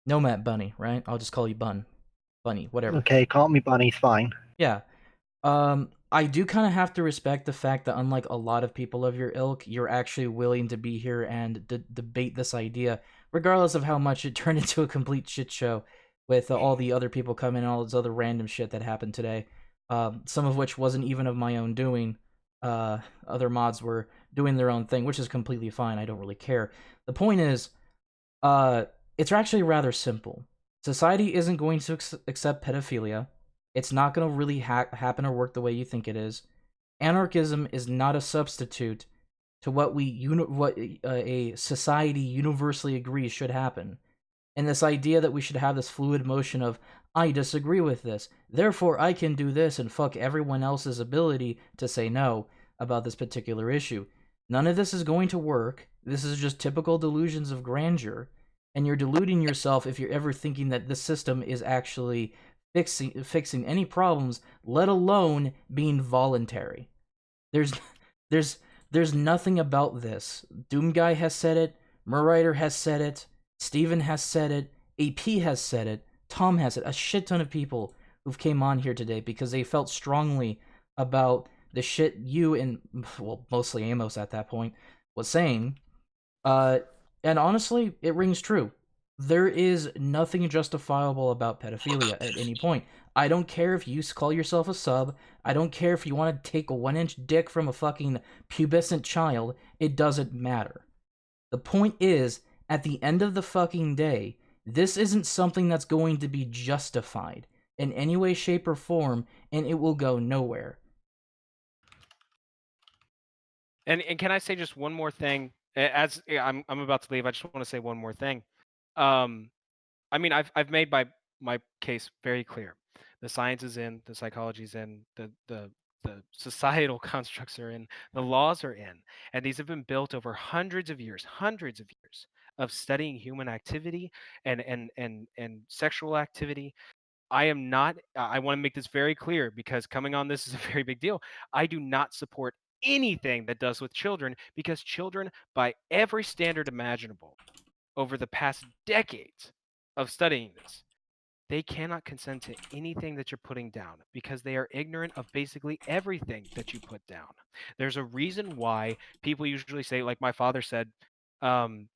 Nomad Bunny, right? I'll just call you Bunny, whatever. Okay, call me Bunny's fine. Yeah. I do kind of have to respect the fact that unlike a lot of people of your ilk, you're actually willing to be here and debate this idea, regardless of how much it turned into a complete shit show with all the other people coming and all this other random shit that happened today, some of which wasn't even of my own doing. Other mods were doing their own thing, which is completely fine. I don't really care. The point is, it's actually rather simple. Society isn't going to accept pedophilia. It's not going to really happen or work the way you think it is. Anarchism is not a substitute to what a society universally agrees should happen. And this idea that we should have this fluid motion of, I disagree with this, therefore I can do this and fuck everyone else's ability to say no about this particular issue. None of this is going to work. This is just typical delusions of grandeur. And you're deluding yourself if you're ever thinking that this system is actually fixing any problems, let alone being voluntary. There's nothing about this. Doom Guy has said it, Murrider has said it, Steven has said it, AP has said it, Tom has it, a shit ton of people who've came on here today because they felt strongly about the shit you and, well, mostly Amos at that point was saying. And honestly, it rings true. There is nothing justifiable about pedophilia at any point. I don't care if you call yourself a sub. I don't care if you want to take a 1-inch dick from a fucking pubescent child. It doesn't matter. The point is, at the end of the fucking day, this isn't something that's going to be justified in any way, shape, or form, and it will go nowhere. And can I say just one more thing? As I'm about to leave, I just want to say one more thing. I mean, I've made my case very clear. The science is in, the psychology is in, the societal constructs are in, the laws are in, and these have been built over hundreds of years of studying human activity and sexual activity. I am not. I want to make this very clear because coming on this is a very big deal. I do not support anything that does with children because children, by every standard imaginable, over the past decades of studying this, they cannot consent to anything that you're putting down because they are ignorant of basically everything that you put down. There's a reason why people usually say, like my father said, um,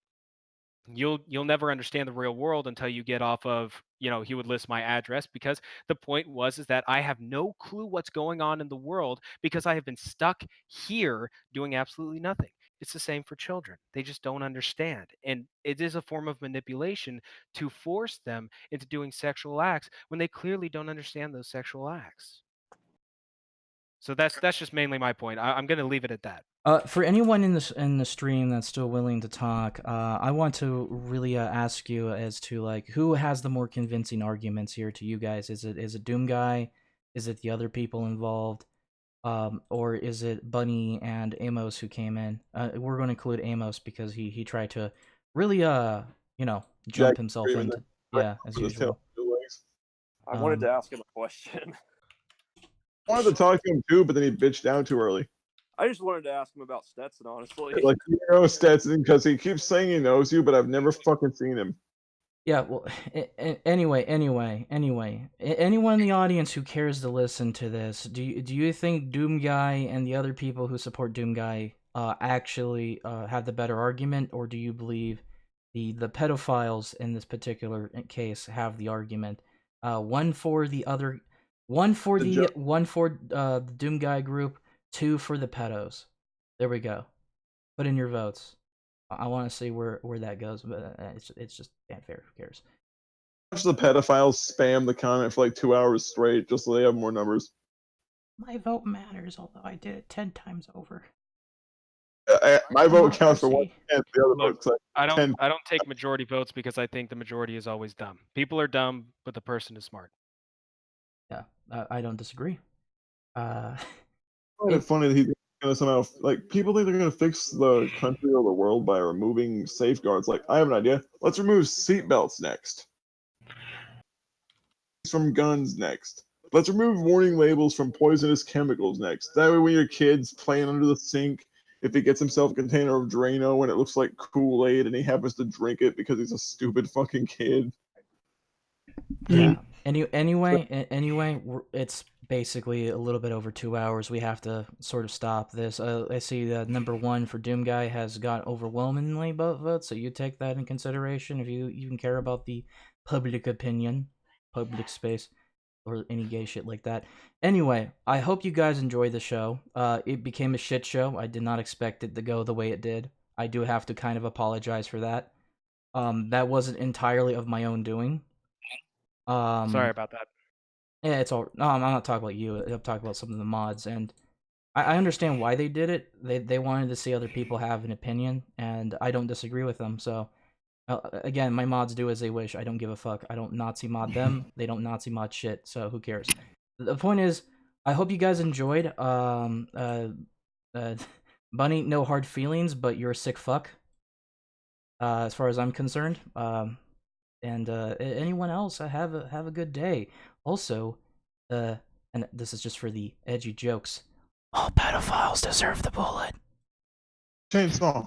you'll never understand the real world until you get off of, he would list my address, because the point is that I have no clue what's going on in the world because I have been stuck here doing absolutely nothing. It's the same for children. They just don't understand, and it is a form of manipulation to force them into doing sexual acts when they clearly don't understand those sexual acts. So that's just mainly my point. I'm going to leave it at that. For anyone in the stream that's still willing to talk, I want to really ask you as to like who has the more convincing arguments here to you guys. Is it Doom Guy? Is it the other people involved? Or is it Bunny and Amos who came in? We're going to include Amos because he tried to really jump himself into as usual. I wanted to ask him a question. I wanted to talk to him too, but then he bitched down too early. I just wanted to ask him about Stetson, honestly. Like, you know Stetson because he keeps saying he knows you, but I've never fucking seen him. Yeah, well, anyway, anyone in the audience who cares to listen to this, do you think Doom Guy and the other people who support Doom Guy actually have the better argument, or do you believe the pedophiles in this particular case have the argument? One for the Doom Guy group, 2 for the pedos. There we go. Put in your votes. I want to see where that goes, but it's just unfair. Who cares? Watch the pedophiles spam the comment for like 2 hours straight just so they have more numbers. My vote matters, although I did it 10 times over. My vote counts for 1/10. The other vote's like I 10. don't take majority votes because I think the majority is always dumb. People are dumb, but the person is smart. Yeah, I don't disagree. It's funny that he's gonna somehow like people think they're gonna fix the country or the world by removing safeguards. Like, I have an idea. Let's remove seatbelts next. From guns next. Let's remove warning labels from poisonous chemicals next. That way, when your kid's playing under the sink, if he gets himself a container of Drano and it looks like Kool-Aid and he happens to drink it because he's a stupid fucking kid. Yeah. Anyway, it's basically a little bit over 2 hours. We have to sort of stop this. I see that number 1 for Doom Guy has got overwhelmingly votes, so you take that in consideration if you even care about the public opinion, public space, or any gay shit like that. Anyway, I hope you guys enjoyed the show. It became a shit show. I did not expect it to go the way it did. I do have to kind of apologize for that. That wasn't entirely of my own doing. Sorry about that. Yeah, it's all. No, I'm not talking about you. I'm talking about some of the mods, and I understand why they did it. They wanted to see other people have an opinion, and I don't disagree with them. So, again, my mods do as they wish. I don't give a fuck. I don't Nazi mod them. They don't Nazi mod shit. So who cares? The point is, I hope you guys enjoyed. Bunny, no hard feelings, but you're a sick fuck. As far as I'm concerned. And anyone else, have a good day. Also, and this is just for the edgy jokes, all pedophiles deserve the bullet. Chainsaw.